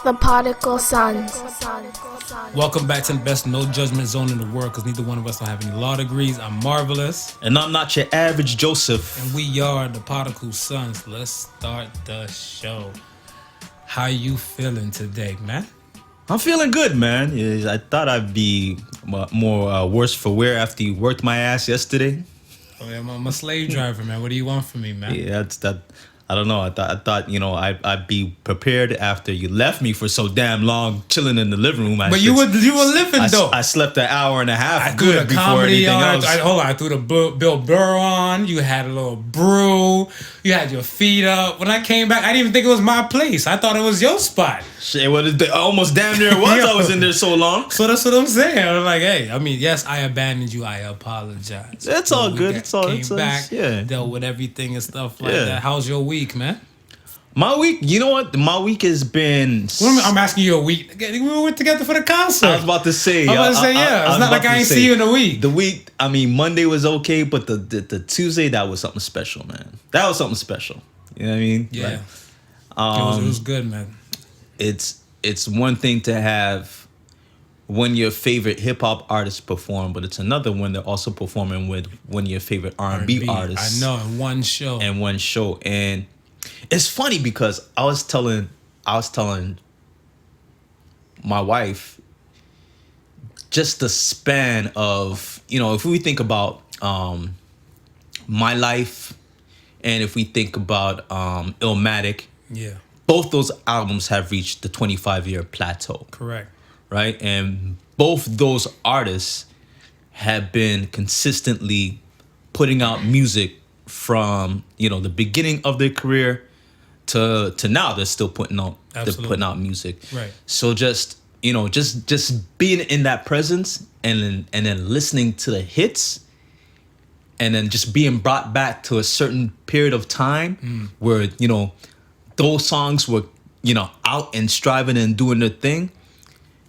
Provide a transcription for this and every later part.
the Podical Sons. Welcome back to the best no judgment zone in the world, because neither one of us don't have any law degrees. I'm Marvelous. And I'm not your average Joseph. And we are the Podical Sons. Let's start the show. How you feeling today, man? I'm feeling good, man. I thought I'd be more worse for wear after you worked my ass yesterday. Oh, yeah, I'm a slave driver, man. What do you want from me, man? Yeah, that's that. I don't know. I thought I'd be prepared after you left me for so damn long, chilling in the living room. But you were living though. I slept an hour and a half. I threw the comedy on. I threw the Bill Burr on. You had a little brew. You had your feet up. When I came back, I didn't even think it was my place. I thought it was your spot. Shit, almost damn near it was. I was in there so long. So that's what I'm saying. I'm like, hey, I mean, yes, I abandoned you. I apologize. It's all good. Came back, dealt with everything and stuff like that. How's your week, man? My week, you know what? My week has been... I'm asking you a week. We went together for the concert. I was about to say. It's not like I ain't see you in a week. The week, I mean, Monday was okay, but the Tuesday, that was something special, man. That was something special. You know what I mean? Yeah. Like, it was good, man. It's one thing to have when your favorite hip hop artists perform, but it's another when they're also performing with one of your favorite R&B artists. I know, in one show. And it's funny because I was telling my wife just the span of, if we think about My Life and if we think about Illmatic, yeah, both those albums have reached the 25-year plateau. Correct. Right? And both those artists have been consistently putting out music from, the beginning of their career to now. They're still putting out music. Right. So just being in that presence and then listening to the hits and then just being brought back to a certain period of time where, those songs were, out and striving and doing their thing.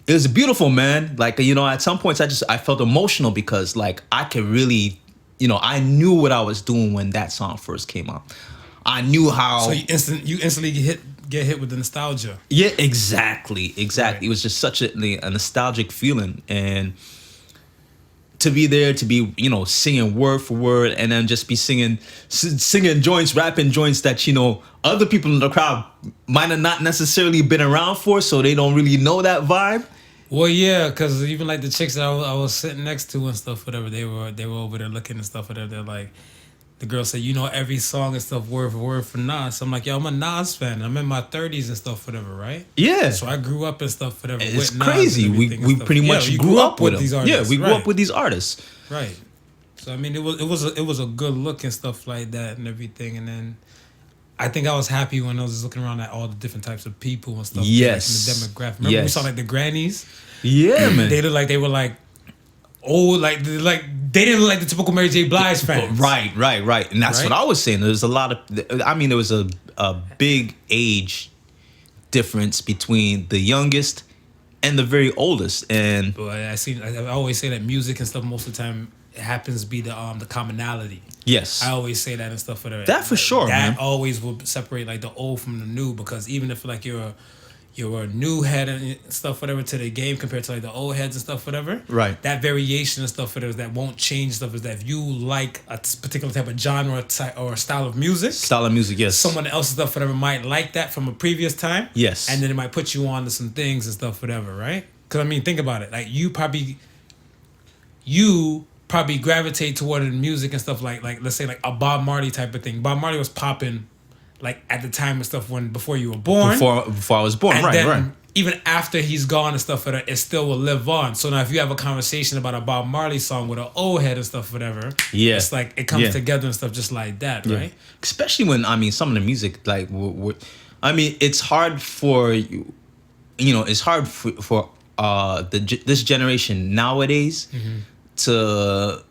It was beautiful, man. Like, at some points I felt emotional because like I could really, I knew what I was doing when that song first came out. I knew how. So you instantly get hit with the nostalgia. Yeah, exactly. Right. It was just such a nostalgic feeling, and to be there, to be singing word for word, and then just be singing joints, rapping joints that other people in the crowd might have not necessarily been around for, so they don't really know that vibe. Well, yeah, because even like the chicks that I was sitting next to and stuff, whatever, they were over there looking and stuff, whatever. They're like, the girl said, every song and stuff word for word for Nas. I'm like, yo, I'm a Nas fan. I'm in my 30s and stuff, whatever, right? Yeah. So I grew up and stuff, whatever. It's with crazy. We pretty much grew up with these them. artists. Yeah, we grew up with these artists. Right. So I mean, it was a good look and stuff like that and everything, and then I think I was happy when I was just looking around at all the different types of people and stuff. Yes. Like, and the demographic. Remember we saw like the grannies? Yeah, man. They looked like they were like old, like they didn't look like the typical Mary J. Blige fans. Right. And that's what I was saying. There's a lot of, there was a big age difference between the youngest and the very oldest. And but I always say that music and stuff most of the time it happens to be the commonality. Yes. I always say that and stuff for that for sure, that man. always will separate like the old from the new, because even if like you're a new head and stuff, whatever, to the game compared to like the old heads and stuff, whatever. Right. That variation and stuff, whatever, that won't change stuff is that if you like a particular type of genre or style of music. Yes. Someone else's stuff, whatever, might like that from a previous time. Yes. And then it might put you on to some things and stuff, whatever, right? Because, I mean, think about it. Like, you probably gravitate toward the music and stuff like let's say like a Bob Marley type of thing. Bob Marley was popping like at the time and stuff before you were born. Before I was born, and right, then, right. Even after he's gone and stuff, it still will live on. So now if you have a conversation about a Bob Marley song with an old head and stuff, whatever, it's like it comes together and stuff just like that, right? Especially when, some of the music, like, it's hard for you, it's hard for this generation nowadays to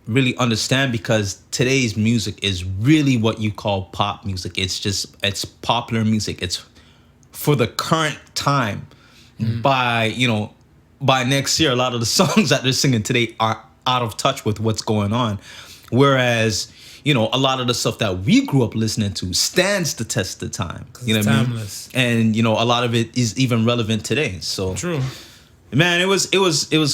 really understand, because today's music is really what you call pop music. It's popular music. It's for the current time. By next year, a lot of the songs that they're singing today are out of touch with what's going on. Whereas, you know, a lot of the stuff that we grew up listening to stands the test of time. You know It's what I mean? timeless. And you know, a lot of it is even relevant today. So True. man, it was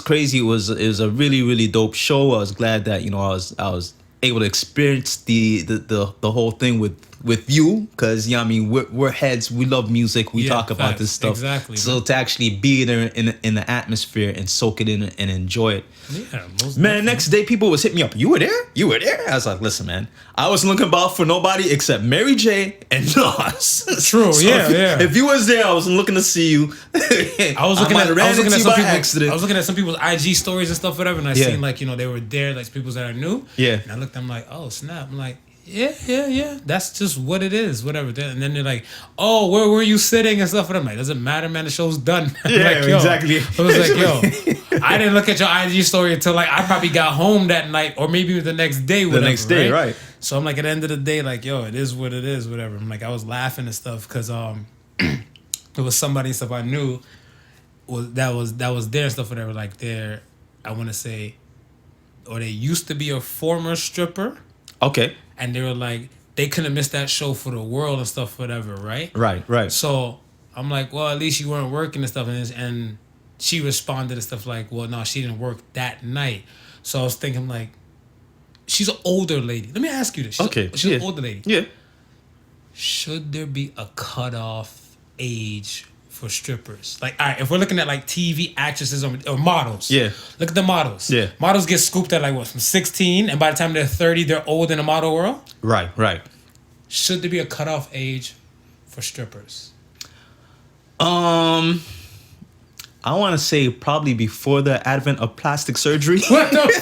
crazy. It was a really, really dope show. I was glad that, you know, I was able to experience the whole thing with you, because, you know what I mean, we're heads, we love music, we talk about facts. this stuff. Exactly. So Man. to actually be there in the atmosphere and soak it in and enjoy it. Yeah, most Man, definitely. next day people was hitting me up. You were there? You were there? I was like, listen, man, I wasn't looking about for nobody except Mary J and Nas. True, yeah. If you was there, I wasn't looking to see you. I was looking at accident. I was looking at some people's IG stories and stuff, whatever, and I Yeah. seen, like, you know, they were there, like people that I knew. Yeah. And I looked, I'm like, oh snap. I'm like, yeah. That's just what it is, whatever. And then they're like, oh, where were you sitting and stuff? And I'm like, doesn't matter, man. The show's done. Yeah, like, yo. exactly. I was like, yo, I didn't look at your IG story until, like, I probably got home that night, or maybe the next day. Whatever, next day, right. So I'm like, at the end of the day, like, yo, it is what it is, whatever. I'm like, I was laughing and stuff because there was somebody and stuff I knew that was there and stuff, whatever. Like, they're, I want to say, or they used to be a former stripper. Okay. And they were like, they couldn't miss that show for the world and stuff, whatever, right? Right. So I'm like, well, at least you weren't working and stuff. And she responded and stuff like, well, no, she didn't work that night. So I was thinking, like, she's an older lady. Let me ask you this. She's an older lady. Yeah. Should there be a cutoff age for strippers? Like, all right, if we're looking at, like, TV actresses or models. Yeah. Look at the models. Yeah. Models get scooped at, like, what, from 16? And by the time they're 30, they're old in the model world? Right. Should there be a cutoff age for strippers? I want to say probably before the advent of plastic surgery. What the fuck?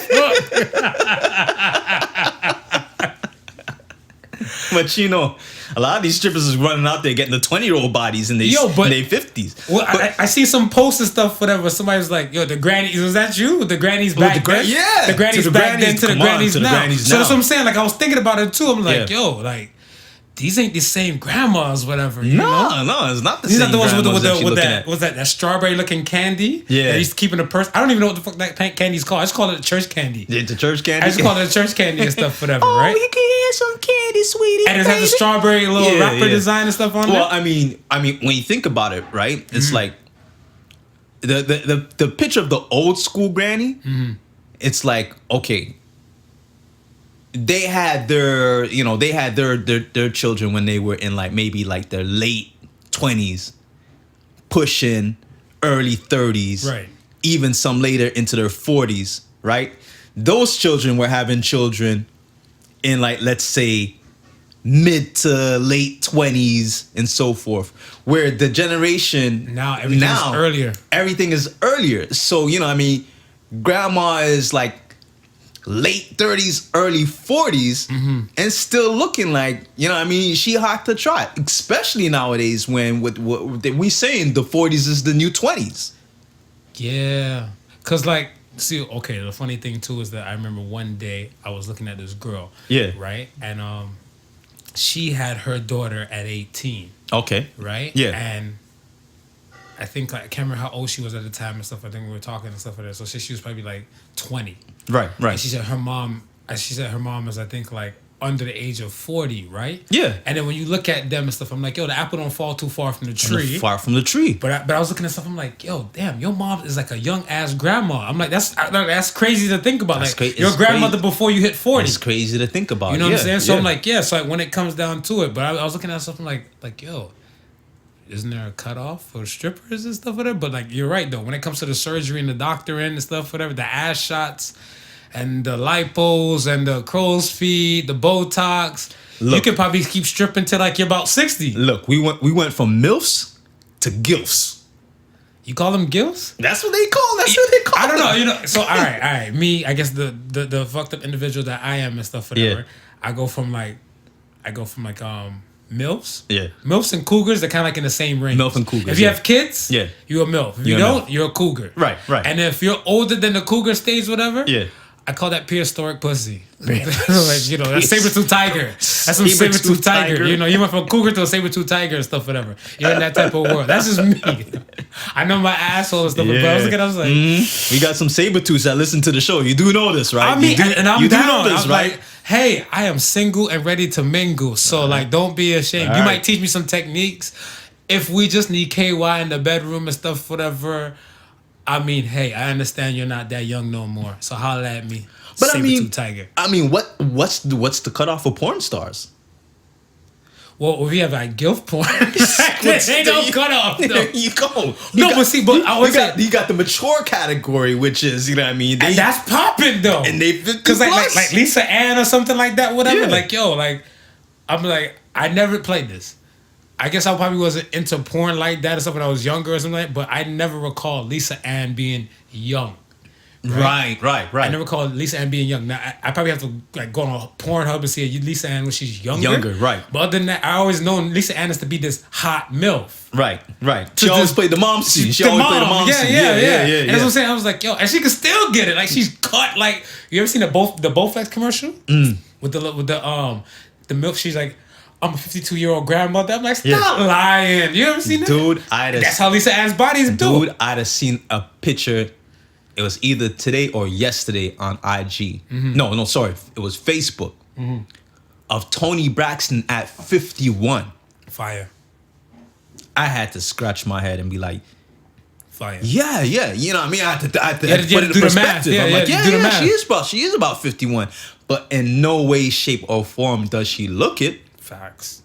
But you know, a lot of these strippers is running out there getting the 20-year-old bodies in their 50s. Well, I see some posts and stuff, whatever. Somebody was like, yo, the grannies, was that you? The grannies back then? Yeah. The grannies back then to the grannies now. So that's what I'm saying. Like, I was thinking about it too. I'm like, yo, like, these ain't the same grandmas, whatever. You know? No, it's not the These same. are the ones with that that strawberry looking candy. Yeah. That used to keep in the purse. I don't even know what the fuck that candy's called. I just call it church candy. Yeah, the church candy. I just call it church candy and stuff, whatever, oh, right? you can have some candy, sweetie. And it has the strawberry little wrapper design and stuff on well, there. I mean, when you think about it, right? It's like the picture of the old school granny. It's like, okay, they had their children when they were in, like, maybe like their late 20s, pushing early 30s, Right. even some later into their 40s, right? Those children were having children in, like, let's say mid to late 20s and so forth, where the generation Now everything's earlier. Everything is earlier. So, you know, I mean, grandma is like late 30s, early 40s, and still looking like, you know what I mean, she hot to trot, especially nowadays when with what we saying the 40s is the new 20s. Yeah. Because, like, see, okay, the funny thing, too, is that I remember one day I was looking at this girl. Yeah. Right? And she had her daughter at 18. Okay. Right? Yeah. And I think, like, I can't remember how old she was at the time and stuff. I think we were talking and stuff like that. So she was probably, like, 20. Right. And she said her mom is, I think, like, under the age of 40, right? Yeah. And then when you look at them and stuff, I'm like, yo, the apple don't fall too far from the tree. Far from the tree. But I was looking at stuff, I'm like, yo, damn, your mom is like a young ass grandma. I'm like, that's crazy to think about. That's like, your grandmother before you hit 40. It's crazy to think about. You know what I'm saying? So I'm like, yeah. So like, when it comes down to it, but I was looking at something like, yo, isn't there a cutoff for strippers and stuff, whatever? But like, you're right though. When it comes to the surgery and the doctor and stuff, whatever, the ass shots and the lipos and the crow's feet, the Botox, you could probably keep stripping till like you're about 60. Look, we went from MILFs to GILFs. You call them gilfs? That's what they call. I don't know. You know. So all right. Me, I guess the fucked up individual that I am and stuff, whatever. Yeah. I go from like MILFs. Yeah. MILFs and cougars, they're kind of like in the same range. MILF and cougars, If you yeah. have kids, Yeah. you're a MILF. If you You're a don't, MILF. you're a cougar. Right. And if you're older than the cougar stage, whatever. Yeah. I call that prehistoric pussy. Like, you know, that's saber-tooth tiger. That's some saber-tooth tiger. You know, you went from a cougar to a saber-tooth tiger and stuff, whatever. You're in that type of world. That's just me. I know my asshole and stuff, but I was looking, I was like... We got some saber-tooths that listen to the show. You do know this, right? I mean, and I'm you down. do know this, I'm right? like, hey, I am single and ready to mingle. So like, don't be ashamed. All You right. might teach me some techniques. If we just need KY in the bedroom and stuff, whatever. I mean, hey, I understand you're not that young no more. So holla at me. But I mean, Saber-tooth tiger. what's the cutoff for porn stars? Well, we have like gilf porn. They don't cut off. No. There you go. You got the mature category, which is, you know what I mean? And that's popping though. And they 50 because like plus. Lisa Ann or something like that, whatever. Yeah. Like yo, like I'm like I never played this. I guess I probably wasn't into porn like that or something when I was younger or something like that, but I never recall Lisa Ann being young. Right. I never recall Lisa Ann being young. Now I probably have to like go on Pornhub and see Lisa Ann when she's younger. Right. But other than that, I always known Lisa Ann is to be this hot MILF. Right. She always played the mom scene. She always played the mom scene. Yeah. And that's what I'm saying. I was like, yo, and she can still get it. Like she's cut. Like you ever seen the Bowflex commercial with the MILF? She's like, I'm a 52-year-old grandmother. I'm like, stop lying. You ever seen that? Dude, that's how Lisa Ann's body is built. Dude, I'd have seen a picture. It was either today or yesterday on IG. No, sorry. It was Facebook of Tony Braxton at 51. Fire. I had to scratch my head and be like, Fire. yeah. You know what I mean? I had to put it in do the math. perspective. I'm like, do the math. she is about 51. But in no way, shape, or form does she look it. Facts.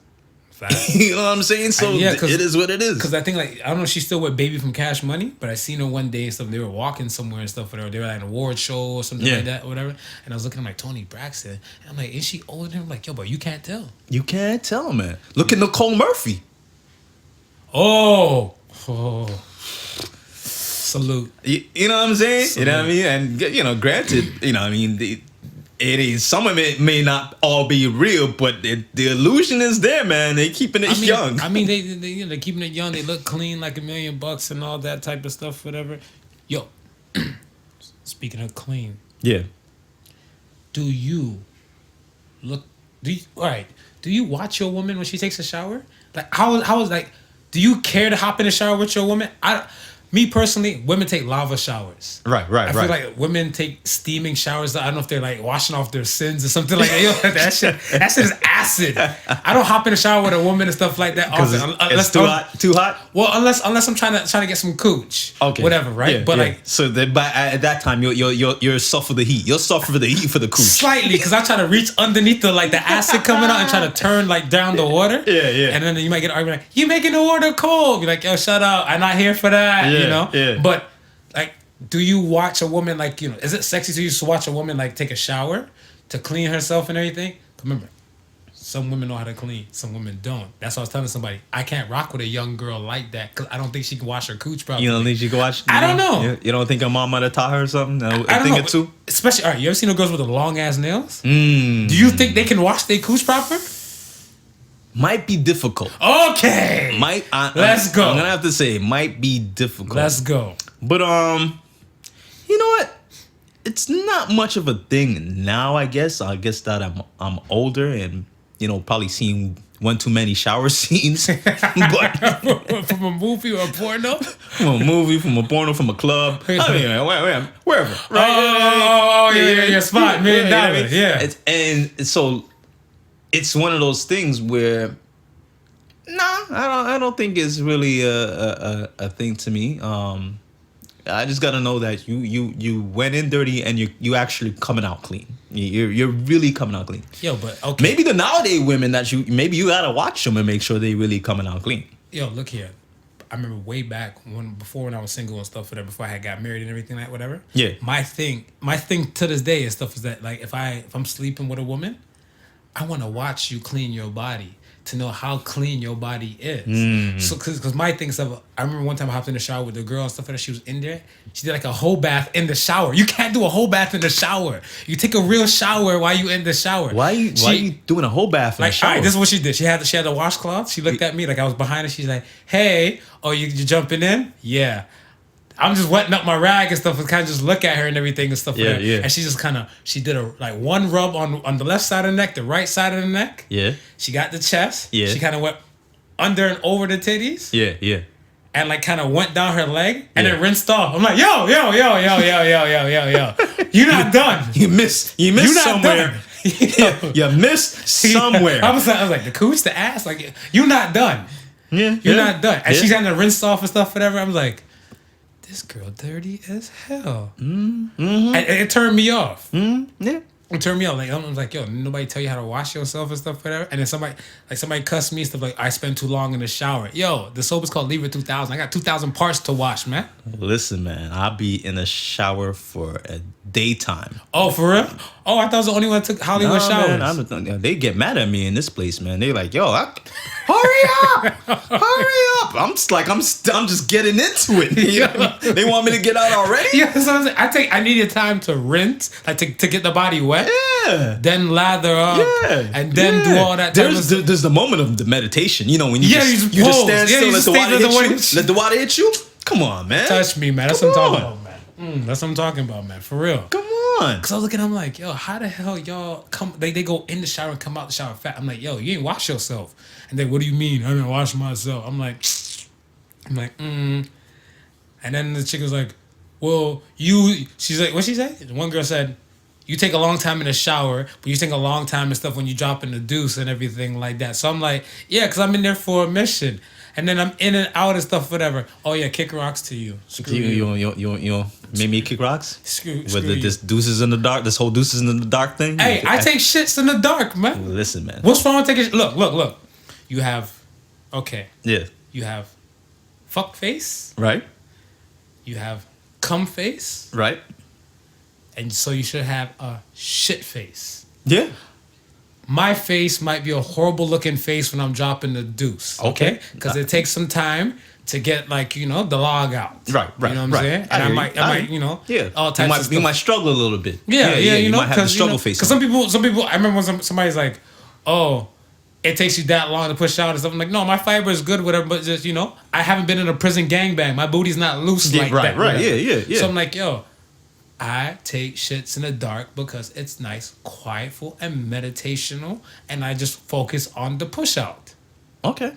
You know what I'm saying? So it is what it is. Because I think like I don't know if she's still with Baby from Cash Money, but I seen her one day and stuff. They were walking somewhere and stuff. Whatever. They were at an award show or something like that, or whatever. And I was looking at like Tony Braxton, and I'm like, is she older than him? I'm like, yo, but you can't tell. You can't tell, man. Look at Nicole Murphy. Oh. Salute. You know what I'm saying? Salute. You know what I mean? And you know, granted, you know, I mean, it is, some of it may not all be real, but the illusion is there, man. They keeping it young. I mean, they're keeping it young. They look clean, like $1 million and all that type of stuff, whatever. Yo, speaking of clean, yeah. Do you watch your woman when she takes a shower? Like how is like, do you care to hop in the shower with your woman? Me personally, women take lava showers. Right. I feel like women take steaming showers. I don't know if they're like washing off their sins or something like that. Yo, that shit is acid. I don't hop in the shower with a woman and stuff like that. Because it's too hot. Well, unless I'm trying to get some cooch. Okay. Whatever, right? Yeah, but yeah. like, so at that time you're suffer the heat. You'll suffer the heat for the cooch. Slightly, because I try to reach underneath the acid coming out and try to turn like down the water. Yeah. And then you might get an argument like, you making the water cold. Be like, yo, shut up. I'm not here for that. Yeah, you know? yeah. But like, do you watch a woman like, you know, is it sexy to you to watch a woman like take a shower to clean herself and everything? Remember, some women know how to clean, some women don't. That's what I was telling somebody. I can't rock with a young girl like that because I don't think she can wash her cooch properly. You don't think she can watch? I don't know. You don't think her mom might have taught her something? I don't think know. it too. Especially, all right, you ever seen the girls with the long ass nails? Do you think they can wash their cooch proper? Might be difficult. Okay. Let's go. I'm gonna have to say it might be difficult. Let's go. But you know what? It's not much of a thing now. I guess that I'm older and, you know, probably seen one too many shower scenes. But from a movie or a porno? From a movie, from a porno, from a club. I mean, wherever. Right? Yeah, spot, $1 million. Yeah. And so it's one of those things where, I don't think it's really a thing to me. I just gotta know that you went in dirty and you actually coming out clean. You're really coming out clean. Yo, but okay. Maybe the nowadays women that you gotta watch them and make sure they really coming out clean. Yo, look here. I remember way back when I was single and stuff, whatever, before I had got married and everything like whatever. Yeah. My thing to this day and stuff is that like if I'm sleeping with a woman, I want to watch you clean your body to know how clean your body is. So, because my thing is, I remember one time I hopped in the shower with the girl and stuff like that. She was in there. She did like a whole bath in the shower. You can't do a whole bath in the shower. You take a real shower while you in the shower. Why are you doing a whole bath in the shower? All right, this is what she did. She had a washcloth. She looked at me like I was behind her. She's like, "Hey, oh, you jumping in? Yeah." I'm just wetting up my rag and stuff and kind of just look at her and everything and stuff like that. Yeah. And she just she did one rub on the left side of the neck, the right side of the neck. Yeah. She got the chest. Yeah. She kind of went under and over the titties. Yeah. And like kind of went down her leg and then rinsed off. I'm like, yo. You're not done. You missed somewhere. You missed somewhere. I was like, the cooch, the ass, like you're not done. Yeah, You're not done. And yeah. she's having to rinse off and stuff, whatever. I'm like, this girl dirty as hell. Mm-hmm. And it turned me off. Yeah. It turned me off. Like, I'm like, yo, nobody tell you how to wash yourself and stuff, whatever. And then somebody cussed me and stuff like, I spend too long in the shower. Yo, the soap is called Lever 2000. I got 2,000 parts to wash, man. Listen, man, I'll be in the shower for a daytime. Oh, for real? Oh, I thought I was the only one that took Hollywood showers. Man, they get mad at me in this place, man. They're like, yo, hurry up. I'm just getting into it. You know? They want me to get out already? Yeah, that's what I'm saying. I needed time to rinse, like to get the body wet. Yeah. Then lather up. Yeah. And then do all that. There's the moment of the meditation. You know, when you just stand still, let the water hit you. Come on, man. Touch me, man. That's what I'm talking about, man. That's what I'm talking about, man. For real. Come on. Because I was looking, I'm like, yo, how the hell y'all come? They go in the shower and come out the shower fat. I'm like, yo, you ain't wash yourself. And then, what do you mean? I didn't wash myself. I'm like, And then the chick was like, well, she's like, what she say? One girl said, you take a long time in the shower, but you take a long time and stuff when you drop in the deuce and everything like that. So I'm like, yeah, because I'm in there for a mission. And then I'm in and out and stuff, whatever. Oh, yeah, kick rocks to you. Screw you. You made me kick rocks? Screw this Deuces in the dark, this whole Deuces in the dark thing? Hey, I take shits in the dark, man. Listen, man. What's wrong with taking... Look. You have... Okay. Yeah. You have fuck face. Right. You have cum face. Right. And so you should have a shit face. Yeah. My face might be a horrible looking face when I'm dropping the deuce. Okay? Because it takes some time to get, like, the log out. Right. You know what I'm saying? And I might, all types of stuff. You might struggle a little bit. Yeah, you might have the struggle face. Because some people, I remember when somebody's like, oh, it takes you that long to push out and stuff. I'm like, no, my fiber is good, whatever, but just, I haven't been in a prison gangbang. My booty's not loose like that. Right, yeah. So I'm like, yo, I take shits in the dark because it's nice, quietful, and meditational, and I just focus on the push out. Okay.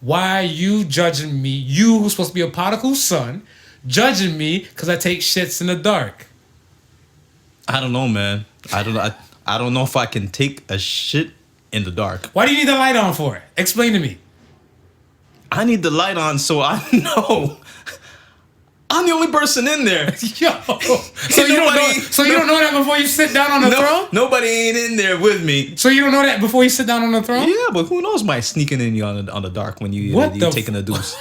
Why are you judging me? You who's supposed to be a Podical son, judging me because I take shits in the dark. I don't know, man. I don't know if I can take a shit in the dark. Why do you need the light on for it? Explain to me. I need the light on so I know I'm the only person in there. Yo. So you don't know that before you sit down on the throne? Nobody ain't in there with me. So you don't know that before you sit down on the throne? Yeah, but who knows might sneaking in you on the dark when you're taking a deuce.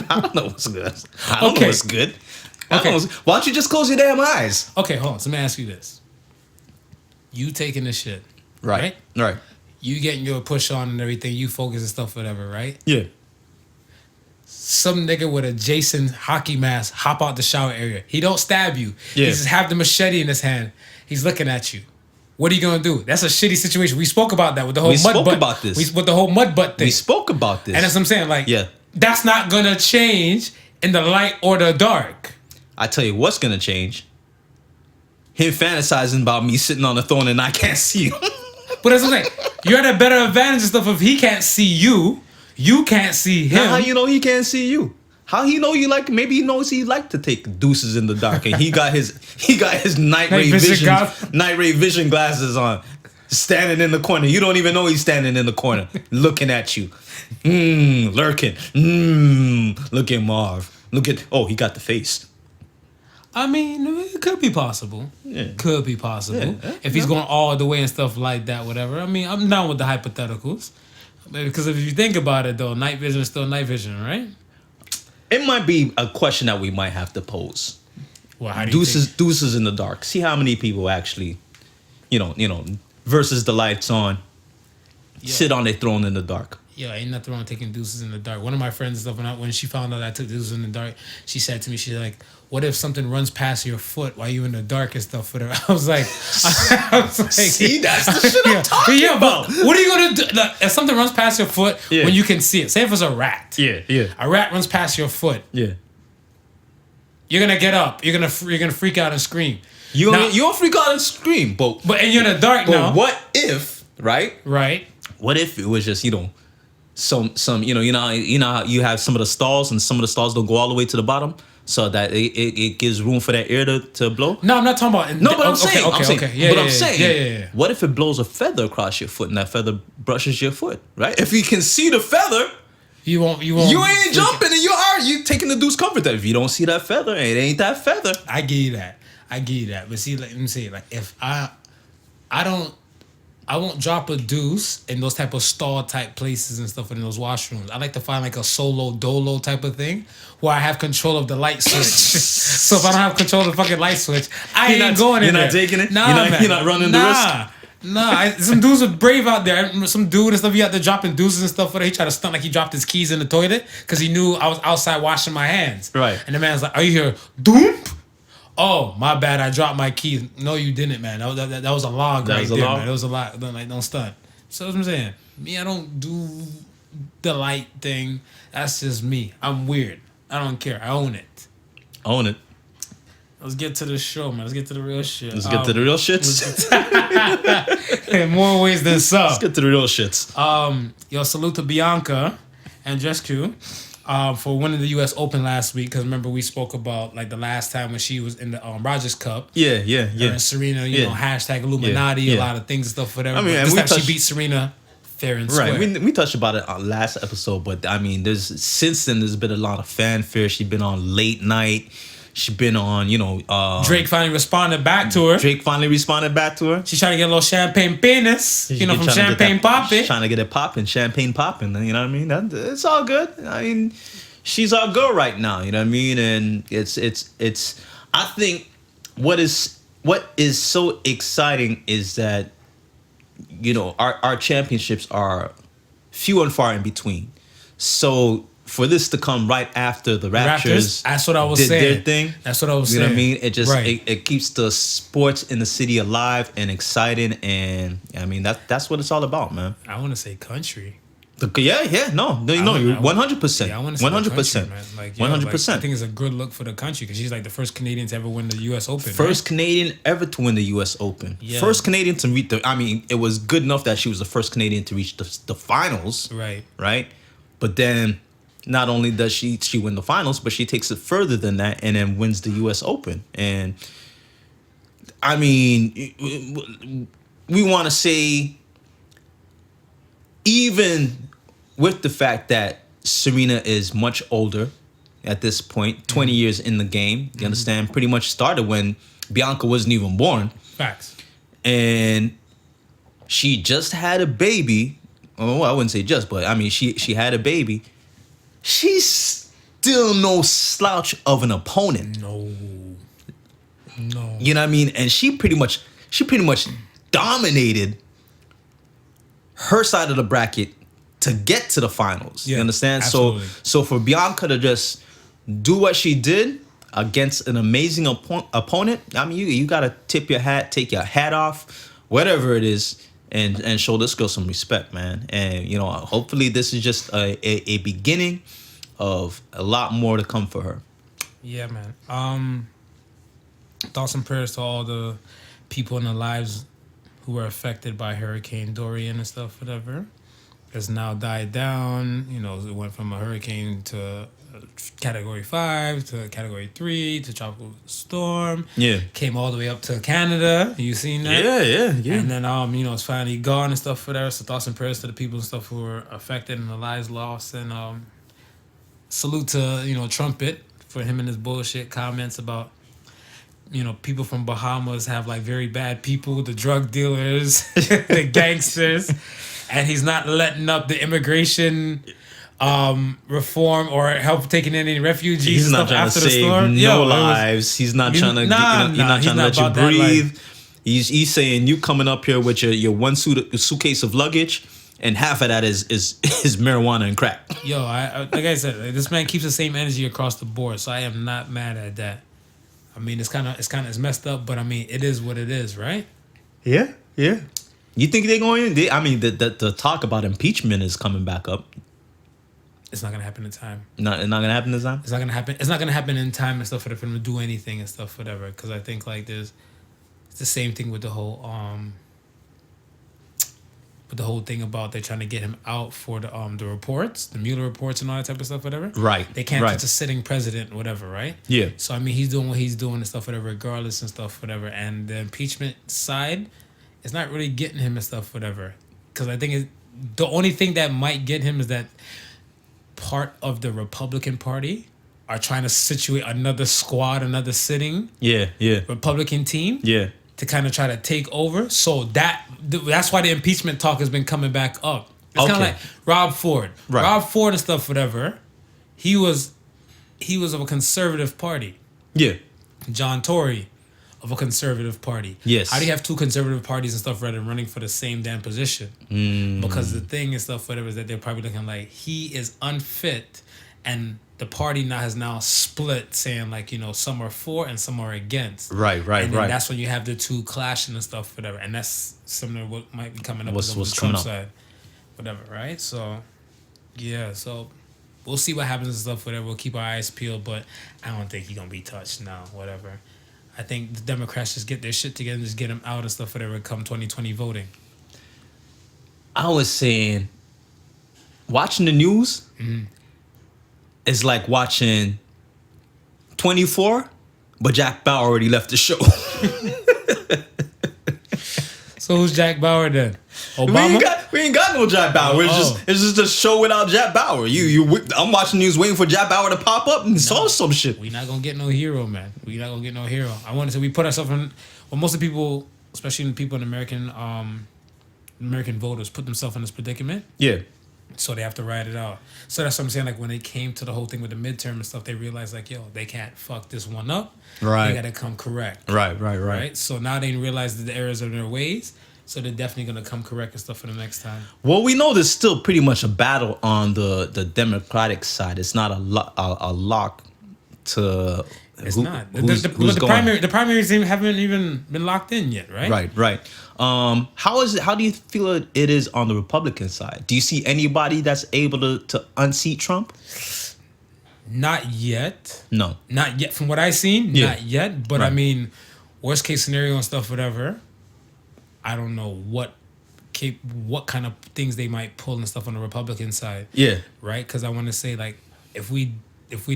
I don't know what's good. I don't know what's good. Okay. Why don't you just close your damn eyes? Okay, hold on. So let me ask you this. You taking the shit. Right. You getting your push on and everything. You focus and stuff, whatever, right? Yeah. Some nigga with a Jason hockey mask hop out the shower area. He don't stab you. Yeah. He just have the machete in his hand. He's looking at you. What are you gonna do? That's a shitty situation. We spoke about that with the whole mud butt. We spoke about this. With the whole mud butt thing. We spoke about this. And that's what I'm saying. Like, that's not gonna change in the light or the dark. I tell you what's gonna change. Him fantasizing about me sitting on the throne and I can't see him. But that's what I'm saying. You're at a better advantage and stuff if he can't see you. You can't see him. How you know he can't see you? How he know you like? Maybe he knows he like to take deuces in the dark, and he got his night ray vision glasses on, standing in the corner. You don't even know he's standing in the corner, looking at you, lurking. Look at Marv. He got the face. I mean, it could be possible. Yeah. Could be possible. If he's going all the way and stuff like that, whatever. I mean, I'm down with the hypotheticals. Because if you think about it, though, night vision is still night vision, right? It might be a question that we might have to pose. Well, how do you deuces in the dark. See how many people actually, versus the lights on, sit on their throne in the dark. Yo, ain't nothing wrong with taking deuces in the dark. One of my friends and stuff, when she found out I took deuces in the dark, she said to me, she's like, what if something runs past your foot while you in the dark and stuff? Whatever. I was like, see, that's the shit I'm talking about. But what are you gonna do? Like, if something runs past your foot when you can see it, say if it's a rat. Yeah. A rat runs past your foot. Yeah. You're gonna get up. You're gonna freak out and scream. You don't freak out and scream, but and you're in the dark now. What if, right? What if it was just some how you have some of the stalls and some of the stalls don't go all the way to the bottom. so that it gives room for that air to blow. No, I'm not talking about. No, but I'm saying, Yeah, but yeah, I'm saying, yeah. what if it blows a feather across your foot and that feather brushes your foot, right? If you can see the feather, You won't. you ain't jumping and you taking the dude's comfort. That if you don't see that feather, it ain't that feather. I give you that. But see, let me say, like, if I won't drop a deuce in those type of stall type places and stuff in those washrooms. I like to find like a solo dolo type of thing where I have control of the light switch. So if I don't have control of the fucking light switch, I ain't going in there. You're not taking it? Nah, man. You're not running the risk? Nah, some dudes are brave out there. Some dude and stuff, he out there dropping deuces and stuff. He tried to stunt like he dropped his keys in the toilet because he knew I was outside washing my hands. Right. And the man's like, "Are you here?" Doom. Oh, my bad. I dropped my keys. No, you didn't, man. That was a log That right was a there, log? man. That was a lot. Like, don't stunt. So that's what I'm saying. Me, I don't do the light thing. That's just me. I'm weird. I don't care. I own it. Own it. Let's get to the show, man. Let's get to the real shit. Let's get to the real shits. In more ways than some. Let's get to the real shits. Salute to Bianca Andreescu for winning the U.S. Open last week. Because remember, we spoke about like the last time when she was in the Rogers Cup. Yeah. Her and Serena, you know, hashtag Illuminati, a lot of things and stuff, whatever. I mean, but and this we time she beat Serena fair and square. Right. We touched about it on last episode, but I mean, since then there's been a lot of fanfare. She's been on late night. She's been on, Drake finally responded back to her. She's trying to get a little champagne penis, from Champagne Poppin'. Trying to get it popping, champagne popping. You know what I mean? It's all good. I mean, she's all good right now. You know what I mean? And it's. I think what is so exciting is that our championships are few and far in between. So for this to come right after the Raptors, that's what I was did saying. their thing. That's what I was saying. You know what I mean? It just it keeps the sports in the city alive and exciting, and I mean that's what it's all about, man. I want to say country. No, you're 100%. Yeah, I want to say 100%. 100%. I think it's a good look for the country because she's like the first Canadian to ever win the U.S. Open. First Canadian ever to win the U.S. Open. Yeah. First Canadian to reach it was good enough that she was the first Canadian to reach the finals. Right. But then, not only does she win the finals, but she takes it further than that and then wins the U.S. Open. And I mean, we want to say, even with the fact that Serena is much older at this point, 20 years in the game, you understand, pretty much started when Bianca wasn't even born. Facts. And she just had a baby. Well, I wouldn't say just, but I mean, she had a baby. She's still no slouch of an opponent. No. You know what I mean? And she pretty much dominated her side of the bracket to get to the finals. Yeah, you understand? Absolutely. So for Bianca to just do what she did against an amazing opponent, I mean, you gotta tip your hat, take your hat off, whatever it is, and show this girl some respect, man. And hopefully this is just a beginning of a lot more to come for her. Yeah, man. Thoughts and prayers to all the people in their lives who were affected by Hurricane Dorian and stuff, whatever. It's now died down. It went from a hurricane to Category 5 to Category 3 to tropical storm. Yeah. Came all the way up to Canada. You seen that? Yeah. And then it's finally gone and stuff, whatever. So thoughts and prayers to the people and stuff who were affected and the lives lost. And salute to Trumpet for him and his bullshit comments about people from Bahamas have like very bad people, the drug dealers, the gangsters, and he's not letting up the immigration reform or help taking in any refugees. He's not trying to save lives. He's not trying to. He's not trying to let you breathe. He's saying you coming up here with your one suitcase of luggage, and half of that is marijuana and crack. Yo, like I said, this man keeps the same energy across the board, so I am not mad at that. I mean, it's messed up, but I mean, it is what it is, right? Yeah. You think they're going? The talk about impeachment is coming back up. It's not gonna happen in time. It's not gonna happen this time. It's not gonna happen. It's not gonna happen in time and stuff for them to do anything and stuff, whatever. Because I think like it's the same thing with the whole But the whole thing about they're trying to get him out for the reports, the Mueller reports and all that type of stuff, whatever. Right. They can't Right. touch a sitting president, whatever, right? Yeah. So I mean, he's doing what he's doing and stuff, whatever, regardless and stuff, whatever. And the impeachment side, it's not really getting him and stuff, whatever. Because I think the only thing that might get him is that part of the Republican Party are trying to situate another squad, another sitting Yeah. Yeah. Republican team Yeah. to kind of try to take over. So that's why the impeachment talk has been coming back up. It's kind of Okay. like Rob Ford. Right. Rob Ford and stuff, whatever. He was of a conservative party. Yeah. John Tory of a conservative party. Yes. How do you have two conservative parties and stuff rather than running for the same damn position? Because the thing and stuff, whatever, is that they're probably looking like he is unfit, and the party now has split, saying like, some are for and some are against. Right. Right. And then Right. that's when you have the two clashing and stuff, whatever. And that's similar to what might be coming up What's with the coming Trump up. side, whatever, right? So, yeah, so we'll see what happens and stuff, whatever. We'll keep our eyes peeled, but I don't think he's going to be touched now, whatever. I think the Democrats just get their shit together and just get him out and stuff, whatever, come 2020 voting. I was saying, watching the news is like watching 24, but Jack Bauer already left the show. So who's Jack Bauer then? We Obama? ain't got no Jack Bauer. It's just a show without Jack Bauer. I'm watching news waiting for Jack Bauer to pop up and solve some shit. We not gonna get no hero, man. We not gonna get no hero. I want to say we put ourselves in. Well, most of the people, especially the people in American voters, put themselves in this predicament, Yeah. so they have to ride it out. So that's what I'm saying. Like when they came to the whole thing with the midterm and stuff, they realized like, yo, they can't fuck this one up. Right. They gotta come correct. Right. So now they realize the errors of their ways. So they're definitely gonna come correct and stuff for the next time. Well, we know there's still pretty much a battle on the Democratic side. It's not a lock to. It's not. Who's The primaries haven't even been locked in yet, right? Right. How do you feel it is on the Republican side? Do you see anybody that's able to unseat Trump? Not yet. No. Not yet. From what I've seen, Yeah. not yet. But I Right. mean, worst case scenario and stuff, whatever. I don't know what kind of things they might pull and stuff on the Republican side. Yeah. Right? Because I want to say like if we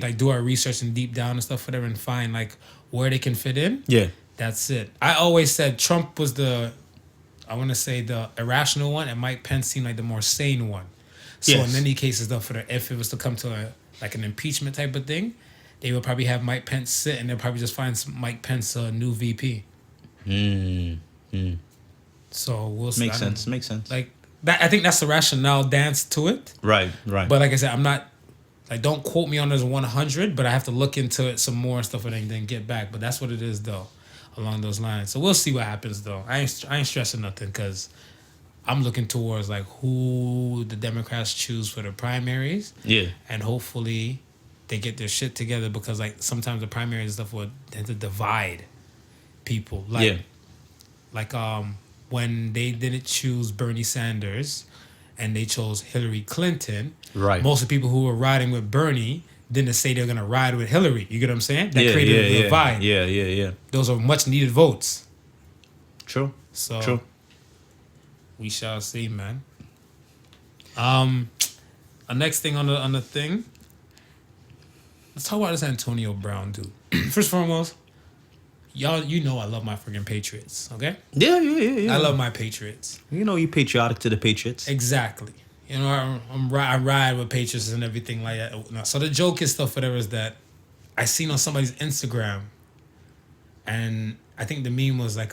like do our research and deep down and stuff, whatever, and find like where they can fit in. Yeah. That's it. I always said Trump was the irrational one, and Mike Pence seemed like the more sane one. So Yes. in any cases, though, if it was to come to an impeachment type of thing, they would probably have Mike Pence sit, and they'll probably just find Mike Pence a new VP. So we'll see. Makes sense. Like that, I think that's the rationale dance to it. Right. But like I said, I'm not. Like, don't quote me on this 100, but I have to look into it some more and stuff and then get back. But that's what it is, though, along those lines. So we'll see what happens, though. I ain't stressing nothing because I'm looking towards, like, who the Democrats choose for the primaries. Yeah. And hopefully they get their shit together because, like, sometimes the primaries and stuff will tend to divide people. Like when they didn't choose Bernie Sanders and they chose Hillary Clinton. Right. Most of the people who were riding with Bernie didn't say they're gonna ride with Hillary. You get what I'm saying? That created a divide. Yeah. Those are much needed votes. True. So True. we shall see, man. A next thing on the thing. Let's talk about this Antonio Brown dude. First and foremost, y'all, I love my freaking Patriots. Okay. Yeah. I love my Patriots. You patriotic to the Patriots. Exactly. I ride with Patriots and everything like that. So the joke and stuff, whatever, is that I seen on somebody's Instagram, and I think the meme was like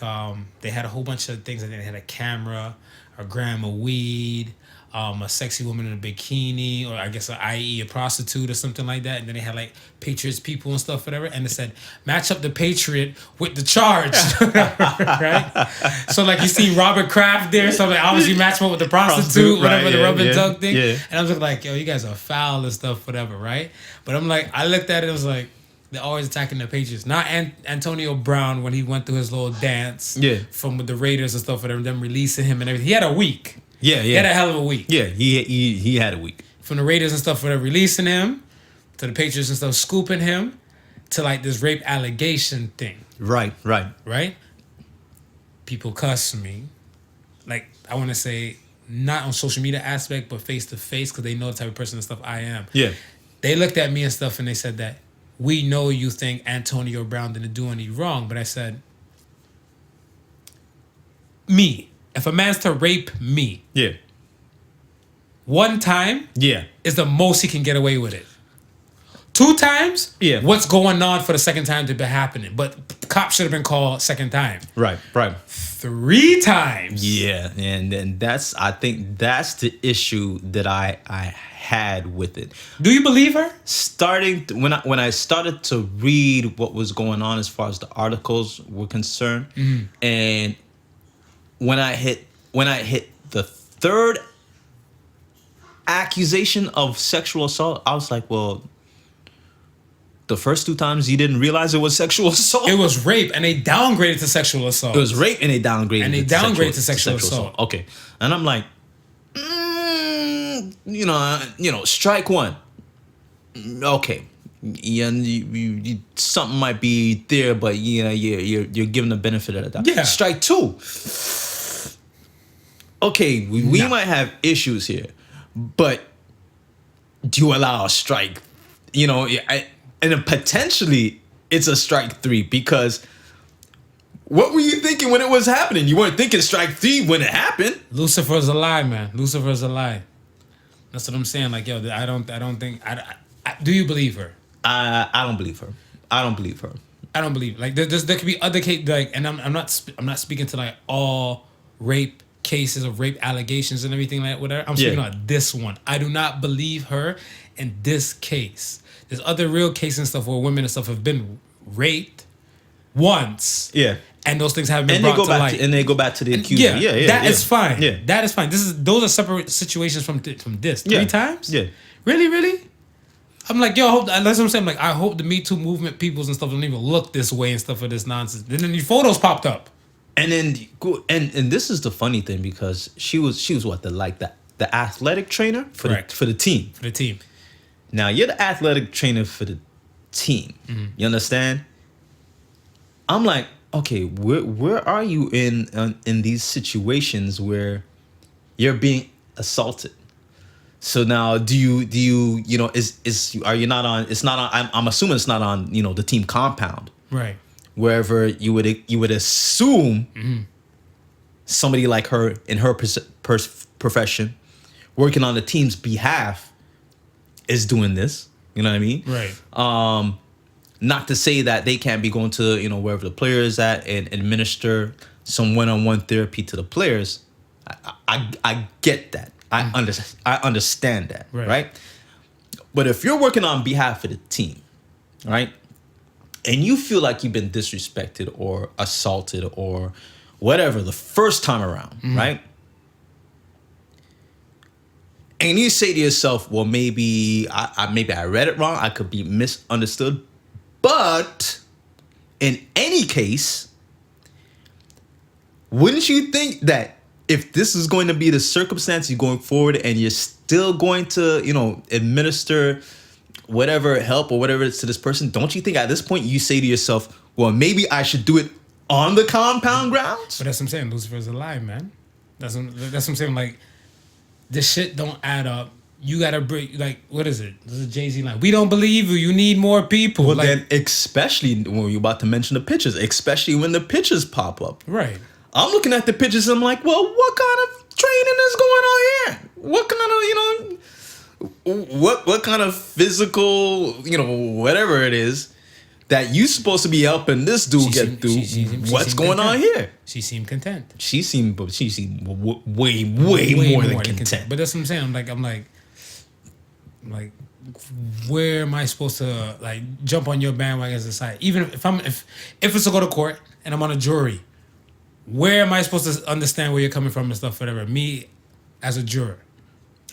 they had a whole bunch of things. I think they had a camera, a gram of weed, a sexy woman in a bikini, or I guess i.e. a prostitute or something like that. And then they had like Patriots people and stuff, whatever. And it said, match up the Patriot with the charge. Right? So like you see Robert Kraft there, so like obviously match him up with the prostitute, whatever, right, the rub and tug thing. Yeah. And I was like, yo, you guys are foul and stuff, whatever, right? But I'm like, I looked at it, I was like, they're always attacking the Patriots. Not Antonio Brown when he went through his little dance from the Raiders and stuff, whatever, them releasing him and everything. He had a week. Yeah. He had a hell of a week. Yeah, he had a week. From the Raiders and stuff, whatever, releasing him, to the Patriots and stuff, scooping him, to like this rape allegation thing. Right. Right? People cuss me. Like, I want to say not on social media aspect, but face to face, because they know the type of person and stuff I am. Yeah. They looked at me and stuff, and they said that we know you think Antonio Brown didn't do any wrong, but I said, me, if a man's to rape me, Yeah. one time Yeah. is the most he can get away with it. 2 times, Yeah. what's going on for the second time to be happening? But cops should have been called second time. Right. 3 times. Yeah, and then I think that's the issue that I had with it. Do you believe her? When I started to read what was going on as far as the articles were concerned, and when I hit the 3rd accusation of sexual assault, I was like, well, the first 2 times you didn't realize it was sexual assault. It was rape, and they downgraded to sexual assault. It was rape, and they downgraded. And they downgraded to sexual assault. Okay, and I'm like, strike 1. Okay, yeah, you, something might be there, but you're given the benefit of the doubt. Yeah. Strike 2. Okay, we might have issues here, but do you allow a strike? And then potentially it's a strike 3, because what were you thinking when it was happening? You weren't thinking strike 3 when it happened. Lucifer's a lie, man. Lucifer's a lie. That's what I'm saying. Like, yo, I don't think. Do you believe her? I don't believe her. I don't believe her. I don't believe. Like, there could be other cases. Like, and I'm not speaking to like all rape cases of rape allegations and everything like whatever. I'm speaking about this one. I do not believe her in this case. There's other real cases and stuff where women and stuff have been raped once. Yeah. And those things haven't been brought to light. And they go back to the accuser. Yeah. That is fine. Yeah. That is fine. Those are separate situations from this. 3 times? Yeah. Really? I'm like, yo, that's what I'm saying. Like, I hope the Me Too movement peoples and stuff don't even look this way and stuff for this nonsense. And then these photos popped up. And then and this is the funny thing, because she was what, the athletic trainer for the team. For the team. Now you're the athletic trainer for the team. Mm-hmm. You understand? I'm like, okay, where are you in these situations where you're being assaulted? So now are you not on? It's not on. I'm assuming it's not on. The team compound, right? Wherever you would assume somebody like her in her profession, working on the team's behalf, is doing this. You know what I mean? Right. Not to say that they can't be going to wherever the player is at and administer some one-on-one therapy to the players. I get that. I understand that. Right. But if you're working on behalf of the team, right, and you feel like you've been disrespected or assaulted or whatever the first time around, right? And you say to yourself, well, maybe I read it wrong. I could be misunderstood. But in any case, wouldn't you think that if this is going to be the circumstance you're going forward and you're still going to, administer whatever help or whatever it's to this person, don't you think at this point you say to yourself, well, maybe I should do it on the compound grounds? But that's what I'm saying. Lucifer's a lie, man. That's what I'm saying. Like, this shit don't add up. You gotta bring, like, what is it? This is a Jay-Z line. We don't believe you. You need more people. Well, like, then, especially when you're about to mention the pictures, especially when the pictures pop up. Right. I'm looking at the pictures and I'm like, well, what kind of training is going on here? What kind of, what kind of physical, whatever it is that you supposed to be helping this dude get through? What's going on here? She seemed content. She seemed way more than content. But that's what I'm saying. I'm like, where am I supposed to like jump on your bandwagon as a side? Even if it's to go to court and I'm on a jury, where am I supposed to understand where you're coming from and stuff, whatever? Me as a juror.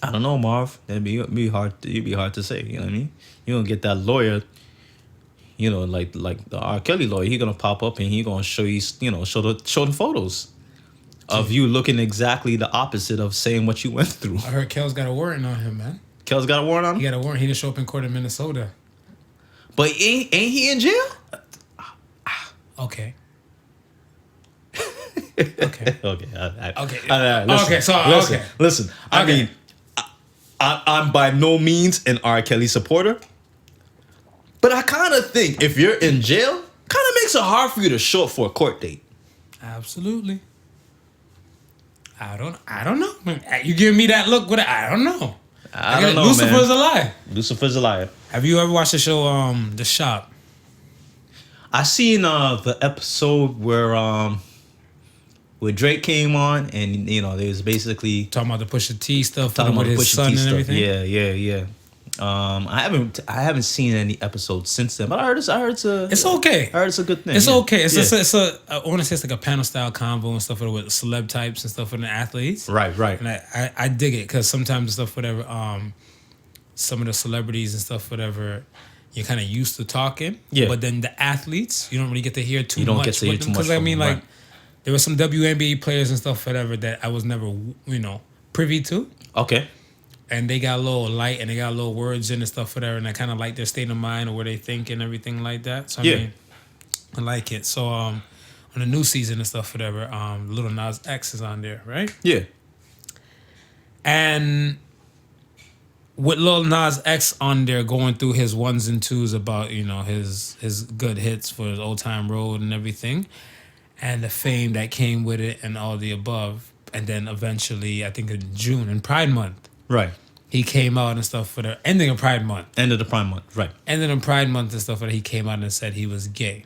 I don't know, Marv. It'd be hard. It'd be hard to say. You know what I mean? You don't get that lawyer. Like the R. Kelly lawyer, he gonna pop up and he gonna show you, show the photos of you looking exactly the opposite of saying what you went through. I heard Kel's got a warrant on him, man. Kel's got a warrant on him? He got a warrant. He didn't show up in court in Minnesota. But ain't he in jail? Okay. Okay. Okay. Okay. Listen, Okay. So listen, okay. listen. I Okay. mean, I'm by no means an R. Kelly supporter, but I kind of think if you're in jail, kind of makes it hard for you to show up for a court date. Absolutely. I don't know. You giving me that look? What? I don't know. I don't know, Lucifer's man. a lie. Lucifer's a liar. Have you ever watched the show The Shop? I seen the episode where Drake came on, and you know, there was basically Talking about the Pusha T stuff, talking with about his Pusha son T and stuff. everything. Yeah. I haven't seen any episodes since then, but I heard it's a It's okay. I heard it's a good thing. It's yeah. okay. It's Yeah. it's a I want to say it's like a panel style convo and stuff with celeb types and stuff with the athletes. Right. And I dig it because sometimes the stuff whatever some of the celebrities and stuff whatever you're kind of used to talking. Yeah. But then the athletes you don't really get to hear too much. You don't get to hear too much because I from mean them, like right. there were some WNBA players and stuff whatever that I was never privy to. Okay. And they got a little light and they got a little words in and stuff, whatever, and I kind of like their state of mind or what they think and everything like that. So I mean, I like it. So on the new season and stuff, whatever, Little Nas X is on there, right? Yeah. And with Lil Nas X on there going through his ones and twos about, his good hits for his Old Time Road and everything, and the fame that came with it and all the above. And then eventually, I think in June, in Pride Month, Right. he came out and stuff for the ending of Pride Month. End of the Prime Month. Right. Ending of Pride Month and stuff, he came out and said he was gay.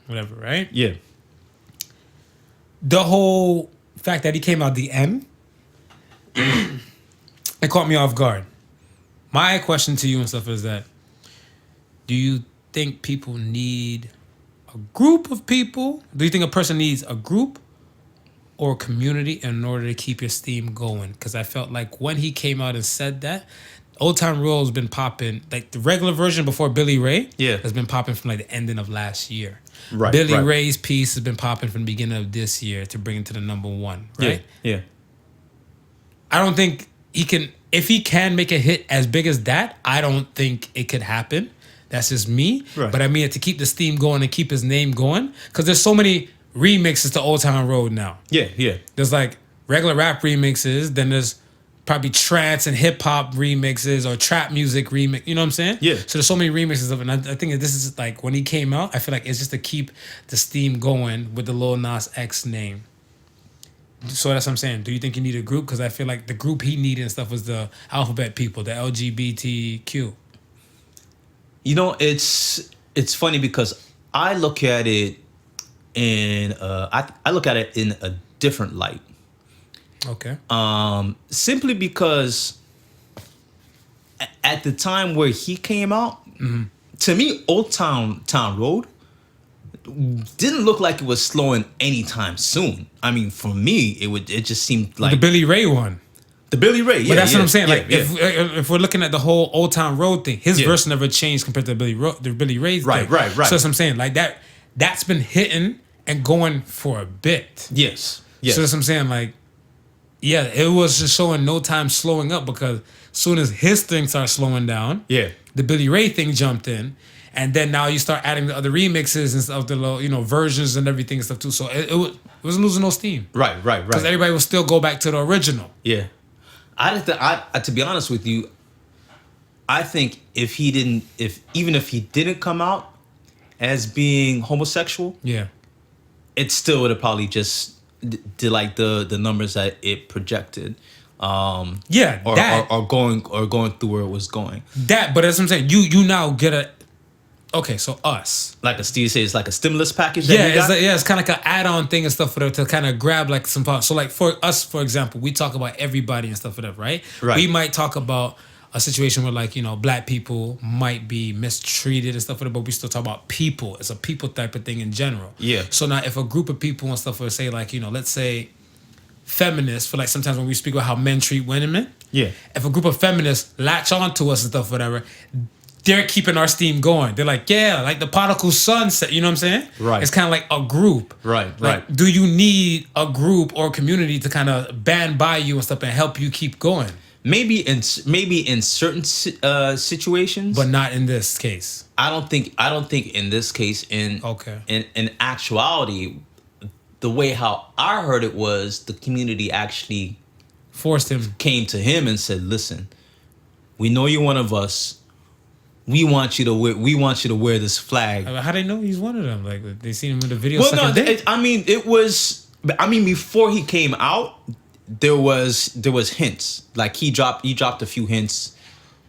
Whatever, right? Yeah. The whole fact that he came out the end, it caught me off guard. My question to you and stuff is that, do you think people need a group of people? Do you think a person needs a group or community in order to keep your steam going? Because I felt like when he came out and said that, Old Time Road has been popping, like the regular version before Billy Ray, Yeah. has been popping from like the ending of last year. Right, Billy right. Ray's piece has been popping from the beginning of this year to bring it to the number one, right? Yeah. I don't think he can, if he can make a hit as big as that, I don't think it could happen. That's just me. Right. But I mean, to keep the steam going and keep his name going, because there's so many remixes to Old Town Road now. Yeah. There's like regular rap remixes, then there's probably trance and hip hop remixes or trap music remix. You know what I'm saying? Yeah. So there's so many remixes of it. And I think that this is like when he came out, I feel like it's just to keep the steam going with the Lil Nas X name. So that's what I'm saying. Do you think you need a group? Because I feel like the group he needed and stuff was the alphabet people, the LGBTQ. You know, it's funny because I look at it in I look at it in a different light. Okay. Simply because at the time where he came out, to me, Old Town Road didn't look like it was slowing anytime soon. I mean, for me, it just seemed like the Billy Ray one. the Billy Ray. Yeah, But that's yeah, what I'm saying. yeah, Like, yeah. if we're looking at the whole Old Town Road thing, his Yeah. verse never changed compared to the Billy Ray's Right, thing. right. So that's what I'm saying. Like that's been hitting and going for a bit. Yes. So that's what I'm saying. Like, yeah, it was just showing no time slowing up because as soon as his thing started slowing down, Yeah. the Billy Ray thing jumped in. And then now you start adding the other remixes and stuff, the little, versions and everything and stuff too. So it wasn't losing no steam. Right. Because everybody will still go back to the original. Yeah, I to be honest with you, I think even if he didn't come out as being homosexual, Yeah. it still would have probably just did like the numbers that it projected. Yeah, or, that. or going through where it was going. That, but that's what I'm saying. You now get a. Okay, so us. Like a Steve says, it's like a stimulus package. That Yeah, we got? it's kind of like an add-on thing and stuff to kind of grab like some. So like for us, for example, we talk about everybody and stuff whatever, right? Right. We might talk about a situation where like black people might be mistreated and stuff whatever, but we still talk about people. It's a people type of thing in general. Yeah. So now if a group of people and stuff would say like let's say feminists, for like sometimes when we speak about how men treat women. Yeah. If a group of feminists latch on to us and stuff whatever, they're keeping our steam going. They're like, yeah, like the Podical Son said, you know what I'm saying? Right. It's kind of like a group. Right. Like, do you need a group or community to kind of band by you and stuff and help you keep going? Maybe in certain situations, But not in this case. I don't think in this case Okay. in actuality the way how I heard it was the community actually Forced him. came to him and said, "Listen, we know you're one of us. We want you to wear this flag." How they know he's one of them? Like they seen him in the video. Well, no, sucking dick? before he came out, there was hints. Like he dropped a few hints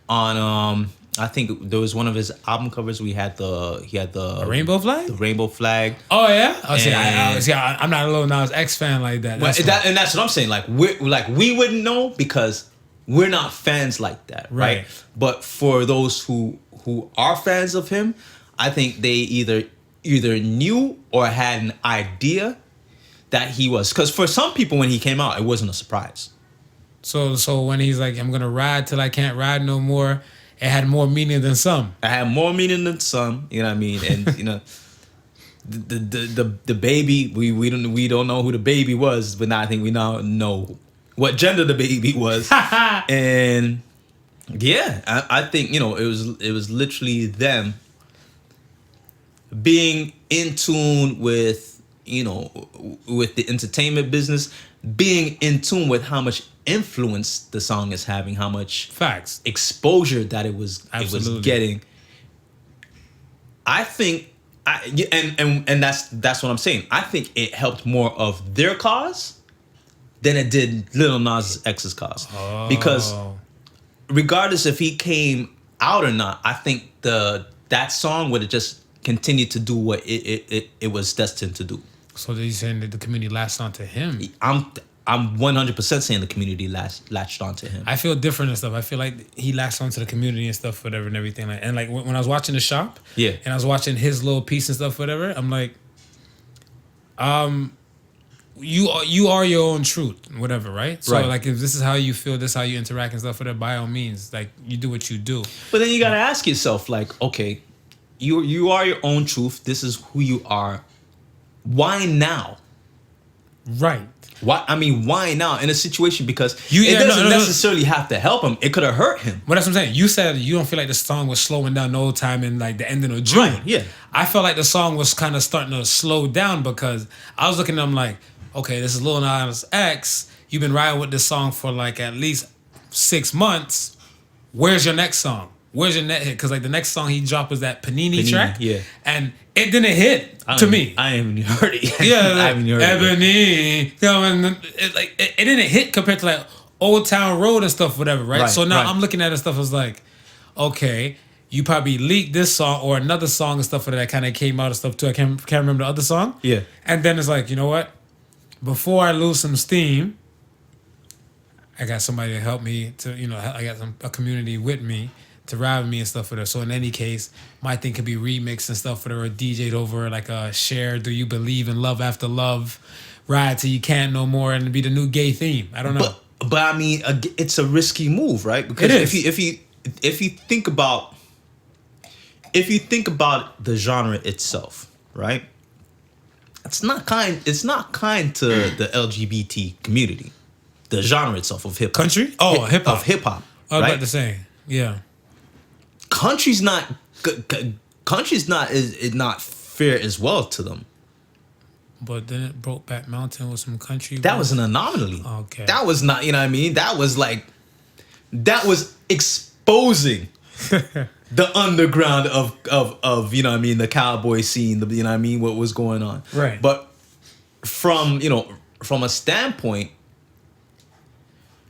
on I think there was one of his album covers. He had the rainbow flag. the rainbow flag. Oh yeah. Oh, And- I'm not a Lil Nas X fan like that. But That's why. and that's what I'm saying. Like we wouldn't know because we're not fans like that, right? Right. But for those who are fans of him, I think they either knew or had an idea that he was. Because for some people, when he came out, it wasn't a surprise. So when he's like, I'm gonna ride till I can't ride no more, it had more meaning than some. I had more meaning than some. You know what I mean? And you know, the baby, we don't know who the baby was, but now I think we now know what gender the baby was. And yeah, I think, you know, it was literally them being in tune with, you know, with the entertainment business, being in tune with how much influence the song is having, how much Facts. exposure that it was Absolutely. getting. I think and that's what I'm saying. I think it helped more of their cause than it did Lil Nas X's cause. Oh. Because regardless if he came out or not, I think that song would have just continued to do what it was destined to do. So they're saying that the community latched onto him. I'm 100% saying the community latched onto him. I feel different and stuff. I feel like he latched onto the community and stuff, whatever, and everything. Like, and like when I was watching The Shop, Yeah. and I was watching his little piece and stuff, whatever. I'm like, you are your own truth, whatever, right? So Right. like, if this is how you feel, this is how you interact and stuff, whatever. By all means, like you do what you do. But then you gotta ask yourself, like, okay, you are your own truth. This is who you are. Why now? Right. Why now in a situation? Because You- it yeah, no, doesn't no, no. necessarily have to help him. It could have hurt him. But that's what I'm saying. You said you don't feel like the song was slowing down no time in like the ending of June. Right, yeah. I felt like the song was kind of starting to slow down because I was looking at them like, okay, this is Lil Nas X. You've been riding with this song for like at least 6 months. Where's your next song? Where's your next hit? Because like the next song he dropped was that Panini track. Yeah. And it didn't hit to me. I haven't even heard it. Yeah, I like, haven't heard it. Ebony, coming. It didn't hit compared to like Old Town Road and stuff, whatever, right? Right, So now right. I'm looking at it stuff as like, okay, you probably leaked this song or another song and stuff that kind of came out and stuff too. I can't remember the other song. Yeah. And then it's like, you know what? Before I lose some steam, I got somebody to help me to, you know, I got a community with me to ride with me and stuff for that. So in any case, my thing could be remixed and stuff for or DJ'd over like a share. Do you believe in love after love? Ride till you can't no more, and be the new gay theme. I don't know. But I mean, it's a risky move, right? Because It is. if you think about the genre itself, right? It's not kind to the LGBT community. The genre itself of hip hop. Country? Oh, hip hop. Of hip hop. I was right? about to say, yeah. Country's not is not fair as well to them. But then it broke back Mountain with some country. That was an anomaly. Okay. That was not, you know what I mean? That was exposing the underground of you know what I mean, the cowboy scene, you know what I mean, what was going on. Right. But from a standpoint,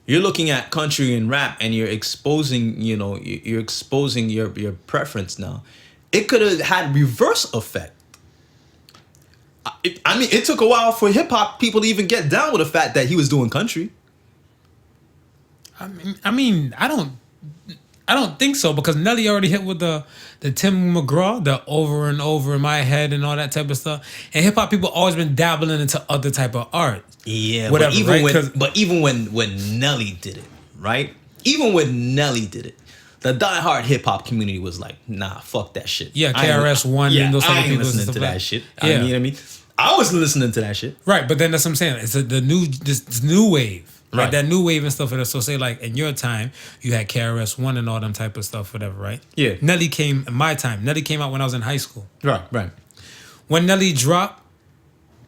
you're looking at country and rap and you're exposing your preference now. It could have had reverse effect. I mean, it took a while for hip hop people to even get down with the fact that he was doing country. I mean, I don't think so because Nelly already hit with the Tim McGraw, the over and over in my head and all that type of stuff. And hip hop people always been dabbling into other type of art. Yeah, Whatever, but even when Nelly did it, right? Even when Nelly did it, the diehard hip hop community was like, nah, fuck that shit. Yeah, KRS-One and those type I of ain't people. listening and to stuff that like- shit. Yeah. I mean, I was listening to that shit. Right, but then that's what I'm saying. It's the new this new wave. Right. Right. That new wave and stuff. So say like in your time, you had KRS-One and all them type of stuff, whatever, right? Yeah. Nelly came in my time. Nelly came out when I was in high school. Right. When Nelly dropped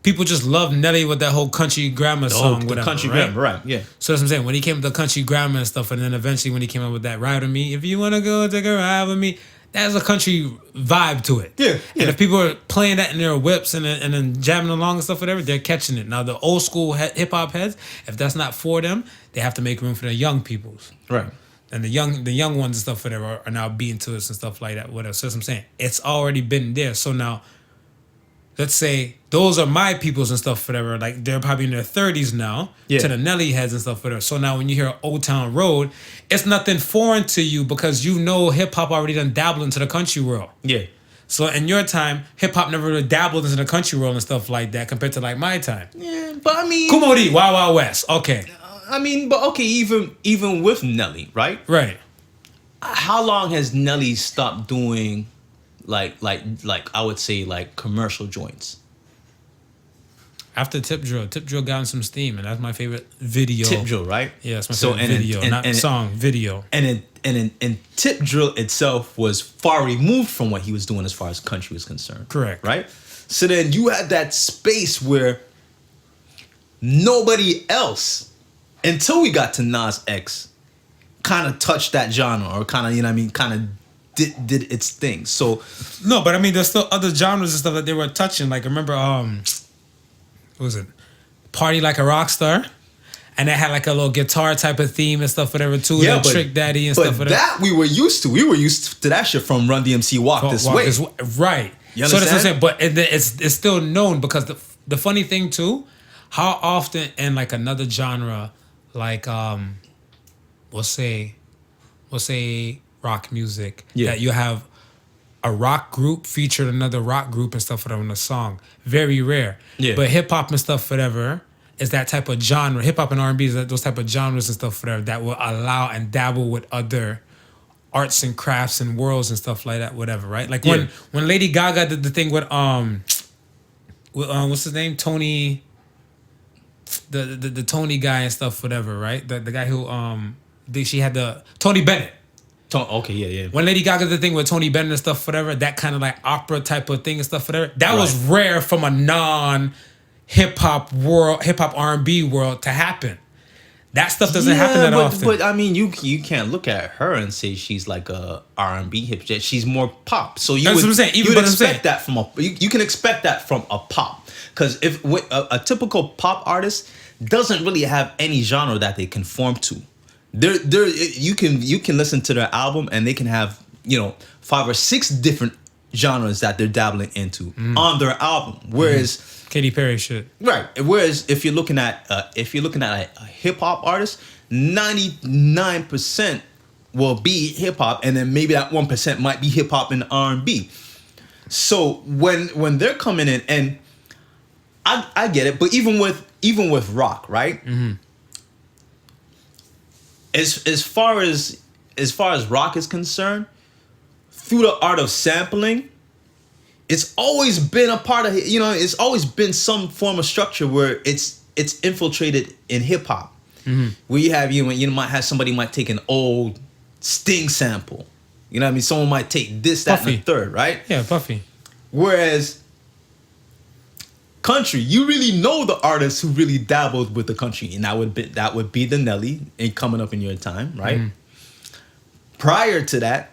people just love Nelly with that whole country grammar song. the whatever, country right? grammar, right? Yeah. So that's what I'm saying. When he came with the country grammar and stuff, and then eventually when he came up with that "Ride with Me," if you wanna go take a ride with me, that has a country vibe to it. Yeah, And yeah. if people are playing that in their whips and then jamming along and stuff, whatever, they're catching it. Now the old school hip hop heads, if that's not for them, they have to make room for the young peoples. Right. And the young ones and stuff, whatever, are now beating to us and stuff like that. Whatever. So that's what I'm saying. It's already been there. So now, let's say those are my peoples and stuff, whatever. Like they're probably in their 30s now, Yeah. to the Nelly heads and stuff, whatever. So now when you hear Old Town Road, it's nothing foreign to you because you know hip hop already done dabbled into the country world. Yeah. So in your time, hip hop never really dabbled into the country world and stuff like that compared to like my time. Yeah, but I mean, Kumodi, Wild Wild West. Okay. I mean, but okay, even with Nelly, right? Right. How long has Nelly stopped doing, like I would say like commercial joints? After Tip Drill got in some steam, and that's my favorite video. Tip Drill, right? Yeah, that's my favorite video, not song, video. And Tip Drill itself was far removed from what he was doing as far as country was concerned. Correct. Right? So then you had that space where nobody else, until we got to Nas X, kind of touched that genre or kind of, you know what I mean, kind of did its thing. So No, but I mean, there's still other genres and stuff that they were touching. Like, remember, what was it? Party Like a Rock Star? And it had like a little guitar type of theme and stuff, whatever, too. yeah, Like but, Trick Daddy and but stuff, whatever. that we were used to. We were used to that shit from Run DMC Walk This Way. Right. You So that's what I'm understand? saying. But it's still known because the funny thing, too, how often in like another genre, like, we'll say rock music, Yeah. that you have a rock group featured another rock group and stuff whatever in a song. Very rare. Yeah. But hip hop and stuff whatever is that type of genre. Hip hop and R&B is those type of genres and stuff whatever that will allow and dabble with other arts and crafts and worlds and stuff like that, whatever, right? Like when Lady Gaga did the thing with what's his name? Tony, the Tony guy and stuff, whatever, right? The guy who she had the Tony Bennett. Okay, yeah. When Lady Gaga did the thing with Tony Bennett and stuff, whatever, that kind of like opera type of thing and stuff, whatever, that was rare from a non hip hop R&B world to happen. That stuff doesn't happen that often. But I mean, you can't look at her and say she's like a R&B hip. She's more pop. So That's what I'm saying. You would expect that from you can expect that from a pop, because if a typical pop artist doesn't really have any genre that they conform to. You can listen to their album and they can have 5 or 6 different genres that they're dabbling into on their album. Whereas Katy Perry shit. right. Whereas if you're looking at a hip hop artist, 99% will be hip hop, and then maybe that 1% might be hip hop and R&B. So when they're coming in, and I get it, but even with rock, right? Mm-hmm. As far as rock is concerned, through the art of sampling, it's always been a part of it's always been some form of structure where it's infiltrated in hip hop. Mm-hmm. Where you have might have somebody might take an old Sting sample, you know what I mean? Someone might take this, that, Puffy. and the third, right? Yeah, Puffy. Whereas country, you really know the artists who really dabbled with the country, and that would be the Nelly and coming up in your time, right? Mm. Prior to that,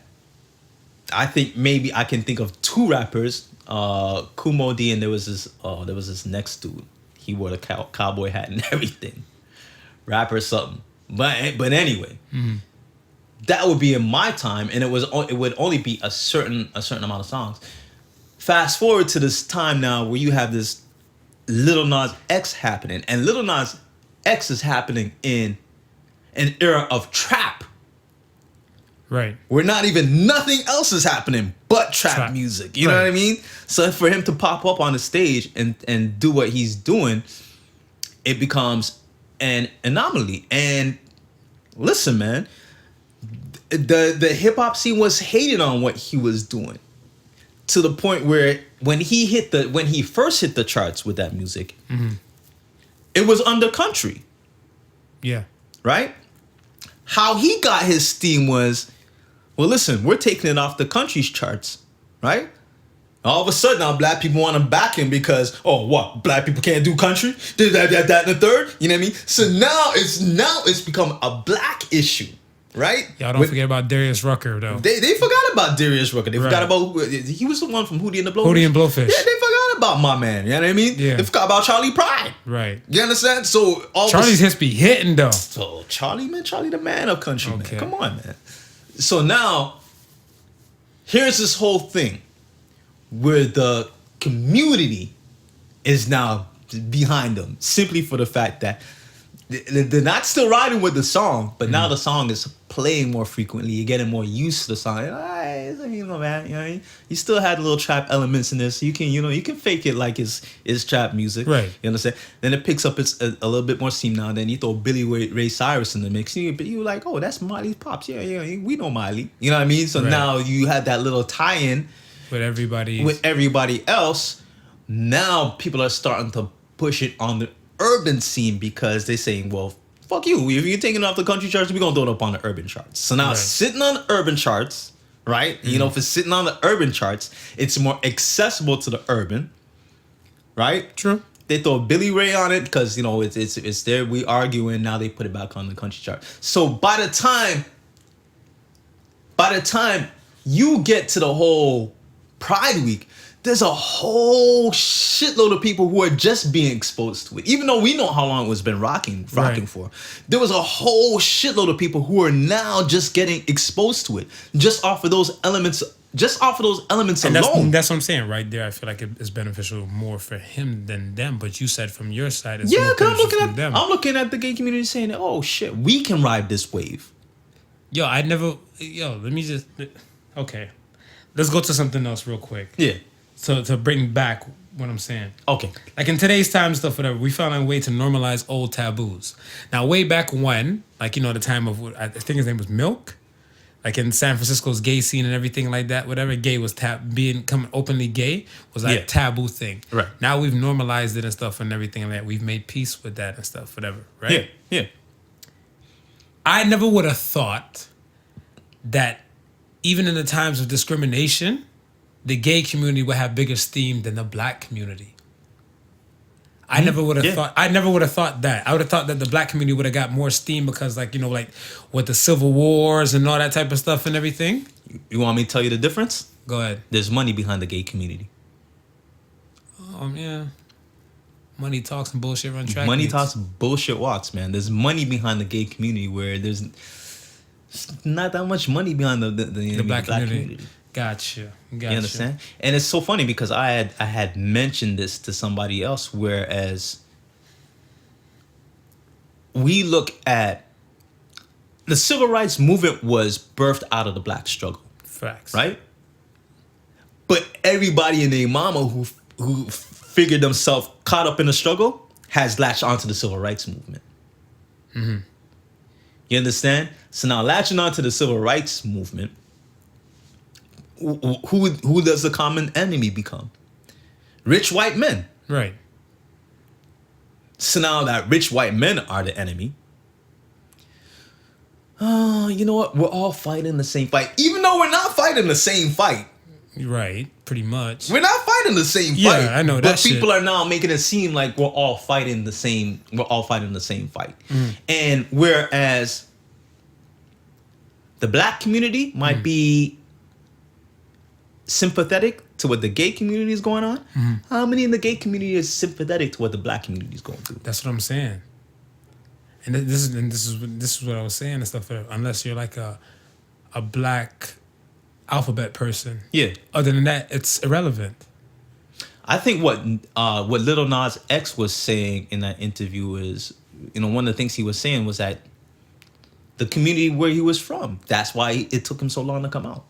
I think maybe I can think of 2 rappers, Kumo D, and there was this next dude. He wore the cowboy hat and everything, rapper something. But anyway, that would be in my time, and it would only be a certain amount of songs. Fast forward to this time now where you have this Lil Nas X happening, and Lil Nas X is happening in an era of trap. Right. Where nothing else is happening but trap music. You know what I mean? So for him to pop up on the stage and do what he's doing, it becomes an anomaly. And listen, man, the hip hop scene was hated on what he was doing, to the point where when he first hit the charts with that music, it was under country. Yeah. Right? How he got his steam was, well, listen, we're taking it off the country's charts, right? All of a sudden, now black people want to back him because, oh, what? Black people can't do country? That, and the third? You know what I mean? So now it's become a black issue, right? Y'all don't forget about Darius Rucker, though. They forgot about Darius Rucker. They Right. forgot about, he was the one from Hootie and the Blowfish. Hootie and Blowfish. Yeah, they forgot about my man. You know what I mean? Yeah. They forgot about Charlie Pride. Right. You understand? So all Charlie's hits be hitting, though. So Charlie the man of country, Okay. man. Come on, man. So now, here's this whole thing where the community is now behind them simply for the fact that they're not still riding with the song, but now the song is playing more frequently. You're getting more used to the song. You know, man, you know, you still had little trap elements in this. You can fake it like it's trap music. Right. You understand? Then it picks up a little bit more steam now. Then you throw Billy Ray Cyrus in the mix. You're like, oh, that's Miley's pops. Yeah, we know Miley. You know what I mean? So Right. now you had that little tie-in With everybody. with everybody else. Now people are starting to push it on the urban scene because they're saying, well, fuck you. If you're taking it off the country charts, we're going to throw it up on the urban charts. So now Right. it's sitting on the urban charts, right? You know, if it's sitting on the urban charts, it's more accessible to the urban, right? True. They throw Billy Ray on it because, you know, it's there. We arguing. Now they put it back on the country chart. So by the time you get to the whole Pride Week, there's a whole shitload of people who are just being exposed to it. Even though we know how long it was been rocking Right. for. There was a whole shitload of people who are now just getting exposed to it. Just off of those elements And alone. that's what I'm saying right there. I feel like it's beneficial more for him than them. But you said from your side, it's Yeah, more because beneficial for them. I'm looking at the gay community saying, oh shit, we can ride this wave. Let me just. Okay. Let's go to something else real quick. Yeah. To bring back what I'm saying. Okay. Like in today's time stuff, whatever, we found a way to normalize old taboos. Now, way back when, like, the time of, I think his name was Milk, like in San Francisco's gay scene and everything like that, whatever, gay was becoming openly gay was like a taboo thing. Right. Now we've normalized it and stuff and everything like that. We've made peace with that and stuff, whatever, right? Yeah. I never would have thought that even in the times of discrimination, the gay community would have bigger esteem than the black community. I never would have thought. I never would have thought that. I would have thought that the black community would have got more esteem because, like, like with the civil wars and all that type of stuff and everything. You want me to tell you the difference? Go ahead. There's money behind the gay community. Yeah. Money talks and bullshit run track. Money meets. talks, bullshit walks, man. There's money behind the gay community where there's not that much money behind the black community. Gotcha. You understand? And it's so funny because I had mentioned this to somebody else, whereas we look at the civil rights movement was birthed out of the black struggle, Facts. right? But everybody and their mama who figured themselves caught up in the struggle has latched onto the civil rights movement. Mm-hmm. You understand? So now latching onto the civil rights movement, who does the common enemy become? Rich white men. Right. So now that rich white men are the enemy, you know what? We're all fighting the same fight. Even though we're not fighting the same fight. Right. Pretty much. We're not fighting the same Yeah, fight. I know that But shit. people are now making it seem like we're all fighting the same fight. Mm. And whereas the black community might be sympathetic to what the gay community is going on, how many in the gay community is sympathetic to what the black community is going through? That's what I'm saying. And this is what I was saying and stuff. Unless you're like a black alphabet person. Yeah. Other than that, it's irrelevant. I think what Lil Nas X was saying in that interview is, one of the things he was saying was that the community where he was from, that's why it took him so long to come out.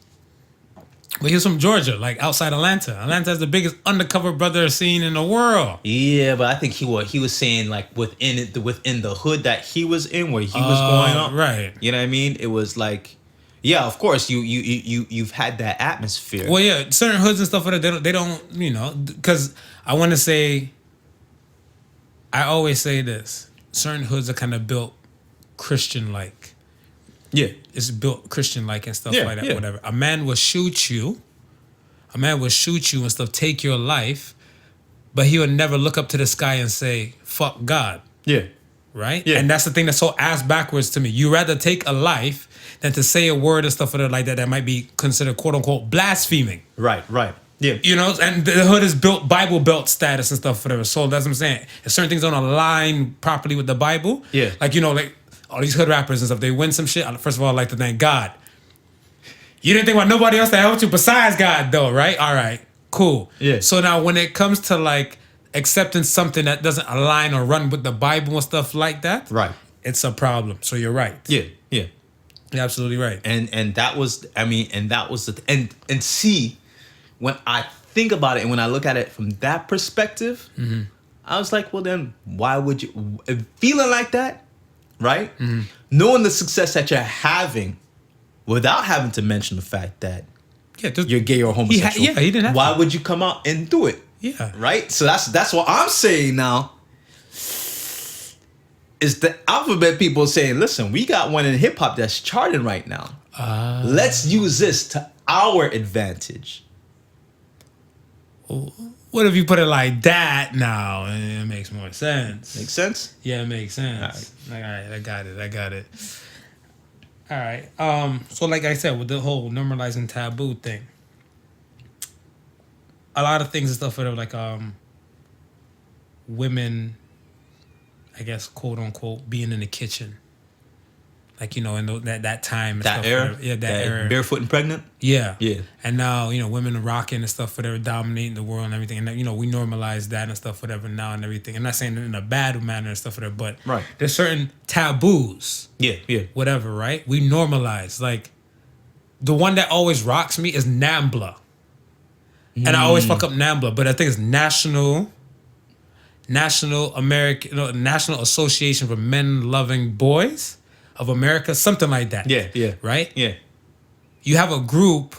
But he was from Georgia, like outside Atlanta. Atlanta has the biggest undercover brother scene in the world. Yeah, but I think he was saying like within the hood that he was in, where he was going on. Right. You know what I mean? It was like, yeah, of course you've had that atmosphere. Well, yeah, certain hoods and stuff like that, they don't, because I want to say, I always say this, certain hoods are kind of built Christian-like. Yeah. It's built Christian-like and stuff Yeah, like that, yeah. whatever. A man will shoot you. a man will shoot you and stuff, take your life, but he would never look up to the sky and say, fuck God. Yeah. Right? Yeah. And that's the thing that's so ass backwards to me. You rather take a life than to say a word and stuff like that might be considered quote unquote blaspheming. Right. Yeah. You know, and the hood is built Bible Belt status and stuff, whatever. So that's what I'm saying. If certain things don't align properly with the Bible, Yeah. like, you know, like all these hood rappers and stuff, they win some shit. First of all, I'd like to thank God. You didn't think about nobody else that helped you besides God, though, right? All right, cool. Yeah. So now when it comes to like accepting something that doesn't align or run with the Bible and stuff like that, Right. it's a problem. So you're right. Yeah. You're absolutely right. And that was, I mean, and that was the and see, when I think about it and when I look at it from that perspective, I was like, well, then why would you, feeling like that, right? Knowing the success that you're having without having to mention the fact that you're gay or homosexual. He didn't have why to. would you come out and do it? Yeah. Right? So that's what I'm saying now. Is the alphabet people saying, listen, we got one in hip hop that's charting right now. Let's use this to our advantage. What if you put it like that now? It makes more sense. Make sense? Yeah, it makes sense. All right, I got it. All right. So like I said, with the whole normalizing taboo thing, a lot of things and stuff are like women, I guess, quote unquote, being in the kitchen. Like, you know, in that time. And That stuff, era? whatever. Yeah, that era. Barefoot and pregnant? Yeah. Yeah. And now, you know, women are rocking and stuff, whatever, dominating the world and everything. And, you know, we normalize that and stuff, whatever, now and everything. I'm not saying it in a bad manner and stuff, whatever, but Right. there's certain taboos, Yeah. whatever, right? We normalize. Like, the one that always rocks me is NAMBLA. And I always fuck up NAMBLA, but I think it's National Association for Men Loving Boys of America, something like that. Yeah. Right? Yeah. You have a group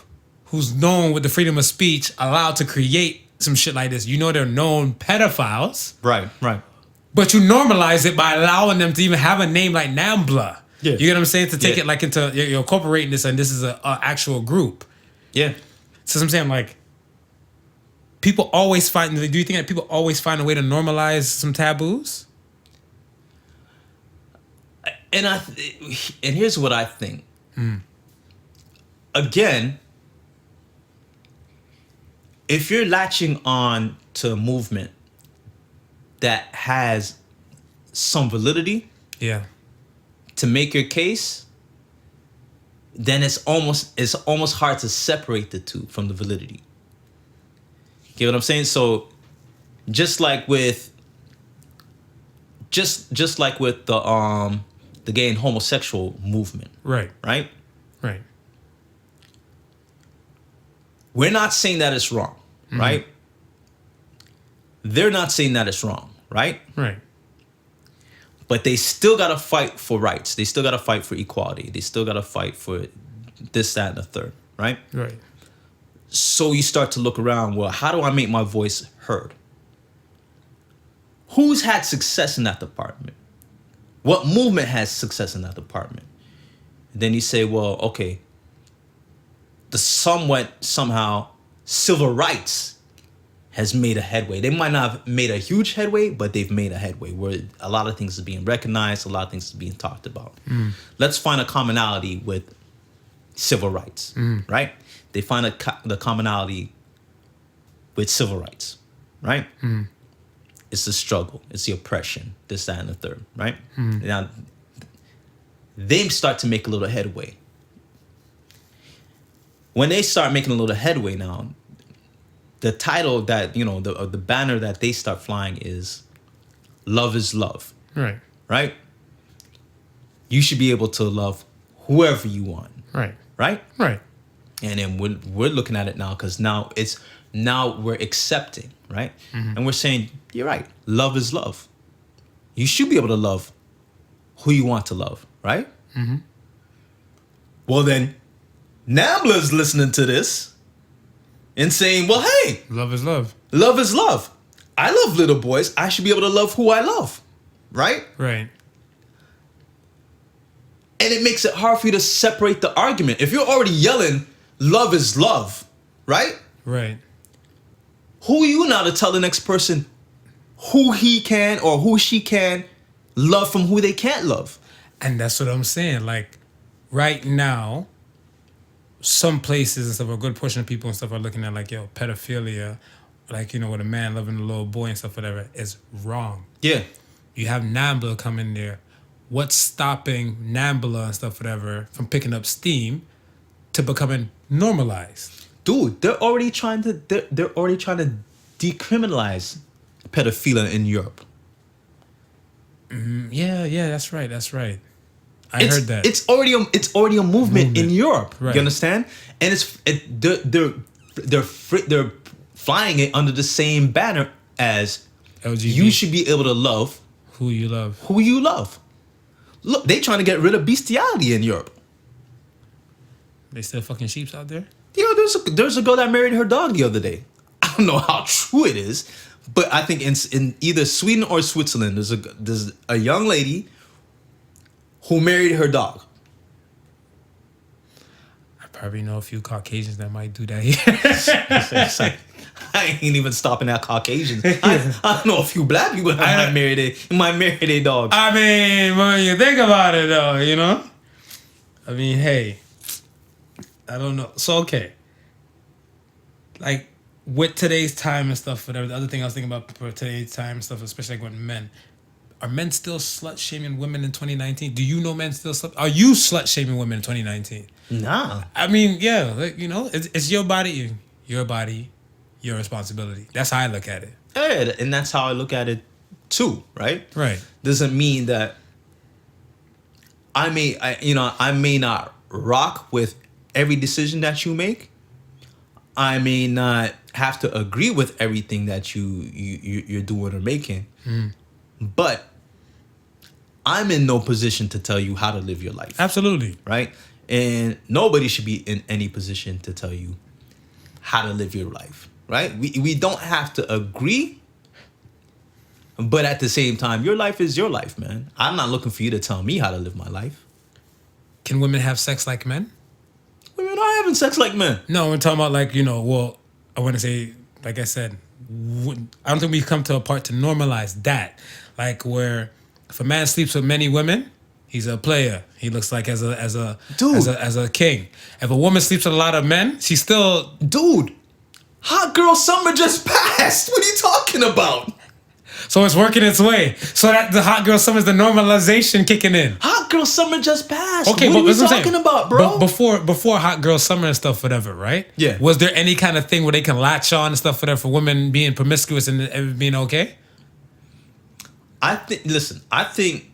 who's known with the freedom of speech allowed to create some shit like this. You know they're known pedophiles, Right. but you normalize it by allowing them to even have a name like NAMBLA. Yeah. You get what I'm saying? To take Yeah. it like into, you're incorporating this and this is a actual group. Yeah. So I'm saying, like, people always find, do you think that people always find a way to normalize some taboos? And here's what I think. Again, if you're latching on to a movement that has some validity Yeah. to make your case, then it's almost hard to separate the two from the validity. Get what I'm saying? So just like with the gay and homosexual movement, Right. right? Right. We're not saying that it's wrong, right? They're not saying that it's wrong, right? Right. But they still got to fight for rights. They still got to fight for equality. They still got to fight for this, that, and the third, right? Right. So you start to look around, well, how do I make my voice heard? Who's had success in that department? What movement has success in that department? And then you say, well, okay, somehow civil rights has made a headway. They might not have made a huge headway, but they've made a headway where a lot of things are being recognized, a lot of things are being talked about. Let's find a commonality with civil rights, right? They find the commonality with civil rights, right? It's the struggle, it's the oppression, this, that, and the third, right? Now, they start to make a little headway. When they start making a little headway now, the title that, you know, the banner that they start flying is "Love is Love," Right. right? You should be able to love whoever you want, Right. right? Right. And then we're looking at it now because now we're accepting, right? And we're saying, you're right. Love is love. You should be able to love who you want to love, right? Well, then, NAMBLA's listening to this and saying, well, hey, Love is love. love is love. I love little boys. I should be able to love who I love, right? Right. And it makes it hard for you to separate the argument. If you're already yelling, love is love, right? Right. Who are you now to tell the next person who he can or who she can love from who they can't love? And that's what I'm saying. Like, right now, some places and stuff, a good portion of people and stuff are looking at like, yo, pedophilia, like, you know, with a man loving a little boy and stuff, whatever, is wrong. Yeah. You have NAMBLA come in there. What's stopping NAMBLA and stuff, whatever, from picking up steam to becoming normalized? Dude, they're already trying to decriminalize pedophilia in Europe. Yeah, that's right. I heard that. It's already a movement in Europe. Right. You understand? And they're flying it under the same banner as LGBT. you should be able to love Who you love. who you love. Look, they trying to get rid of bestiality in Europe. They still fucking sheeps out there? You know, there's a girl that married her dog the other day. I don't know how true it is, but I think in either Sweden or Switzerland, there's a young lady who married her dog. I probably know a few Caucasians that might do that here. It's like, I ain't even stopping at Caucasians. I know a few black people that might marry their dog. I mean, when you think about it, though, you know? I mean, hey, I don't know. So, okay. Like, with today's time and stuff, whatever, the other thing I was thinking about for today's time and stuff, especially like with men, are men still slut-shaming women in 2019? Do you know men still are you slut-shaming women in 2019? Nah. I mean, yeah, like, you know, it's your body, your responsibility. That's how I look at it. Yeah, and that's how I look at it too, right? Right. Doesn't mean that I may not rock with every decision that you make. I may not have to agree with everything that you're doing or making. But I'm in no position to tell you how to live your life. Absolutely. Right? And nobody should be in any position to tell you how to live your life. Right? We don't have to agree. But at the same time, your life is your life, man. I'm not looking for you to tell me how to live my life. Can women have sex like men? Women are having sex like men. No, we're talking about like, you know, well, I want to say, like I said, I don't think we've come to a part to normalize that. Like where if a man sleeps with many women, he's a player. He looks like as a king. If a woman sleeps with a lot of men, she's still Dude, hot girl summer just passed. What are you talking about? so it's working its way. So that the hot girl summer is the normalization kicking in. Hot girl summer just passed. Okay, what but are we that's what I'm talking saying. about, bro? Before hot girl summer and stuff, whatever, right? Yeah. Was there any kind of thing where they can latch on and stuff, whatever, for women being promiscuous and it being okay? I think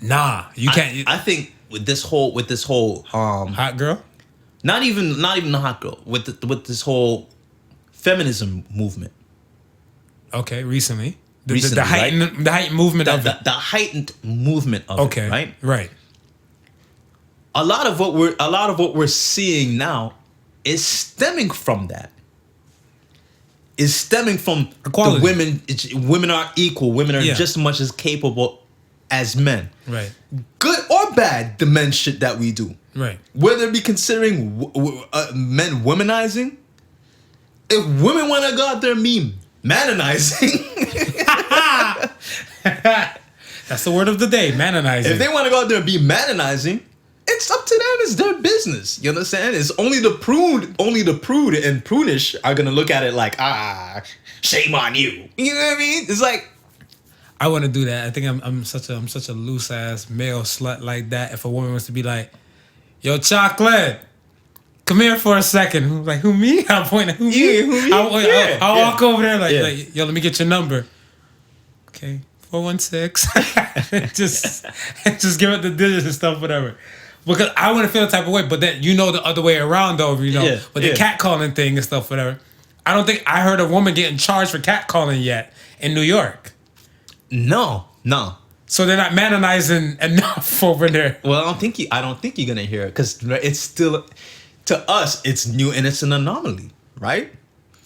Nah, you can't. I think with this whole Hot girl. not even the hot girl with this whole feminism movement. Okay, recently. The Recently, heightened movement of it. The heightened movement of Okay, it, right? right. A lot of what we're seeing now is stemming from that. Is stemming from Equality. the women are equal. Women are Yeah. just as much as capable as men. Right, Good or bad, the men shit that we do. right. Whether it be considering men womanizing, if women want to go out there and be manonizing, That's the word of the day, manonizing. if they want to go out there and be manonizing, it's up to them. It's their business. You understand? It's only the prude and prunish are gonna look at it like, shame on you. You know what I mean? It's like, I want to do that. I think I'm such a loose ass male slut like that. If a woman wants to be like, "Yo, chocolate, come here for a second," who's like, "Who me?" I'm pointing, "Who me?" who me? I'll walk over there Yeah. like, "Yo, let me get your number." Okay, 416. just give it the digits and stuff, whatever. Because I want to feel the type of way, but then the other way around though, with the catcalling thing and stuff, whatever. I don't think I heard a woman getting charged for catcalling yet in New York. no. So they're not manonizing enough over there. Well, I don't think you're gonna hear it because it's still, to us, it's new and it's an anomaly, right?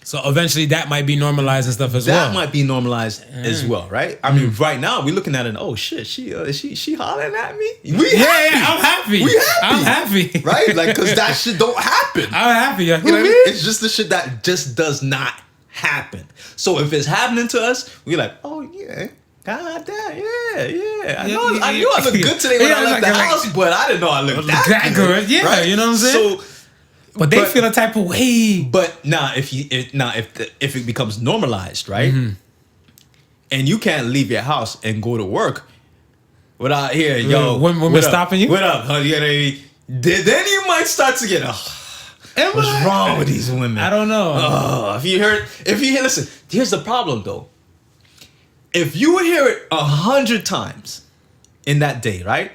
So eventually that might be normalized and stuff as well. That might be normalized as well, right? I mean, right now we're looking at it. Oh shit, she hollering at me. I'm happy. We happy. I'm happy. Right? Like, cause that shit don't happen. I'm happy. You know You know what I mean? It's just the shit that just does not happen. So if it's happening to us, we're like, oh yeah. God damn, yeah. I knew I looked good today when I left the house, but I didn't know I looked that good. Yeah, right? You know what I'm saying? So, but they feel a type of way. But now, if it becomes normalized, right, and you can't leave your house and go to work without here, yo, women stopping you. What up? Then you might start to get, what's wrong with these women? I don't know. If you listen, here's the problem though. If you would hear it 100 times in that day, right?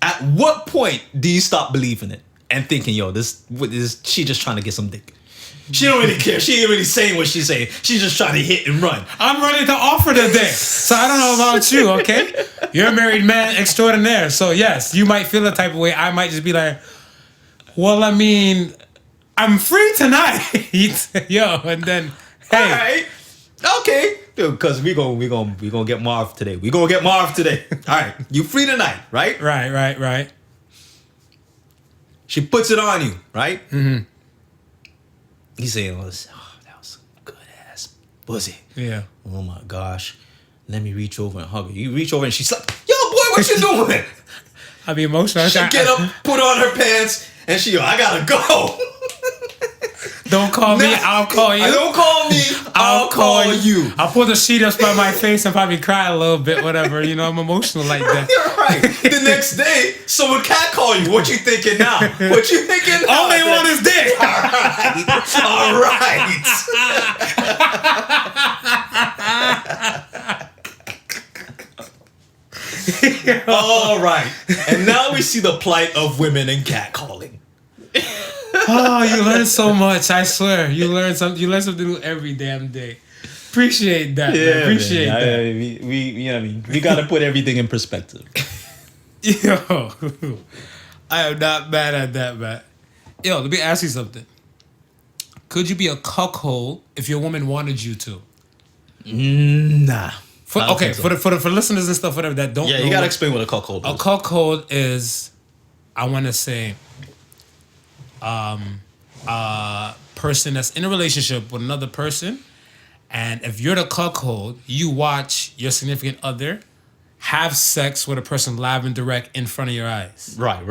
At what point do you stop believing it and thinking, yo, this she just trying to get some dick? She don't really care. She ain't really saying what she's saying. She's just trying to hit and run. I'm ready to offer the dick. So I don't know about you, okay? You're a married man extraordinaire. So yes, you might feel the type of way. I might just be like, well, I mean, I'm free tonight. Yo, and then, hey. All right. Okay. Because we gonna get Marv today. We gonna get Marv today. All right. You free tonight, right? Right. She puts it on you, right? He's saying, that was some good ass pussy. Yeah. Oh my gosh. Let me reach over and hug her. You reach over and she's like, yo, boy, what you doing? I'll be emotional. She get up, put on her pants, and she go, I gotta go. Don't call me, I'll call you. Don't call me, I'll call you. I'll put the sheet up by my face and probably cry a little bit, whatever. You know, I'm emotional like that. You're right. The next day, someone cat call you. What you thinking now? What you thinking now? All they want is dick. All right. All right. And now we see the plight of women in catcalling. Oh, you learn so much. I swear, you learn something new every damn day. Appreciate that. Yeah, man. Appreciate that. We you know what I mean? We got to put everything in perspective. Yo, I am not mad at that, man. Yo, let me ask you something. Could you be a cuckold if your woman wanted you to? Nah. For listeners and stuff, whatever that don't. Yeah, know you gotta explain what a cuckold is. A cuckold is, I want to say, person that's in a relationship with another person, and if you're the cuckold, you watch your significant other have sex with a person live and direct in front of your eyes. Right.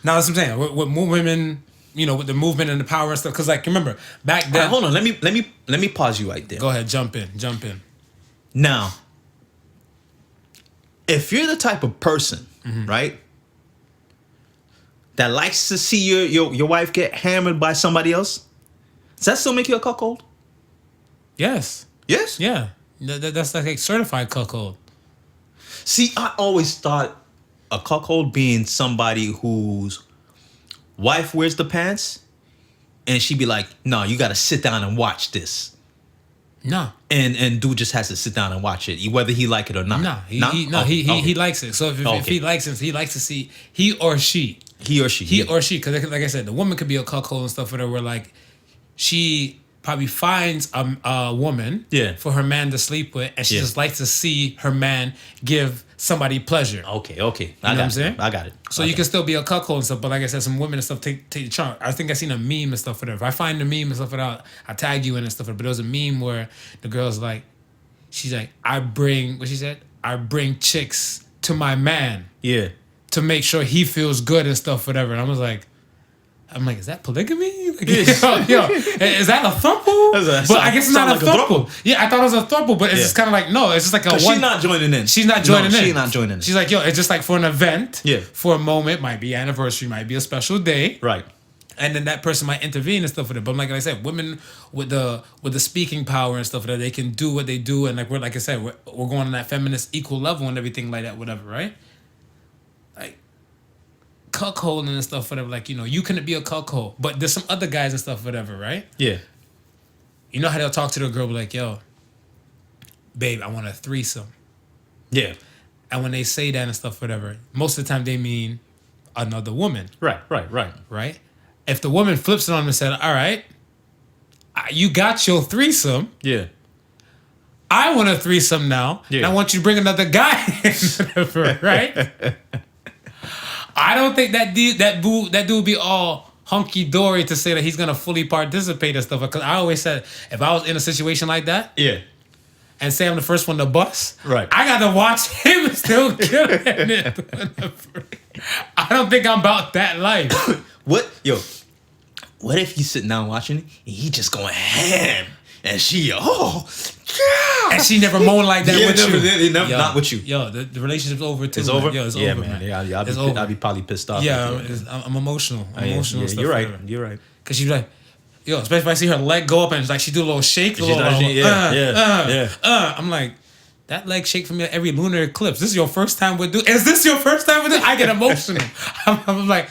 Now that's what I'm saying. With women, you know, with the movement and the power and stuff. Because like, remember back then. Right, hold on. Let me pause you right there. Go ahead. Jump in. Now, if you're the type of person, right, that likes to see your wife get hammered by somebody else, does that still make you a cuckold? Yes. Yes? Yeah. That's like a certified cuckold. See, I always thought a cuckold being somebody whose wife wears the pants and she'd be like, no, you got to sit down and watch this. No. And dude just has to sit down and watch it, whether he like it or not. He likes it. So if he likes it, he likes to see he or she. Because like I said, the woman could be a cuckold and stuff where like she probably finds a woman for her man to sleep with, and she just likes to see her man give somebody pleasure. Okay. You know what I'm saying? I got it. So you can still be a cuckold and stuff, but like I said, some women and stuff take the charm. I think I seen a meme and stuff whatever. If I find the meme and stuff without, I tag you in and stuff. But there was a meme where the girl's like, she's like, I bring chicks to my man. Yeah. To make sure he feels good and stuff, whatever. And I'm like, is that polygamy? Like, yo, is that a throuple? But I guess it's not a throuple. Yeah, I thought it was a throuple, but it's just kind of like, no, it's just like a one. She's not joining in. She's not joining in. in. She's like, yo, it's just like for an event. Yeah. For a moment, might be anniversary, might be a special day. Right. And then that person might intervene and stuff with it. But like I said, women with the speaking power and stuff that they can do what they do, and like I said, we're going on that feminist equal level and everything like that, whatever, right? Like cuckolding and stuff, whatever. Like, you know, you couldn't be a cuckold, but there's some other guys and stuff, whatever, right? Yeah. You know how they'll talk to the girl, be like, yo, babe, I want a threesome. Yeah. And when they say that and stuff, whatever, most of the time they mean another woman. Right. Right? if the woman flips it on him and said, all right, you got your threesome. Yeah. I want a threesome now. Yeah. And I want you to bring another guy in, right? I don't think that dude would be all hunky-dory to say that he's going to fully participate and stuff. Because I always said, if I was in a situation like that, Yeah. and say I'm the first one to bust, Right. I got to watch him still killing it. I don't think I'm about that life. What if he's sitting down watching it and he just going ham and she, And she never moaned like that with you. Not with you. Yo, the relationship's over too. It's man. over? Yo, it's Yeah, over, man. man. Yeah, I'll be probably pissed off. Yeah, I'm emotional. I'm emotional. Yeah, and stuff you're right. like that. You're right. Cause she's like, yo, especially if I see her leg go up and it's like she do a little shake, I'm like, that leg shake for me at every lunar eclipse. This is your first time with Is this your first time with it? I get emotional. I'm like,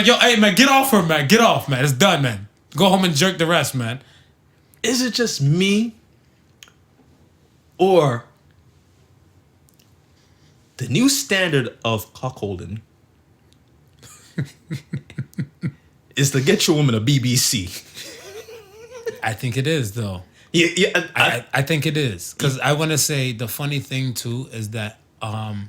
yo, hey man, get off her, man. Get off, man. It's done, man. Go home and jerk the rest, man. Is it just me? Or the new standard of cockholding is to get your woman a BBC. I think it is though. Yeah, I think it is. Because I want to say the funny thing too is that I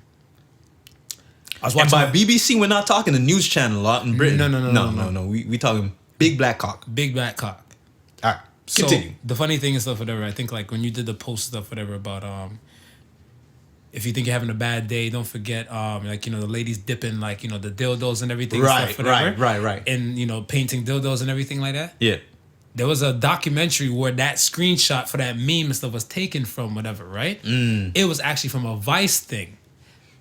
was and watching by BBC, we're not talking the news channel out in Britain. No. We talking big black cock. Big Black Cock. All right, continue. So the funny thing and stuff, whatever. I think like when you did the post stuff, whatever about if you think you're having a bad day, don't forget like the ladies dipping like the dildos and everything. Right, stuff, whatever, right. And painting dildos and everything like that. Yeah. There was a documentary where that screenshot for that meme and stuff was taken from, whatever, right? It was actually from a Vice thing.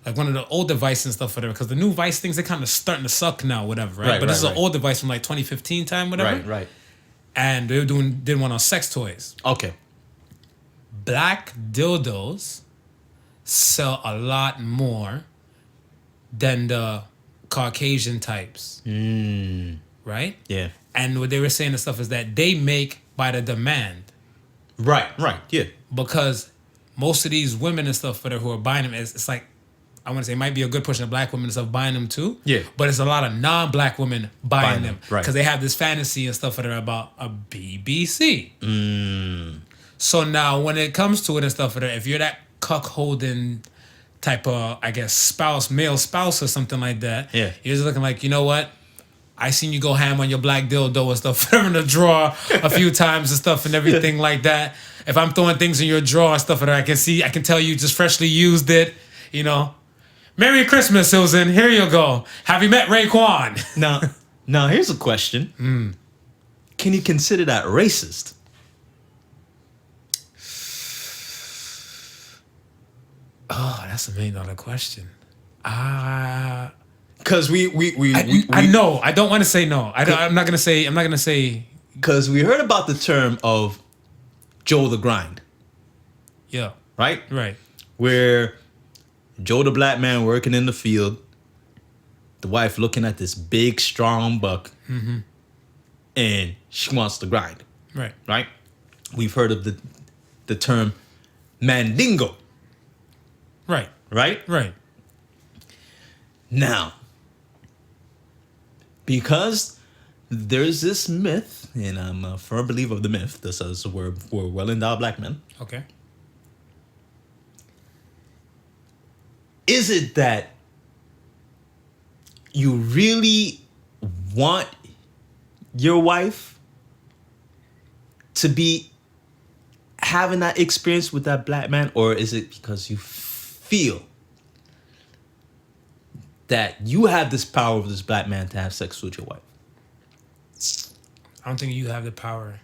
Like one of the old Vice and stuff, whatever. Because the new Vice things, they're kind of starting to suck now, whatever, right? But this is an old device from like 2015 time, whatever. Right. And they did one on sex toys. Okay. Black dildos sell a lot more than the Caucasian types. Right? Yeah. And what they were saying and stuff is that they make by the demand. Right. Yeah. Because most of these women and stuff who are buying them, it's like, I want to say it might be a good portion of black women and stuff buying them too. Yeah. But it's a lot of non-black women buying them. Right. Because they have this fantasy and stuff that are about a BBC. So now when it comes to it and stuff, if you're that cuckolding type of, I guess, male spouse or something like that, Yeah. you're just looking like, you know what? I seen you go ham on your black dildo and stuff in the drawer a few times and stuff and everything like that. If I'm throwing things in your drawer and stuff, I can tell you just freshly used it, Merry Christmas, Susan. Here you go. Have you met Raekwon? Now here's a question. Can you consider that racist? Oh, that's a $1 million question. Because I know. I don't want to say no. I'm not gonna say. Because we heard about the term of Joe the Grind, Yeah. right? Right. Where Joe the black man working in the field, the wife looking at this big strong buck, and she wants to grind. Right. Right? We've heard of the term mandingo. Right. Right? Right. Now, because there's this myth, and I'm a firm believer of the myth, that says we're well-endowed black men. Okay. Is it that you really want your wife to be having that experience with that black man, or is it because you feel that you have this power with this black man to have sex with your wife? I don't think you have the power.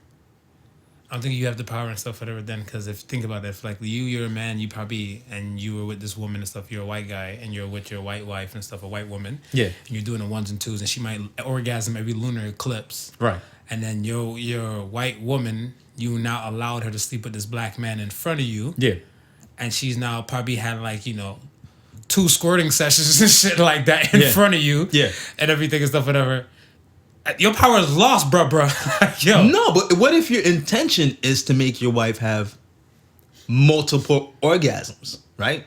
I don't think you have the power and stuff, whatever. Then, because if think about it, if like you're a man, you probably and you were with this woman and stuff. You're a white guy and you're with your white wife and stuff, a white woman. Yeah. And you're doing the ones and twos, and she might orgasm every lunar eclipse. Right. And then your white woman, you now allowed her to sleep with this black man in front of you. Yeah. And she's now probably had like 2 squirting sessions and shit like that in front of you. Yeah. And everything and stuff, whatever. Your power is lost, bruh. Yo. No, but what if your intention is to make your wife have multiple orgasms, right?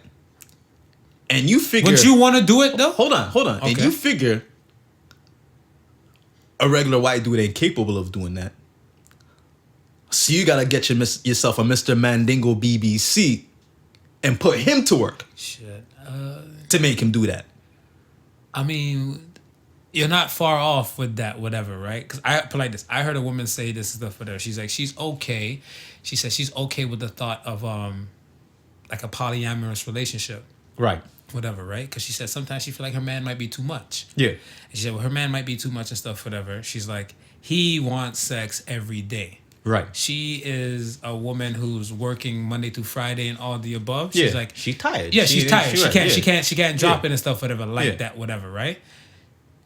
And you figure... Would you want to do it, though? Hold on. Okay. And you figure a regular white dude ain't capable of doing that. So you gotta get yourself a Mr. Mandingo BBC and put him to work Shit. to make him do that. I mean, you're not far off with that, whatever, right? Because I put like this. I heard a woman say this stuff with her. She's like, she's okay. She said she's okay with the thought of like a polyamorous relationship, Right. whatever, right? Because she said sometimes she feel like her man might be too much. Yeah. And she said, well, her man might be too much and stuff, whatever. She's like, he wants sex every day. Right. She is a woman who's working Monday through Friday and all the above. She's like, she's tired. yeah, she's tired. She can't drop Yeah. it and stuff, whatever, like Yeah. that, whatever, right?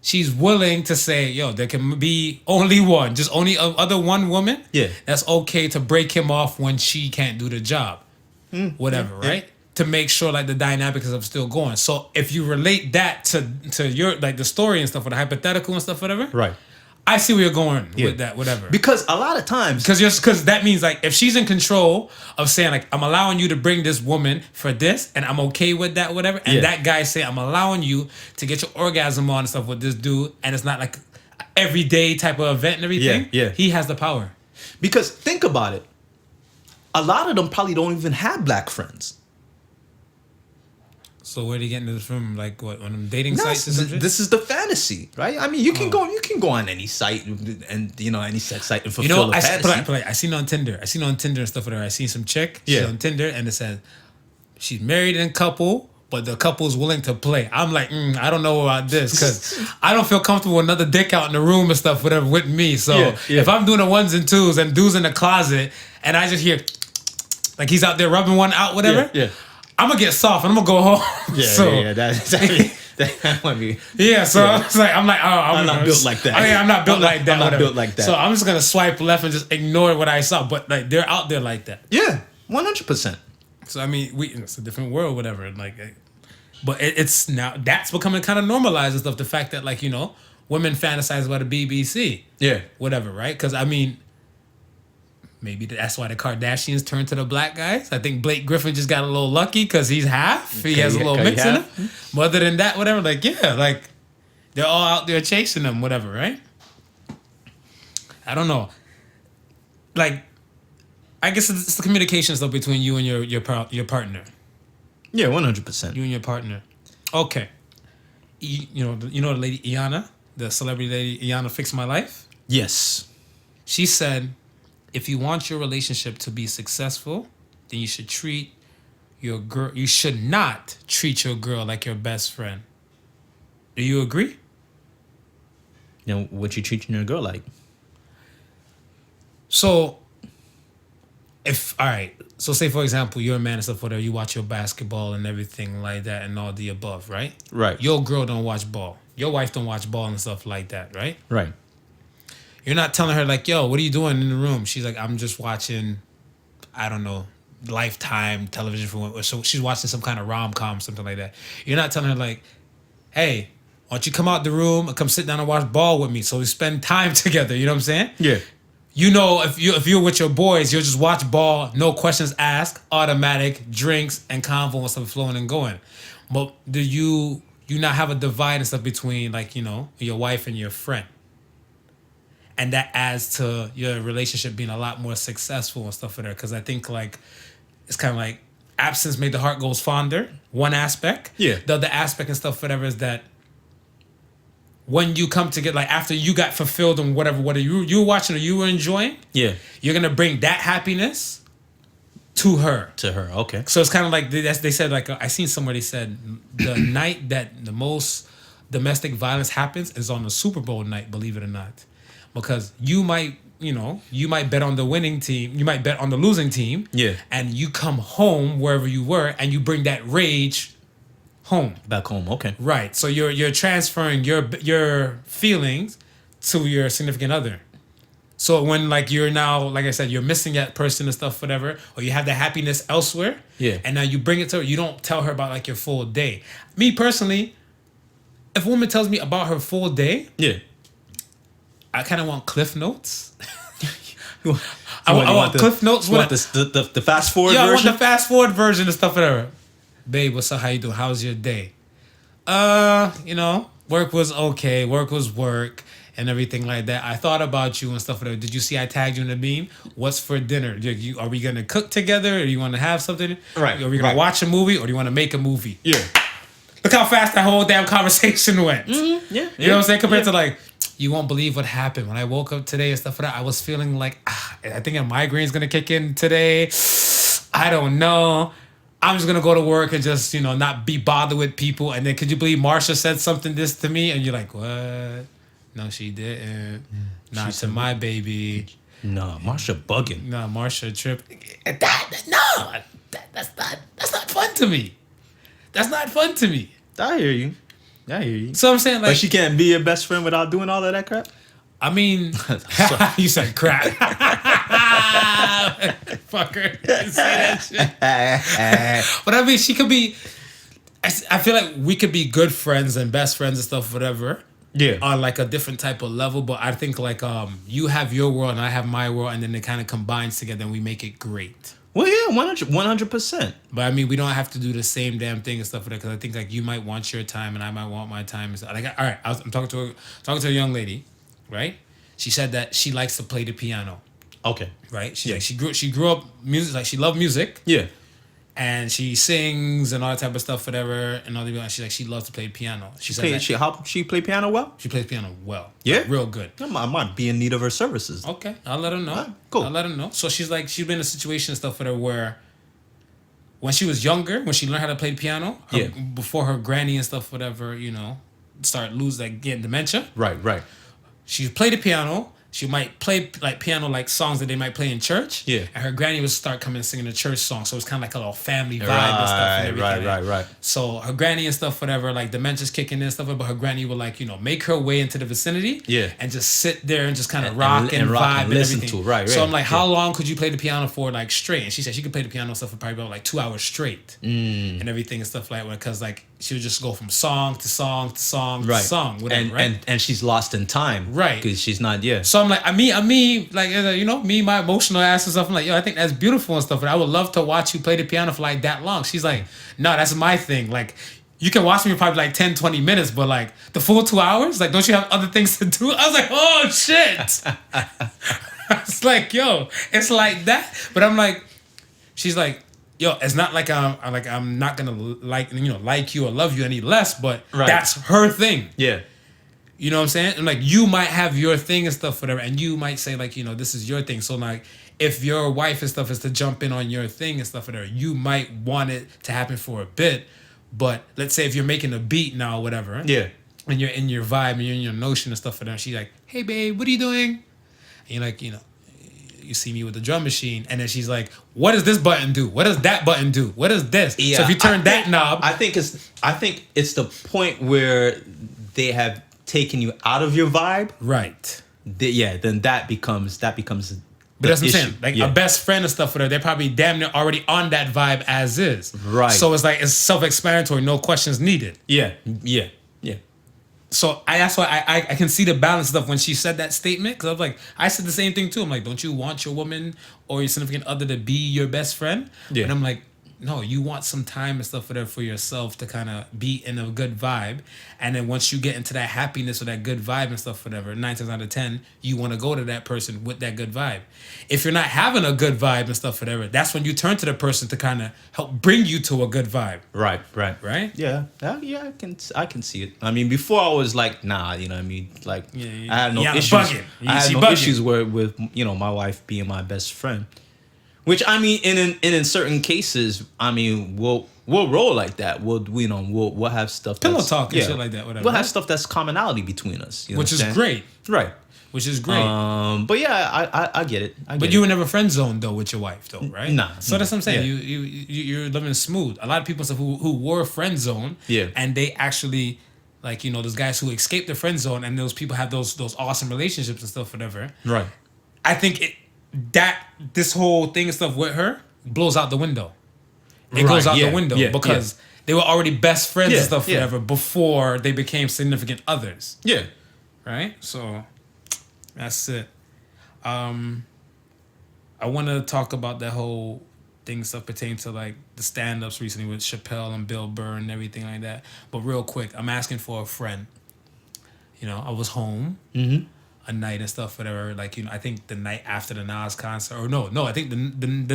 She's willing to say, yo, there can be only one, just only other one woman. Yeah. That's okay to break him off when she can't do the job, whatever, yeah. right? To make sure like the dynamics is still going. So if you relate that to your like the story and stuff, with the hypothetical and stuff, whatever, Right. I see where you're going with that, whatever. Because a lot of times, Because that means like if she's in control of saying like I'm allowing you to bring this woman for this and I'm okay with that, whatever, and that guy say I'm allowing you to get your orgasm on and stuff with this dude, and it's not like everyday type of event and everything. Yeah. He has the power. because think about it, a lot of them probably don't even have black friends. So where do you get into this from? Like what, on them dating No, sites or something? this is the fantasy, right? I mean, you can go on any site and any sex site and You fulfill know, the fantasy. I seen on Tinder. I seen on Tinder and stuff with her. I seen some chick. Yeah. She's on Tinder and it says she's married and couple, but the couple's willing to play. I'm like, I don't know about this because I don't feel comfortable with another dick out in the room and stuff, whatever, with me. So Yeah. if I'm doing the ones and twos and dudes in the closet and I just hear like he's out there rubbing one out, whatever, Yeah. I'm gonna get soft and I'm gonna go home. That might be. Yeah, so Yeah. I'm like, oh, I'm not built like that. Oh, yeah, I'm not built like that. I'm not whatever. built like that. So I'm just gonna swipe left and just ignore what I saw. But like they're out there like that. Yeah, 100%. So I mean, it's a different world, whatever. And like, but it's now that's becoming kind of normalized and stuff. The fact that like women fantasize about a BBC, Yeah. whatever, right? Because I mean, maybe that's why the Kardashians turned to the black guys. I think Blake Griffin just got a little lucky because he's half. He has a little mix in him. But other than that, whatever, like, yeah, like, they're all out there chasing them, whatever, right? I don't know. Like, I guess it's the communication stuff between you and your partner. Yeah, 100%. You and your partner. Okay. You know the lady Iana, the celebrity lady Iana Fix My Life? Yes. She said, if you want your relationship to be successful, then you should treat your girl. You should not treat your girl like your best friend. Do you agree? What you treating your girl like? So, so say for example, you're a man and stuff, whatever, you watch your basketball and everything like that and all the above, right? Right. Your girl don't watch ball. Your wife don't watch ball and stuff like that, right? Right. You're not telling her like, yo, what are you doing in the room? She's like, I'm just watching, I don't know, Lifetime television for. So she's watching some kind of rom-com, something like that. You're not telling her like, hey, why don't you come out the room and come sit down and watch ball with me so we spend time together, you know what I'm saying? Yeah. If you're with your boys, you'll just watch ball, no questions asked, automatic, drinks and convo and stuff flowing and going. But do you not have a divide and stuff between like, your wife and your friend? And that adds to your relationship being a lot more successful and stuff for her. Because I think like it's kind of like absence made the heart goes fonder. One aspect. Yeah. The other aspect and stuff, whatever, is that when you come to get like after you got fulfilled and whatever you were watching or you were enjoying, Yeah. you're gonna bring that happiness to her. To her. Okay. So it's kind of like they said like I seen somewhere they said the night that the most domestic violence happens is on the Super Bowl night. Believe it or not. Because you might bet on the winning team, you might bet on the losing team, Yeah. and you come home wherever you were, and you bring that rage home. Back home. Okay. Right. So you're transferring your feelings to your significant other. So when like you're now, like I said, you're missing that person and stuff, whatever, or you have the happiness elsewhere, Yeah. and now you bring it to her. You don't tell her about like your full day. Me personally, if a woman tells me about her full day, Yeah. I kind of want cliff notes. I want cliff notes. You want the fast forward Yeah, I want version? the fast forward version and stuff, whatever. Babe, what's up? How you doing? How's your day? Work was okay. Work was work. and everything like that. I thought about you and stuff like that. Did you see I tagged you in the meme? What's for dinner? Are we gonna cook together, or do you want to have something? Right. Are we gonna right. watch a movie, or do you want to make a movie? Yeah. Look how fast that whole damn conversation went. Mm-hmm. Yeah. You know what I'm saying? Compared to like, you won't believe what happened when I woke up today and stuff like that. I was feeling like, I think a migraine's gonna kick in today. I don't know. I'm just gonna go to work and just, not be bothered with people. And then, could you believe Marsha said something this to me? And you're like, what? No, she didn't. Not to my baby. No, Marsha bugging. No, Marsha trip. That's not fun to me. That's not fun to me. I hear you. So I'm saying, like, But she can't be your best friend without doing all of that crap? I mean, you said crap. Fucker. You say that shit. But I mean, she could be, I feel like we could be good friends and best friends and stuff, whatever. Yeah. On like a different type of level. But I think like you have your world and I have my world, and then it kind of combines together and we make it great. Well, yeah, 100%. But I mean, we don't have to do the same damn thing and stuff like that, because I think like you might want your time and I might want my time. And stuff. Like, all right, I'm talking to a young lady, right? She said that she likes to play the piano. Okay. Right? She's like, she grew up music, like she loved music. Yeah. And she sings and all that type of stuff, whatever. And all the she's like, she loves to play piano. She play piano well? She plays piano well. Yeah? Like, real good. I might be in need of her services. Okay, I'll let her know. Right, cool. I'll let her know. So she's like, she's been in a situation and stuff with her where when she was younger, when she learned how to play the piano, before her granny and stuff, whatever, start getting dementia. Right. She played the piano. She might play like piano, like songs that they might play in church. Yeah. And her granny would start coming and singing the church song. So it was kind of like a little family vibe and stuff. And everything. Right. So her granny and stuff, whatever, like dementia's kicking in and stuff, but her granny would like, make her way into the vicinity. Yeah. And just sit there and just kind of rock and vibe and listen everything. to. Right. So I'm like, how long could you play the piano for like straight? And she said she could play the piano and stuff for probably about like 2 hours straight. And everything and stuff like that. Because like she would just go from song to song to song to song. Whatever, and she's lost in time. Right. Because she's not, So I'm like, me, like, me, my emotional ass and stuff. I'm like, yo, I think that's beautiful and stuff. And I would love to watch you play the piano for like that long. She's like, no, that's my thing. Like, you can watch me probably like 10, 20 minutes, but like the full 2 hours, like, don't you have other things to do? I was like, oh shit. It's like, yo, it's like that. But I'm like, she's like, yo, it's not like I'm not gonna like you or love you any less, but that's her thing. Yeah. You know what I'm saying? And like, you might have your thing and stuff, whatever, and you might say like, this is your thing. So like, if your wife and stuff is to jump in on your thing and stuff, whatever, you might want it to happen for a bit. But let's say if you're making a beat now or whatever, yeah, and you're in your vibe and you're in your notion and stuff, whatever, she's like, hey babe, what are you doing? And you're like, you see me with the drum machine, and then she's like, what does this button do? What does that button do? What is this? Yeah, so if you turn that knob, I think it's the point where they have taken you out of your vibe, right? Then that becomes. But that's what I'm saying. Like a best friend and stuff with her, they're probably damn near already on that vibe as is. Right. So it's like it's self-explanatory, no questions needed. Yeah. So that's why I can see the balance of when she said that statement, because I was like, I said the same thing too. I'm like, don't you want your woman or your significant other to be your best friend? Yeah. And I'm like, no, you want some time and stuff for yourself to kind of be in a good vibe. And then once you get into that happiness or that good vibe and stuff, 9 times out of 10, you want to go to that person with that good vibe. If you're not having a good vibe and stuff, that's when you turn to the person to kind of help bring you to a good vibe. Right. Yeah, I can see it. I mean, before I was like, nah, you know what I mean? Like, I had no issues. I had no issues with my wife being my best friend. Which, I mean, in certain cases, I mean, we'll roll like that. We'll have stuff pillow talk and shit like that. Whatever. We'll have stuff that's commonality between us, which is great, right? Which is great. But yeah, I get it. But you were never friend zoned though with your wife though, right? Nah. So that's what I'm saying. You're living smooth. A lot of people who were friend zoned, and they actually, like, those guys who escaped the friend zone, and those people have those awesome relationships and stuff, whatever. Right. I think this whole thing and stuff with her blows out the window. It goes out the window because they were already best friends and stuff, whatever, before they became significant others. Yeah. Right? So that's it. I want to talk about that whole thing stuff pertaining to like the stand-ups recently with Chappelle and Bill Burr and everything like that. But real quick, I'm asking for a friend. I was home a night and stuff, whatever. Like, I think the night after the Nas concert, or no, I think the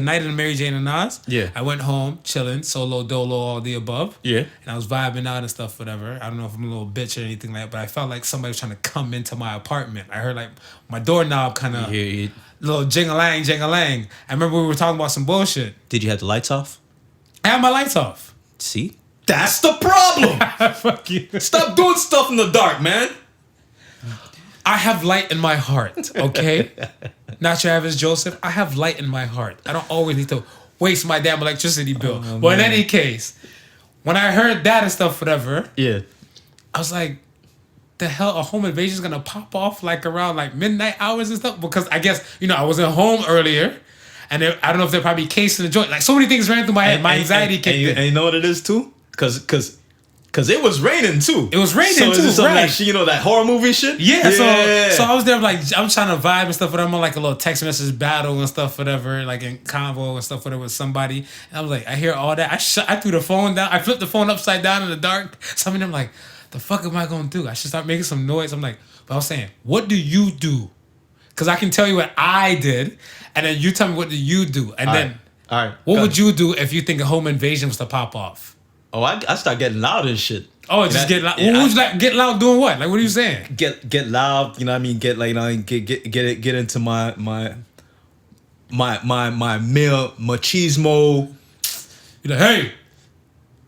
night of the Mary Jane and Nas. Yeah. I went home, chilling, solo, dolo, all the above. Yeah. And I was vibing out and stuff, whatever. I don't know if I'm a little bitch or anything like that, but I felt like somebody was trying to come into my apartment. I heard like my doorknob kind of little jing-a-lang, jing-a-lang. I remember we were talking about some bullshit. Did you have the lights off? I had my lights off. See? That's the problem. Fuck you. Stop doing stuff in the dark, man. I have light in my heart, okay? Not your average Joseph. I have light in my heart. I don't always need to waste my damn electricity bill. Well, in any case, when I heard that and stuff, whatever, Yeah. I was like, the hell, a home invasion is gonna pop off like around like midnight hours and stuff? Because I guess, I was at home earlier, and I don't know if they're probably casing the joint. Like, so many things ran through my head. My anxiety kicked in. And you know what it is, too? Because it was raining, too. It was raining, so too, is this some right. that horror movie shit? Yeah, so I was there like, I'm trying to vibe and stuff, but I'm on like a little text message battle and stuff, whatever, like in convo and stuff, whatever, with somebody. And I was like, I hear all that. I threw the phone down. I flipped the phone upside down in the dark. So I'm like, the fuck am I going to do? I should start making some noise. I'm like, but I was saying, what do you do? Because I can tell you what I did, and then you tell me what do you do. And All then, right. What would you do if you think a home invasion was to pop off? Oh, I start getting loud and shit. Oh, just get loud. Yeah, Who's like get loud doing what? Like, what are you saying? Get loud, you know what I mean? Get like, get into my male machismo. You're like, hey.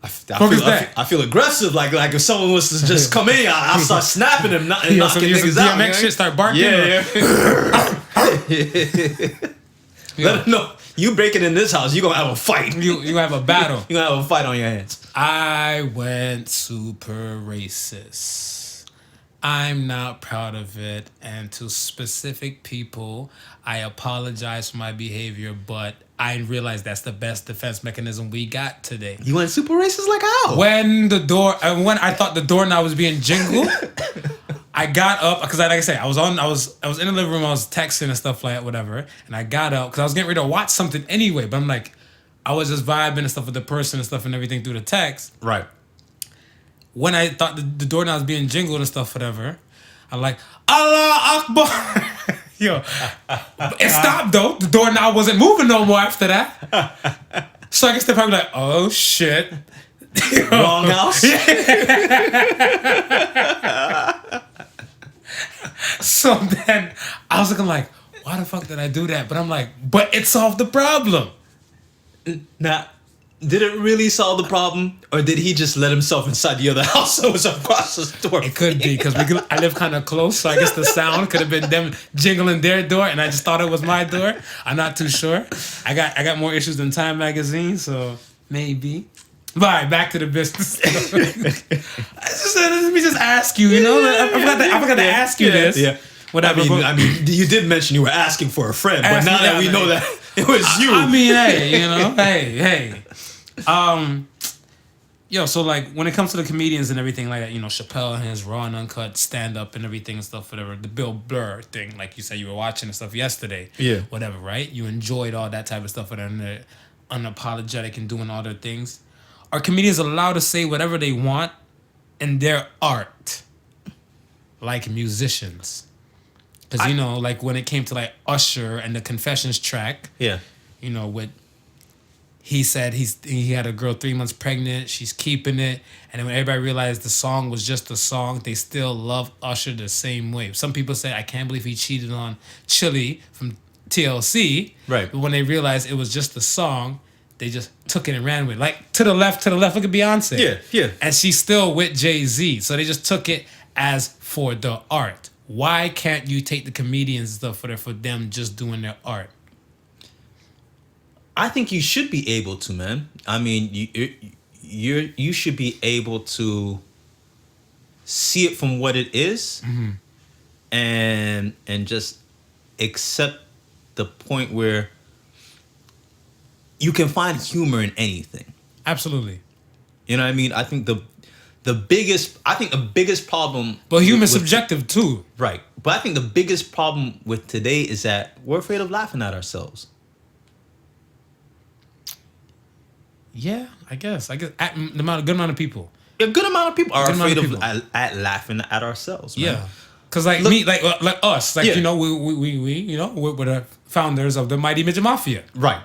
I feel aggressive, like if someone was to just come in, I'll start snapping them, knocking niggas out. DMX shit start barking. Yeah. Let them know you breaking in this house, you gonna have a fight. You have a battle. You gonna have a fight on your hands. I went super racist. I'm not proud of it, and to specific people, I apologize for my behavior, but I realize that's the best defense mechanism we got today. You went super racist like how? When I thought the doorknob was being jingled, I got up because, like I said, I was in the living room, I was texting and stuff like that, whatever, and I got up because I was getting ready to watch something anyway. But I'm like, I was just vibing and stuff with the person and stuff and everything through the text. Right. When I thought the doorknob was being jingled and stuff, whatever, I'm like, Allah Akbar. Yo, it stopped though. The doorknob wasn't moving no more after that. So I guess they're probably like, oh shit. Wrong house. So then I was looking like, why the fuck did I do that? But I'm like, but it solved the problem. Now, did it really solve the problem, or did he just let himself inside the other house so it was across the door? It could be because I live kind of close, so I guess the sound could have been them jingling their door, and I just thought it was my door. I'm not too sure. I got more issues than Time magazine, so maybe. But all right, back to the business. Let me just ask you. I forgot to ask you this. Yeah. Whatever. I mean, you did mention you were asking for a friend, but now that we know that it was you. I mean, hey. So like when it comes to the comedians and everything like that, Chappelle and his raw and uncut stand up and everything and stuff, whatever. The Bill Burr thing, like you said, you were watching and stuff yesterday. Yeah. Whatever, right? You enjoyed all that type of stuff, and they're unapologetic and doing all their things. Are comedians allowed to say whatever they want in their art, like musicians? Because like when it came to like Usher and the Confessions track, Yeah. With he said he had a girl 3 months pregnant, she's keeping it, and then when everybody realized the song was just a song, they still love Usher the same way. Some people say, I can't believe he cheated on Chili from TLC, right? But when they realized it was just a song, they just took it and ran with it. Like to the left. Look at Beyonce. Yeah. And she's still with Jay-Z, so they just took it as for the art. Why can't you take the comedians stuff for them just doing their art? I think you should be able to, man. I mean, you should be able to see it from what it is, mm-hmm. and just accept the point where you can find humor in anything. Absolutely. You know what I mean? I think the biggest problem. But humor's subjective too. Right. But I think the biggest problem with today is that we're afraid of laughing at ourselves. Yeah, I guess. Good amount of people. A good amount of people are Good amount afraid of of people. at laughing at ourselves, man. Yeah. Cause like Look- me, like us, like Yeah. you know, we you know, we're the founders of the Mighty Midget Mafia, Right.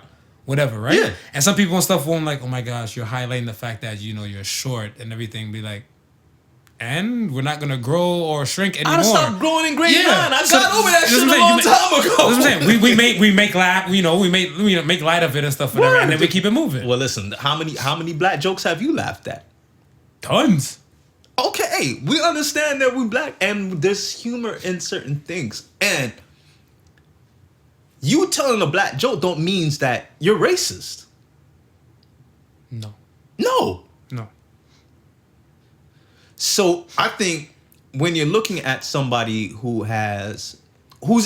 whatever, right? Yeah. And some people and stuff won't like, oh my gosh, you're highlighting the fact that you know you're short and everything. Be like, and we're not gonna grow or shrink anymore. I stopped growing in grade 9. I So, got over that that's shit a what I'm long saying. time ago. That's what I'm saying. We make laugh, you know, make light of it and stuff, whatever, and then we keep it moving. Well, listen, how many black jokes have you laughed at? Tons. Okay, we understand that we're black and there's humor in certain things. And you telling a black joke don't means that you're racist. No. No. No. So I think when you're looking at somebody who's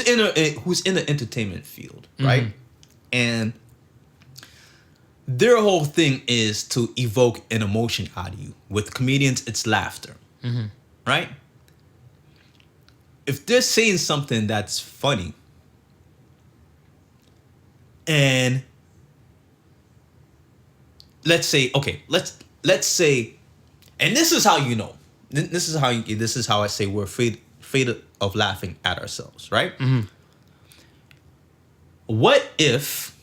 in the entertainment field, right? And their whole thing is to evoke an emotion out of you. With comedians, it's laughter, right? If they're saying something that's funny, and let's say, and this is how you know. This is how I say we're afraid of laughing at ourselves, right? What if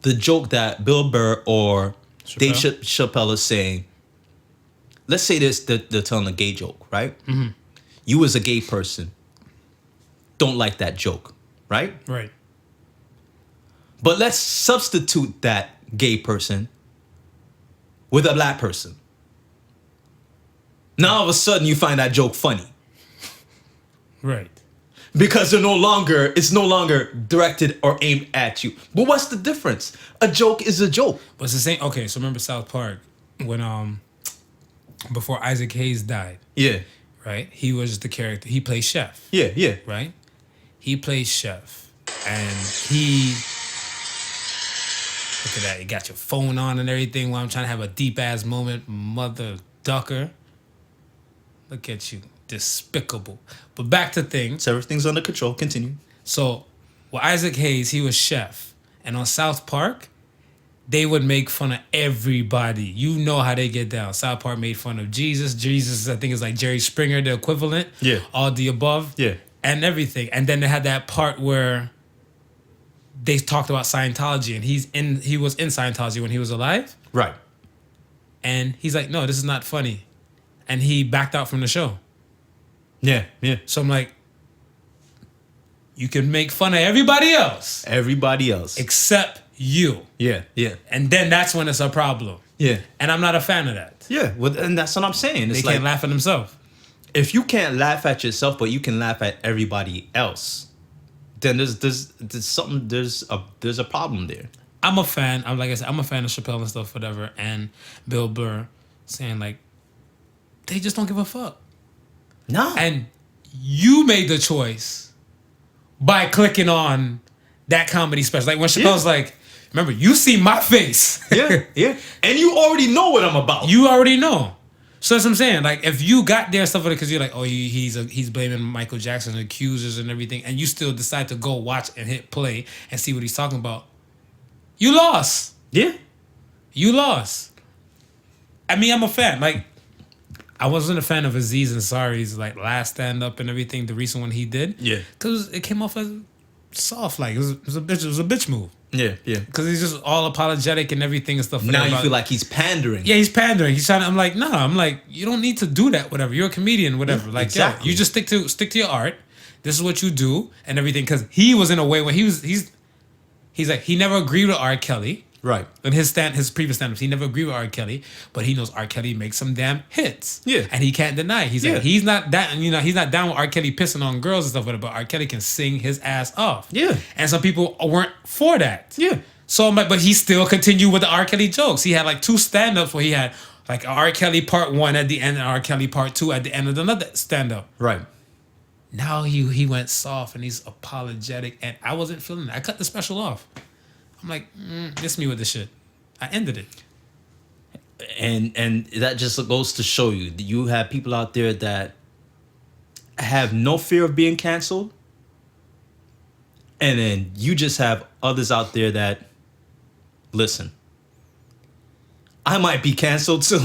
the joke that Bill Burr or Dave Chappelle is saying, let's say they're telling a gay joke, right? You as a gay person don't like that joke, right? Right. But let's substitute that gay person with a black person. Now all of a sudden you find that joke funny. Right. Because it's no longer directed or aimed at you. But what's the difference? A joke is a joke. But it's the same. Okay, so remember South Park when before Isaac Hayes died, Yeah. right? He was the character. He plays chef, Yeah. right? He plays chef, and he look at that. You got your phone on and everything while I'm trying to have a deep ass moment, mother ducker. Look at you, despicable. But back to things. So everything's under control. Continue. So, with Isaac Hayes, he was chef. And on South Park, they would make fun of everybody. You know how they get down. South Park made fun of Jesus. Jesus, I think, is like Jerry Springer, the equivalent. Yeah. All the above. Yeah. And everything. And then they had that part where they talked about Scientology. And he was in Scientology when he was alive. Right. And he's like, no, this is not funny. And he backed out from the show. Yeah. So I'm like, you can make fun of everybody else Everybody else. except you. Yeah. And then that's when it's a problem. Yeah. And I'm not a fan of that. Yeah. Well, and that's what I'm saying. They It's can't like, laugh at themselves. if you can't laugh at yourself, but you can laugh at everybody else, then there's a problem there. I'm a fan. Like I said, I'm a fan of Chappelle and stuff, whatever, and Bill Burr saying like, they just don't give a fuck. No. And you made the choice by clicking on that comedy special. Like when Chappelle's like, remember, you see my face. yeah. And you already know what I'm about. You already know. So that's what I'm saying. Like, if you got there stuff because you're like, oh, he's blaming Michael Jackson, accusers and everything, and you still decide to go watch and hit play and see what he's talking about, you lost. Yeah. You lost. I mean, I'm a fan. Like, I wasn't a fan of Aziz Ansari's like last stand up and everything, the recent one he did. Yeah. Because it came off as soft. Like, it was a bitch move. Yeah. Because he's just all apologetic and everything and stuff. Now you about- feel like he's pandering. Yeah, he's pandering. He's trying to. I'm like, no. I'm like, you don't need to do that. Whatever. You're a comedian. Whatever. Like, exactly. yo, you just stick to your art. This is what you do and everything. Because he was in a way when he's like he never agreed with R. Kelly. Right. In his previous stand-ups, he never agreed with R. Kelly, but he knows R. Kelly makes some damn hits. Yeah. And he can't deny it. He's Yeah. like, he's not that, he's not down with R. Kelly pissing on girls and stuff, but R. Kelly can sing his ass off. Yeah. And some people weren't for that. Yeah. So I'm like, but he still continued with the R. Kelly jokes. He had like 2 stand-ups where he had like R. Kelly part 1 at the end and R. Kelly part 2 at the end of another stand-up. Right. Now he went soft and he's apologetic, and I wasn't feeling it. I cut the special off. I'm like, this me with this shit. I ended it. And that just goes to show you that you have people out there that have no fear of being canceled, and then you just have others out there that listen. I might be canceled, so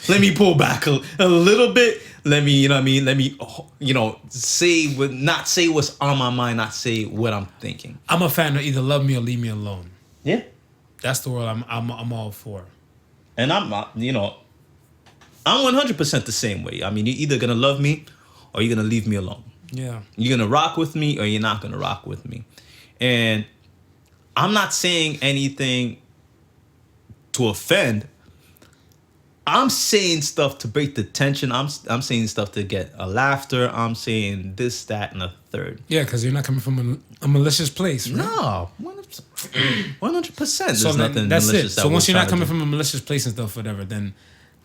let me pull back a little bit. Let me, you know what I mean? Let me, not say what's on my mind, not say what I'm thinking. I'm a fan of either love me or leave me alone. Yeah. That's the world I'm all for. And I'm 100% the same way. I mean, you're either gonna love me or you're gonna leave me alone. Yeah. You're gonna rock with me or you're not gonna rock with me. And I'm not saying anything to offend. I'm saying stuff to break the tension. I'm saying stuff to get a laughter. I'm saying this, that, and a third. Yeah, because you're not coming from a malicious place, right? No, 100%. There's So nothing that's malicious. it. So once you're not coming from a malicious place and stuff, whatever, then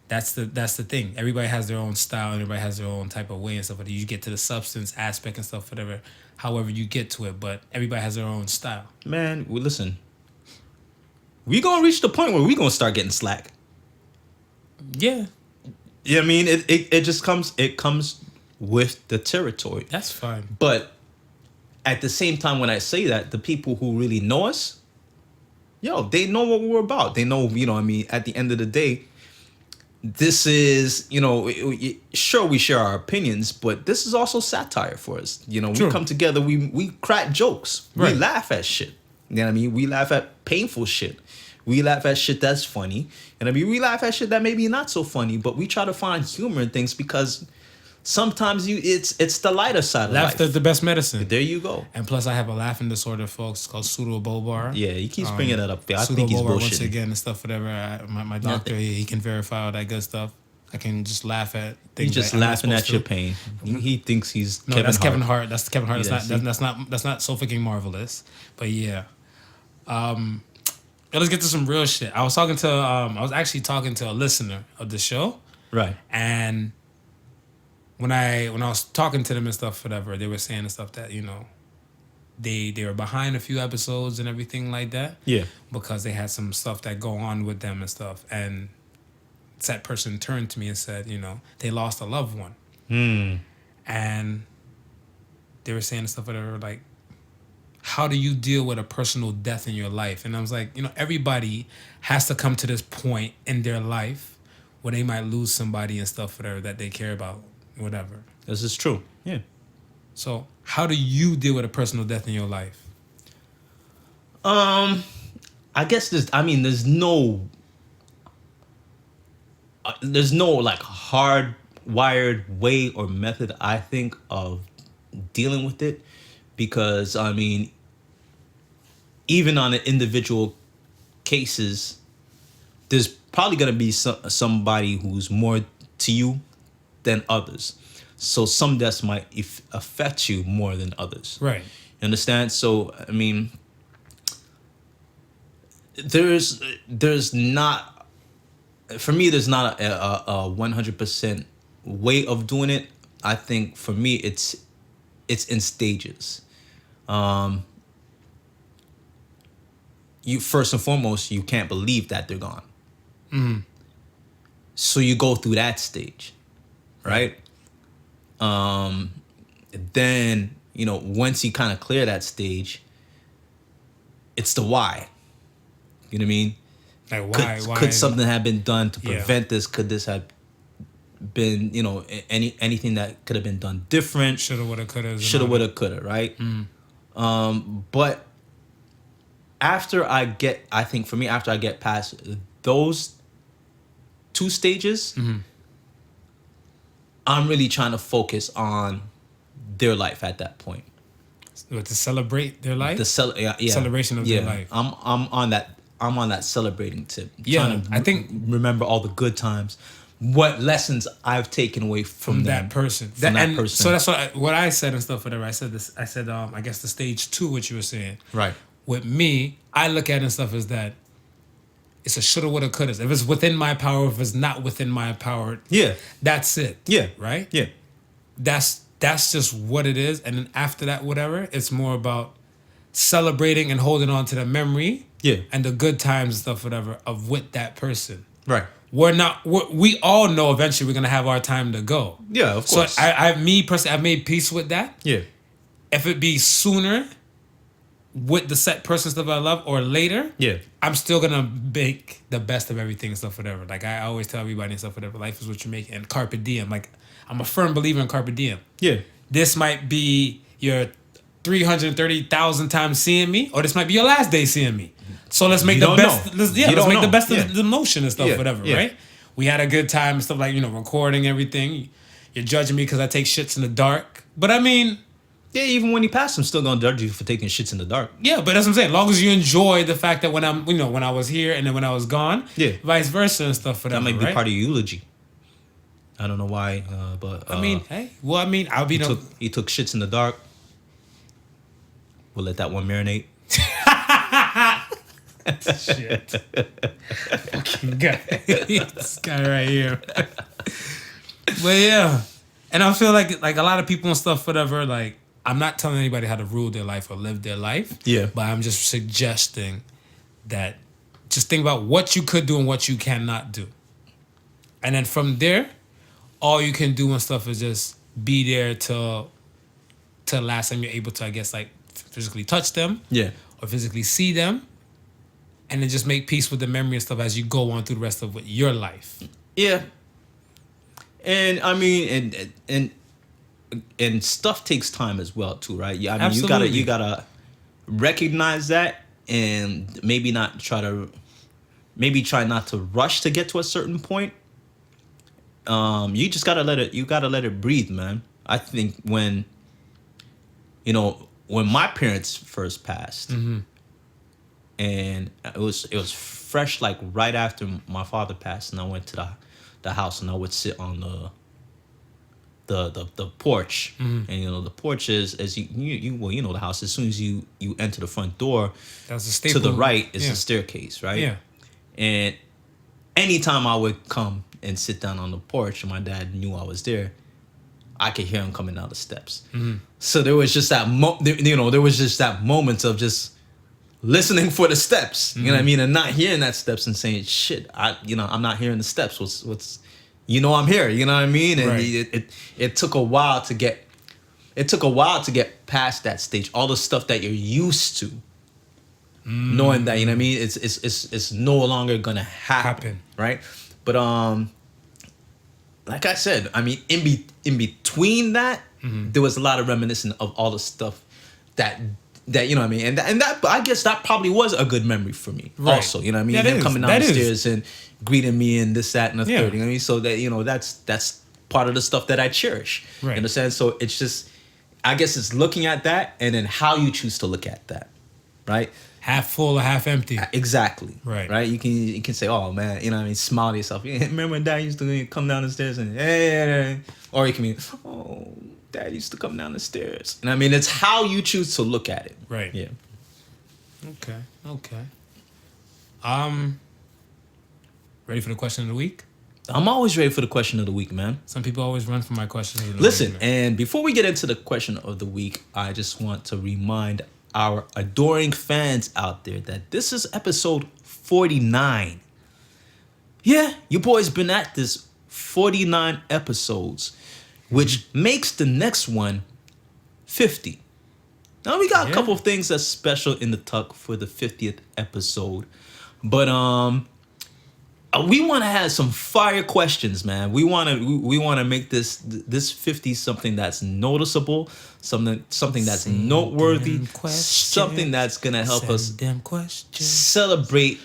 that's the thing. Everybody has their own style. Everybody has their own type of way and stuff. Whatever. You get to the substance aspect and stuff, whatever. However you get to it, but everybody has their own style. Man, listen. We gonna reach the point where we gonna start getting slack. Yeah, Yeah, I mean, it just comes with the territory. that's fine. But at the same time, when I say that, the people who really know us, they know what we're about. They know, I mean, at the end of the day, this is, sure, we share our opinions, but this is also satire for us. We True. come together, we crack jokes. Right. We laugh at shit. You know what I mean? We laugh at painful shit. We laugh at shit that's funny. And I mean, we laugh at shit that maybe not so funny, but we try to find humor in things because sometimes it's the lighter side of life. Laughter's the best medicine. There you go. And plus, I have a laughing disorder, folks. It's called pseudobobar. Yeah, he keeps bringing that up. I think he's Pseudobobar, once bullshitting. again, and stuff, whatever. My doctor, he can verify all that good stuff. I can just laugh at things. He's just that I'm not laughing at supposed your to. pain. He thinks he's No, Kevin that's Hart. Kevin Hart. That's Kevin Hart. Yeah, That's not so freaking marvelous. But yeah. Let's get to some real shit. I was actually talking to a listener of the show. Right. And when I was talking to them and stuff, whatever, they were saying and stuff that, they were behind a few episodes and everything like that. Yeah. Because they had some stuff that go on with them and stuff. And that person turned to me and said, they lost a loved one. And they were saying stuff whatever, like, how do you deal with a personal death in your life? And I was like, everybody has to come to this point in their life where they might lose somebody and stuff, whatever, that they care about, whatever. This is true. Yeah. So how do you deal with a personal death in your life? I guess there's no like hardwired way or method, I think, of dealing with it. Because, I mean, even on the individual cases, there's probably going to be somebody who's more to you than others. So some deaths might affect you more than others. Right. You understand? So, I mean, there's not, for me, there's not a 100% way of doing it. I think for me, it's in stages. You first and foremost, you can't believe that they're gone. So you go through that stage, right? Then once you kind of clear that stage, it's the why. You know what I mean? Like why? Could something have been done to prevent this? Could this have been anything that could have been done different? Shoulda, woulda, coulda. Coulda, right? But after I get past those two stages, I'm really trying to focus on their life at that point. To celebrate their life? Celebration of their life. I'm on that celebrating tip. Yeah, Trying to I think remember all the good times. What lessons I've taken away from that person. From that person. So that's what I said and stuff, whatever. I said this. I said, I guess the stage 2, what you were saying. Right. With me, I look at it and stuff as that it's a shoulda, woulda, coulda. If it's within my power, if it's not within my power, that's it. Yeah. Right? Yeah. That's just what it is. And then after that, whatever, it's more about celebrating and holding on to the memory. Yeah. And the good times and stuff, whatever, of with that person. Right. We all know eventually we're gonna have our time to go. Yeah, of course. So I've made peace with that. Yeah. If it be sooner, with the set person stuff I love or later, Yeah. I'm still gonna make the best of everything and stuff, whatever. Like I always tell everybody and stuff, whatever. Life is what you make, and carpe diem. Like I'm a firm believer in carpe diem. Yeah. This might be your 330,000 times seeing me, or this might be your last day seeing me. So let's make You the don't best. know. Let's, You let's don't make the know. best Yeah. of the motion and stuff, Yeah. whatever. Yeah. Right? We had a good time and stuff, like recording everything. You're judging me because I take shits in the dark, but I mean. Yeah, even when you pass, I'm still gonna judge you for taking shits in the dark. Yeah, but that's what I'm saying. As long as you enjoy the fact that when I'm, when I was here and then when I was gone, Yeah. vice versa and stuff. Whatever, That might be right? part of your eulogy. I don't know why, but I mean, hey, well, I mean, I'll be no. he took shits in the dark. We'll let that one marinate. Shit. Fucking guy. This guy right here. But yeah, and I feel like a lot of people and stuff, whatever. Like, I'm not telling anybody how to rule their life or live their life. Yeah. But I'm just suggesting that just think about what you could do and what you cannot do, and then from there, all you can do and stuff is just be there till last time you're able to, I guess, like physically touch them. Yeah. Or physically see them, and then just make peace with the memory and stuff as you go on through the rest of your life. Yeah. And I mean, and stuff takes time as well too, right? Yeah, I mean, Absolutely. you gotta recognize that, and maybe try not to rush to get to a certain point. You just gotta let it breathe, man. I think when my parents first passed, and it was fresh, like right after my father passed, and I went to the house, and I would sit on the porch, and the porch is, as you the house, as soon as you enter the front door, That's a staple. to the right is the staircase, right? Yeah. And anytime I would come and sit down on the porch, and my dad knew I was there, I could hear him coming down the steps. So there was just that there was just that moment of just listening for the steps, you know what I mean, and not hearing that steps and saying, shit, I'm not hearing the steps. What's I'm here, you know what I mean? And Right. it took a while to get past that stage. All the stuff that you're used to, knowing that, you know what I mean, it's no longer gonna happen. Right? But like I said, I mean, in between that, there was a lot of reminiscing of all the stuff that you know what I mean, and that I guess that probably was a good memory for me. Right. Also, you know what I mean, That him is. coming down That the is. stairs and greeting me and this, that, and the Yeah. third. You know what I mean? So that that's part of the stuff that I cherish. Right. In a sense, so it's just, I guess it's looking at that and then how you choose to look at that, right? Half full or half empty. Exactly. Right. Right. You can say, oh man, you know what I mean, smile to yourself. Yeah, remember when Dad used to come down the stairs and hey, or you can be, oh, Dad used to come down the stairs. And I mean, it's how you choose to look at it. Right. Yeah. Okay. Ready for the question of the week? I'm always ready for the question of the week, man. Some people always run from my questions of the Listen, week. and before we get into the question of the week, I just want to remind our adoring fans out there that this is episode 49. Yeah, your boy's been at this 49 episodes, which makes the next one 50. Now we got a couple of things that's special in the tuck for the 50th episode, but we want to have some fire questions, man. We want to make this 50 something that's noticeable, something that's Send noteworthy, them questions. something that's gonna help us Send them questions. celebrate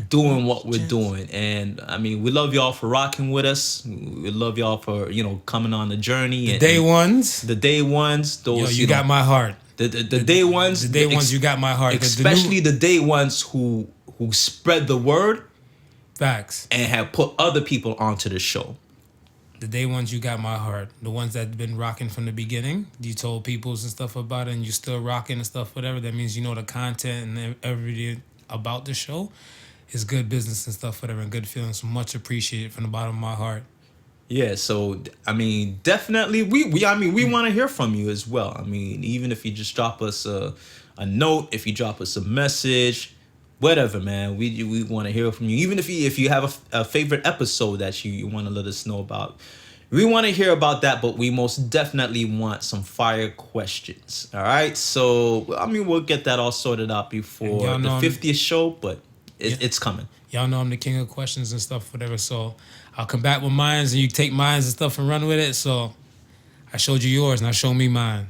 doing what we're doing. And I mean, we love y'all for rocking with us. We love y'all for coming on the journey. And Day ones. the day ones. Those You got my heart. the day ones. The day ones, you got my heart. 'Cause Especially the day ones who spread the word facts. and have put other people onto the show. The day ones, you got my heart. The ones that been rocking from the beginning. You told peoples and stuff about it, and you still rocking and stuff, whatever. That means you know the content and everything about the show is good business and stuff, whatever, and good feelings. Much appreciated from the bottom of my heart. Yeah, so I mean, definitely, we want to hear from you as well. I mean, even if you just drop us a note, if you drop us a message, whatever, man, we want to hear from you. Even if you have a favorite episode that you want to let us know about, We want to hear about that, but we most definitely want some fire questions. All right. So, I mean, we'll get that all sorted out before y'all the know 50th show, but Yeah. it's coming. Y'all know I'm the king of questions and stuff, whatever. So I'll come back with mines and you take mines and stuff and run with it. So I showed you yours, now show me mine.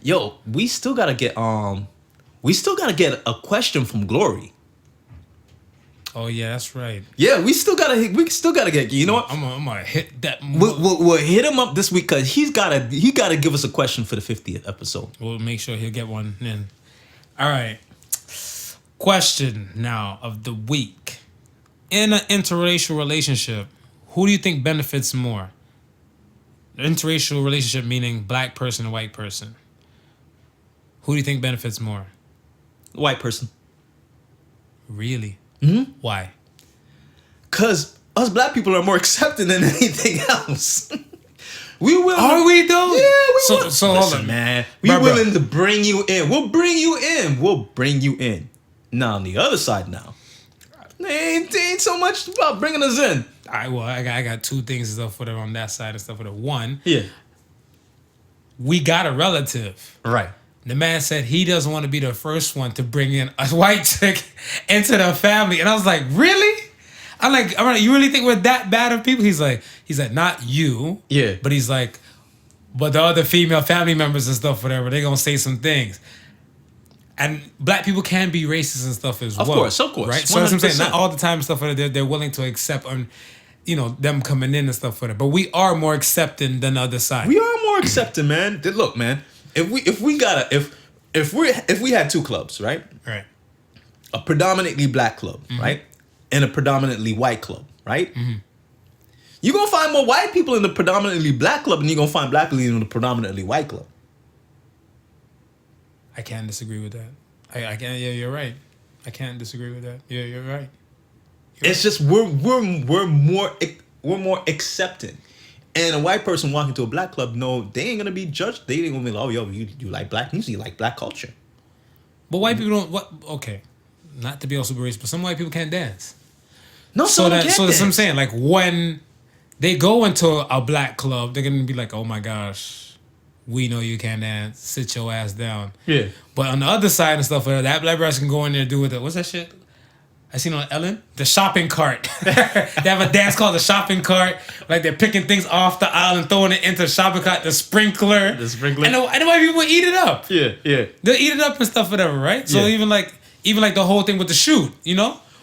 Yo, we still gotta get a question from Glory. Oh yeah, that's right. Yeah, we still gotta get. You know what? I'm gonna hit that. We'll hit him up this week because he gotta give us a question for the 50th episode. We'll make sure he'll get one in. All right. Question now of the week. In an interracial relationship, who do you think benefits more? Interracial relationship meaning black person and white person. Who do you think benefits more? White person. Really? Mm-hmm. Why? Cause us black people are more accepting than anything else. We will. Are we though? Yeah, we will. So hold Listen, on, man. We Bruh. willing to bring you in. We'll bring you in. We'll bring you in. Now on the other side now, ain't so much about bringing us in. I got two things and stuff whatever on that side and stuff whatever. One, Yeah. we got a relative. Right. The man said he doesn't want to be the first one to bring in a white chick into the family. And I was like, really? I'm like, you really think we're that bad of people? He's like, not you. Yeah. But he's like, but the other female family members and stuff, whatever, they're going to say some things. And black people can be racist and stuff as well. Of course. Right? So that's what I'm saying. 100%. Not all the time and stuff, whatever, they're willing to accept, them coming in and stuff, whatever. But we are more accepting than the other side. We are more accepting, man. Look, man. If we had two clubs, right? Right. A predominantly black club, right? And a predominantly white club, right? Mm-hmm. You're gonna find more white people in the predominantly black club than you're gonna find black people in the predominantly white club. I can't disagree with that. I can't. Yeah, you're right. I can't disagree with that. Yeah, you're right. It's just we're more accepting. And a white person walking to a black club, no, they ain't gonna be judged. They ain't gonna be like, oh, yo, you like black music, you like black culture. But white people don't. What? Okay, not to be also racist, but some white people can't dance. No, So that's that's what I'm saying. Like when they go into a black club, they're gonna be like, oh my gosh, we know you can't dance. Sit your ass down. Yeah. But on the other side and stuff, that black person can go in there and do with it. What's that shit? I seen on Ellen, the shopping cart. They have a dance called the shopping cart. Like they're picking things off the aisle and throwing it into the shopping cart. The sprinkler. And the white people eat it up. Yeah. They'll eat it up and stuff, whatever, right? So Yeah. even like the whole thing with the shoot,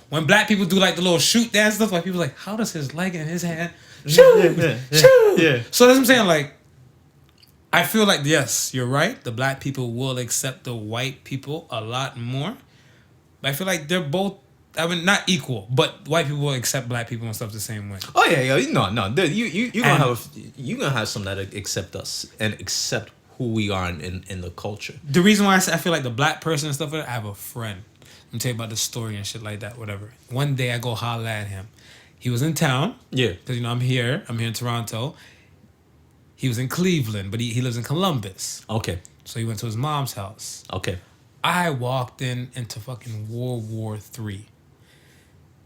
when black people do like the little shoot dance stuff, like people like, how does his leg in his hand shoot? Shoot. Yeah. So that's what I'm saying. Like, I feel like yes, you're right. The black people will accept the white people a lot more. But I feel like they're both. I mean, not equal, but white people will accept black people and stuff the same way. Oh yeah. No. You gonna have some that accept us and accept who we are in the culture. The reason why I feel like the black person and stuff like that, I have a friend. Let me tell you about the story and shit like that, whatever. One day I go holler at him. He was in town. Yeah. Because, I'm here in Toronto. He was in Cleveland, but he lives in Columbus. Okay. So he went to his mom's house. Okay. I walked into fucking World War III.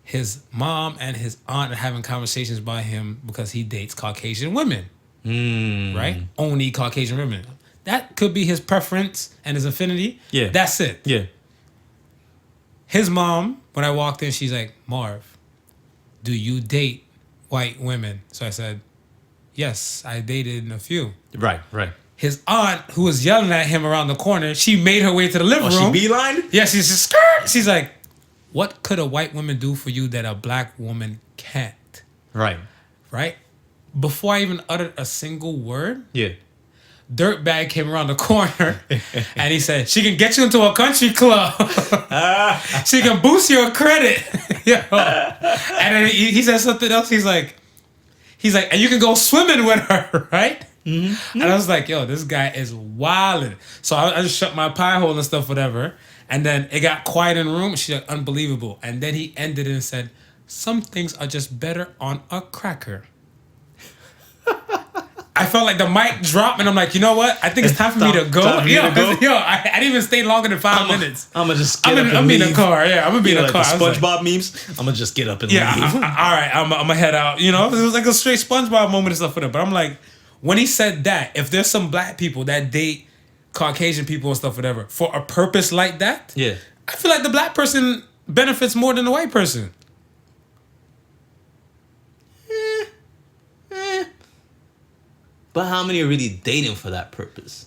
His mom and his aunt are having conversations about him because he dates Caucasian women. Right? Only Caucasian women. That could be his preference and his affinity. Yeah. That's it. Yeah. His mom, when I walked in, she's like, Marv, do you date white women? So I said, yes, I dated a few. Right. His aunt, who was yelling at him around the corner, she made her way to the living room. She beelined? Yeah, she's just skirt. She's like, what could a white woman do for you that a black woman can't? Right. Right? Before I even uttered a single word, Yeah. Dirtbag came around the corner and he said, she can get you into a country club. She can boost your credit. Yo. And then he said something else. He's like, and you can go swimming with her, right? Mm-hmm. And I was like, yo, this guy is wildin'. So I just shut my pie hole and stuff, whatever. And then it got quiet in the room. She's like, unbelievable. And then he ended it and said, some things are just better on a cracker. I felt like the mic dropped, and I'm like, you know what? I think it's time for me to go. Time for you to go? I didn't even stay longer than 5 minutes. I'm gonna just get up and I'm in the leave. car. Yeah, I'm gonna be in the Like car. the I was SpongeBob memes. I'm gonna just get up and yeah, leave. all right, I'm gonna head out. You know, it was like a straight SpongeBob moment and stuff for them. But I'm like, when he said that, if there's some black people that date Caucasian people and stuff, whatever, for a purpose like that, Yeah. I feel like the black person benefits more than the white person. But how many are really dating for that purpose?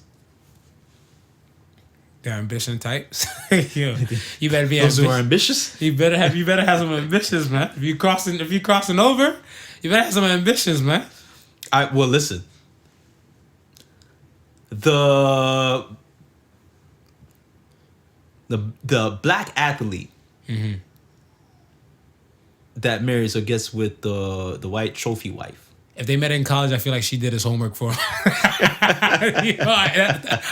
They're ambition types. Yo, you better be Those who are ambitious. ambitious? You better have some ambitions, man. If you crossing over, you better have some ambitions, man. Well, listen. The black athlete that marries or gets with the white trophy wife. If they met in college, I feel like she did his homework for him. You know,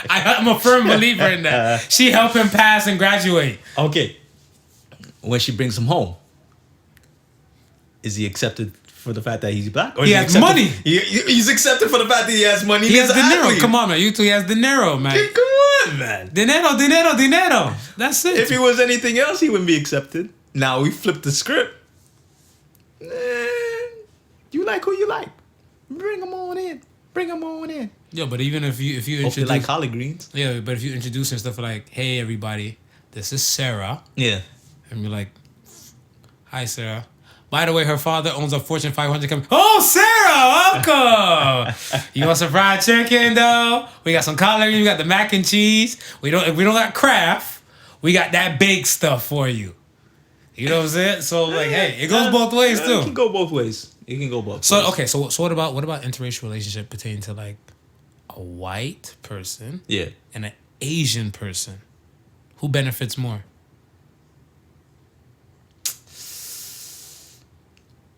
I'm a firm believer in that. She helped him pass and graduate. Okay. When she brings him home, is he accepted for the fact that he's black? Or He is has accepted- money. He's accepted for the fact that he has money. He has He's an dinero. athlete. Come on, man. You two, he has dinero, man. Come on, man. Dinero. That's it. If he was anything else, he wouldn't be accepted. Now we flip the script. You like who you like. Bring them on in. Yo, but even if you Hope you introduce, like collard greens. yeah, but if you introduce and stuff like, hey everybody, this is Sarah, Yeah. and you're like, hi Sarah. By the way, her father owns a Fortune 500 company. Oh, Sarah, welcome. You want some fried chicken though? We got some collard greens. We got the mac and cheese. If we don't got Kraft, we got that baked stuff for you. You know what I'm saying? So like, hey, it goes both ways It too. can go both ways. It can go both ways. So okay, so what about interracial relationship pertaining to like a white person Yeah. and an Asian person? Who benefits more?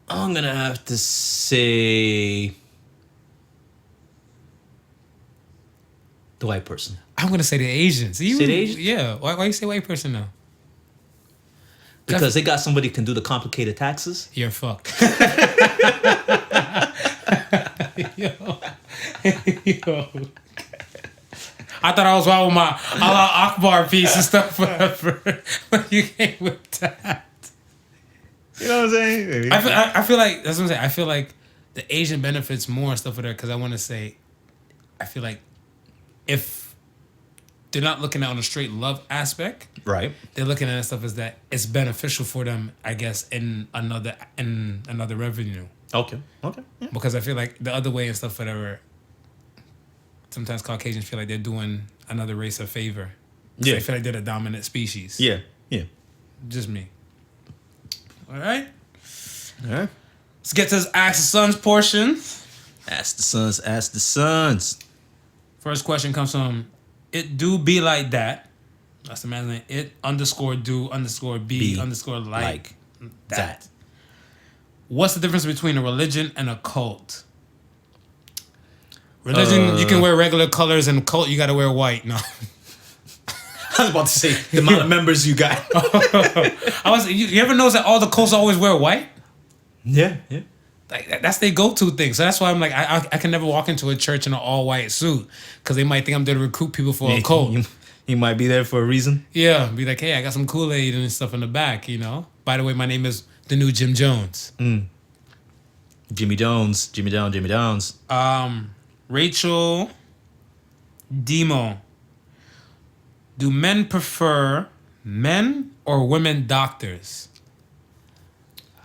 I'm gonna have to say the white person. I'm gonna say the Asians. Say the Asians? Yeah. Why you say white person now? Because they got somebody who can do the complicated taxes. You're fucked. Yo. I thought I was wild with my Allah Akbar piece and stuff, but you came with that. You know what I'm saying? I feel like that's what I'm saying. I feel like the Asian benefits more and stuff with that because I want to say, I feel like if they're not looking at it on a straight love aspect, Right. they're looking at it stuff as that it's beneficial for them, I guess, in another revenue. Okay. Yeah. Because I feel like the other way and stuff, whatever. Sometimes Caucasians feel like they're doing another race a favor. So Yeah. they feel like they're the dominant species. Yeah. Just me. All right. All right. Let's get to this Ask the Sons portion. Ask the sons. First question comes from It Do Be Like That. That's the man's name. It_do_be_like that. What's the difference between a religion and a cult? Religion, you can wear regular colors, and cult, you gotta wear white. No. I was about to say the amount of members you got. You ever notice that all the cults always wear white? Yeah. Like that's their go-to thing. So that's why I'm like, I can never walk into a church in an all-white suit because they might think I'm there to recruit people for a cult. You might be there for a reason. Yeah, be like, hey, I got some Kool-Aid and stuff in the back, you know? By the way, my name is the new Jim Jones. Jimmy Jones. Rachel Demo. Do men prefer men or women doctors?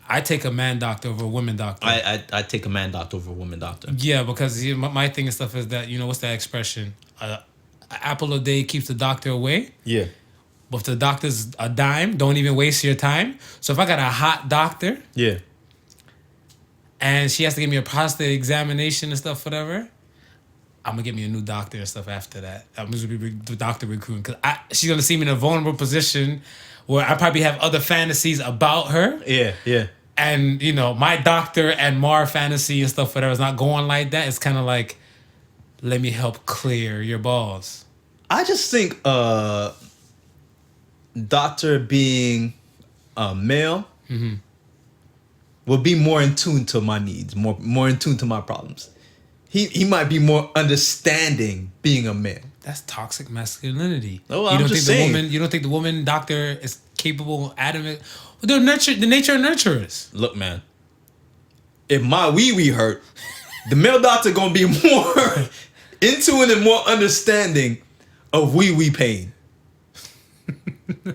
I take a man doctor over a woman doctor. I take a man doctor over a woman doctor. Yeah, because my thing and stuff is that, you know, what's that expression? An apple a day keeps the doctor away. Yeah. But if the doctor's a dime, don't even waste your time. So if I got a hot doctor Yeah. and she has to give me a prostate examination and stuff, whatever, I'm going to get me a new doctor and stuff after that. I'm just going to be the doctor recruiting. Because she's going to see me in a vulnerable position where I probably have other fantasies about her. Yeah. And, you know, my doctor and Mar fantasy and stuff, whatever, is not going like that. It's kind of like, let me help clear your balls. I just think doctor being a male will be more in tune to my needs, more in tune to my problems. he might be more understanding being a male. That's toxic masculinity. Oh, you I'm don't just think saying. the woman? You don't think the woman doctor is capable, adamant? Well, the nature of nurturers. Look, man. If my wee hurt, the male doctor gonna be more into it and more understanding of wee pain.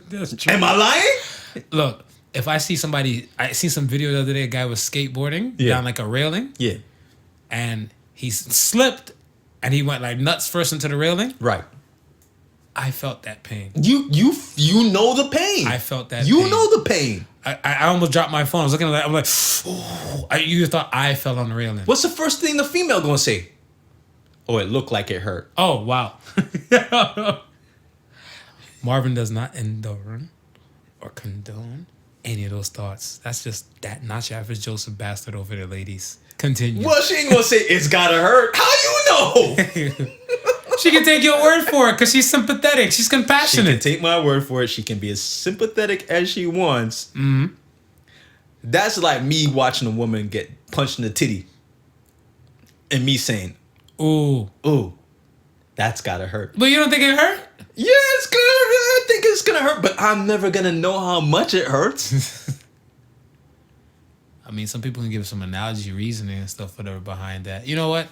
That's true. Am I lying? Look, if I see somebody, I seen some video the other day. A guy was skateboarding down like a railing, Yeah. and he slipped, and he went like nuts first into the railing. Right. I felt that pain. You know the pain. I felt that. You pain. know the pain. I almost dropped my phone. I was looking at that. I'm like, oh, you thought I fell on the railing. What's the first thing the female gonna say? Oh, it looked like it hurt. Oh, wow. Marvin does not endorse or condone any of those thoughts. That's just that not your average Joseph bastard over there, ladies. Continue. Well, she ain't gonna say it's gotta hurt. How you know? She can take your word for it because she's sympathetic. She's She can compassionate. take my word for it. She can be as sympathetic as she wants. Mm-hmm. That's like me watching a woman get punched in the titty. And me saying, Ooh. ooh, that's gotta hurt. But you don't think it hurt? Yeah, it's gonna hurt. I think it's gonna hurt, but I'm never gonna know how much it hurts. I mean, some people can give some analogy, reasoning, and stuff, whatever behind that. You know what?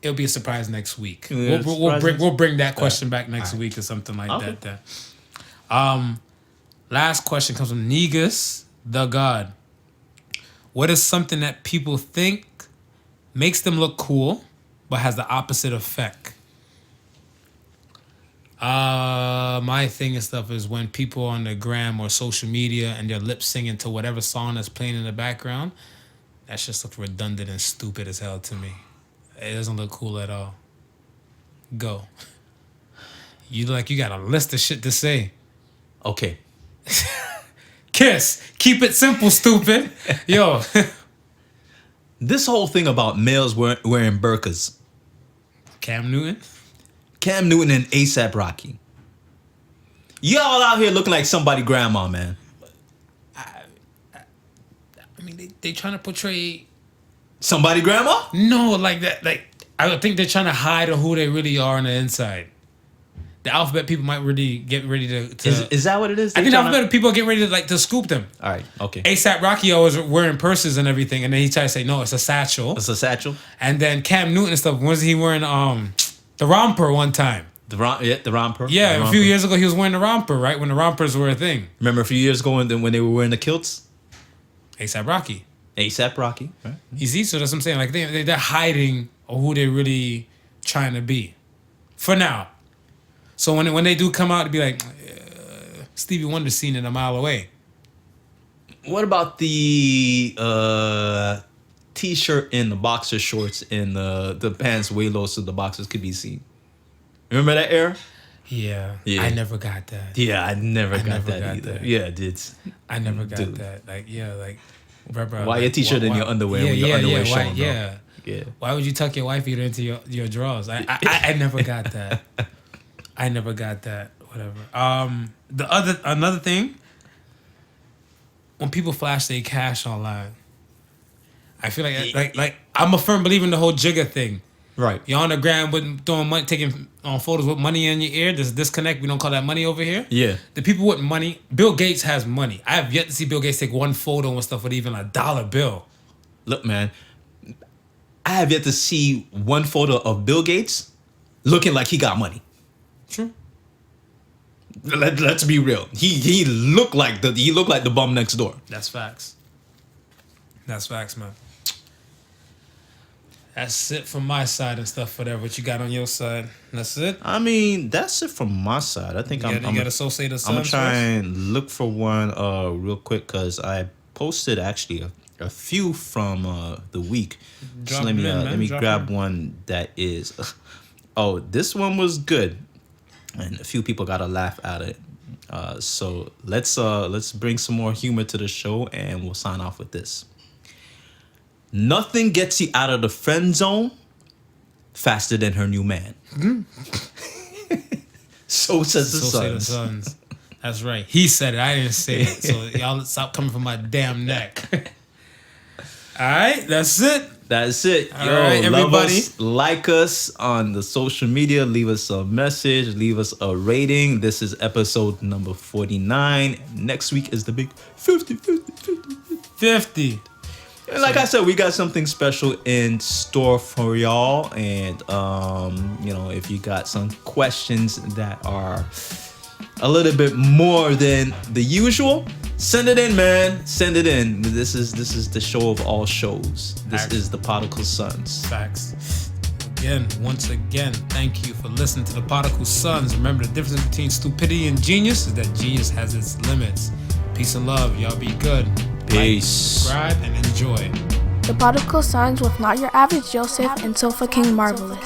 It'll be a surprise next week. Yeah, We'll bring that question back next week or something like Okay. that. Last question comes from Negus the God. What is something that people think makes them look cool, but has the opposite effect? My thing and stuff is when people on the gram or social media and they're lip singing to whatever song that's playing in the background, that just looks redundant and stupid as hell to me. It doesn't look cool at all. Go. You got a list of shit to say. Okay. Kiss. Keep it simple, stupid. Yo. This whole thing about males wearing burqas. Cam Newton. Cam Newton and ASAP Rocky. Y'all out here looking like somebody grandma, man. I mean, they trying to portray... Somebody grandma? No, like that. Like I think they're trying to hide who they really are on the inside. The alphabet people might really get ready to Is that what it is? I think the alphabet people get ready to scoop them. All right, okay. ASAP Rocky always wearing purses and everything, and then he tried to say no, it's a satchel. It's a satchel. And then Cam Newton and stuff. Was he wearing the romper one time? The romper. Yeah, The a few romper. years ago he was wearing the romper, right? When the rompers were a thing. Remember a few years ago when they were wearing the kilts? ASAP Rocky. ASAP Rocky. Right? You see, so that's what I'm saying. Like they're hiding who they're really trying to be, for now. So when they do come out to be like, Stevie Wonder seen it a mile away. What about the t-shirt and the boxer shorts and the pants way low so the boxers could be seen? Remember that era? Yeah. Yeah. I never got that. Yeah, I never got that got either. that. Yeah, dude. I never got Dude. that. Like, yeah, like, bro, Why your t-shirt and your underwear when your underwear showing, bro? Yeah. Why would you tuck your wife eater into your drawers? I never got that. I never got that. Whatever. Another thing, when people flash their cash online, I feel like I'm a firm believer in the whole jigger thing. Right. You're on the ground with throwing money, taking photos with money in your ear. There's a disconnect. We don't call that money over here. Yeah. The people with money. Bill Gates has money. I have yet to see Bill Gates take one photo and stuff with even a dollar bill. Look, man, I have yet to see one photo of Bill Gates looking like he got money. True. Let's be real. He looked like the bum next door. That's facts. That's facts, man. That's it from my side and stuff. Whatever. What you got on your side? That's it. I mean, that's it from my side. I think You got associate the I'm gonna Suns try first? and look for one real quick because I posted actually a few from the week. Drop So let me them in, man. let me Drop grab them. one that is. Oh, this one was good, and a few people got a laugh at it. So let's bring some more humor to the show, and we'll sign off with this. Nothing gets you out of the friend zone faster than her new man. So says the Associate the Suns. Suns. That's right. He said it. I didn't say it. So y'all stop coming from my damn neck. All right. That's it. That's it. All Yo, right, love everybody. us, like us on the social media, leave us a message, leave us a rating. This is episode number 49. Next week is the big 50. 50. And like I said, we got something special in store for y'all. And if you got some questions that are a little bit more than the usual, send it in, man. Send it in. This is the show of all shows. This is the Podical Sons. Facts. Once again, thank you for listening to the Podical Sons. Remember, the difference between stupidity and genius is that genius has its limits. Peace and love. Y'all be good. Peace. Like, subscribe, and enjoy. The Podical Sons with not your average Joseph and Sofa King Marvelous.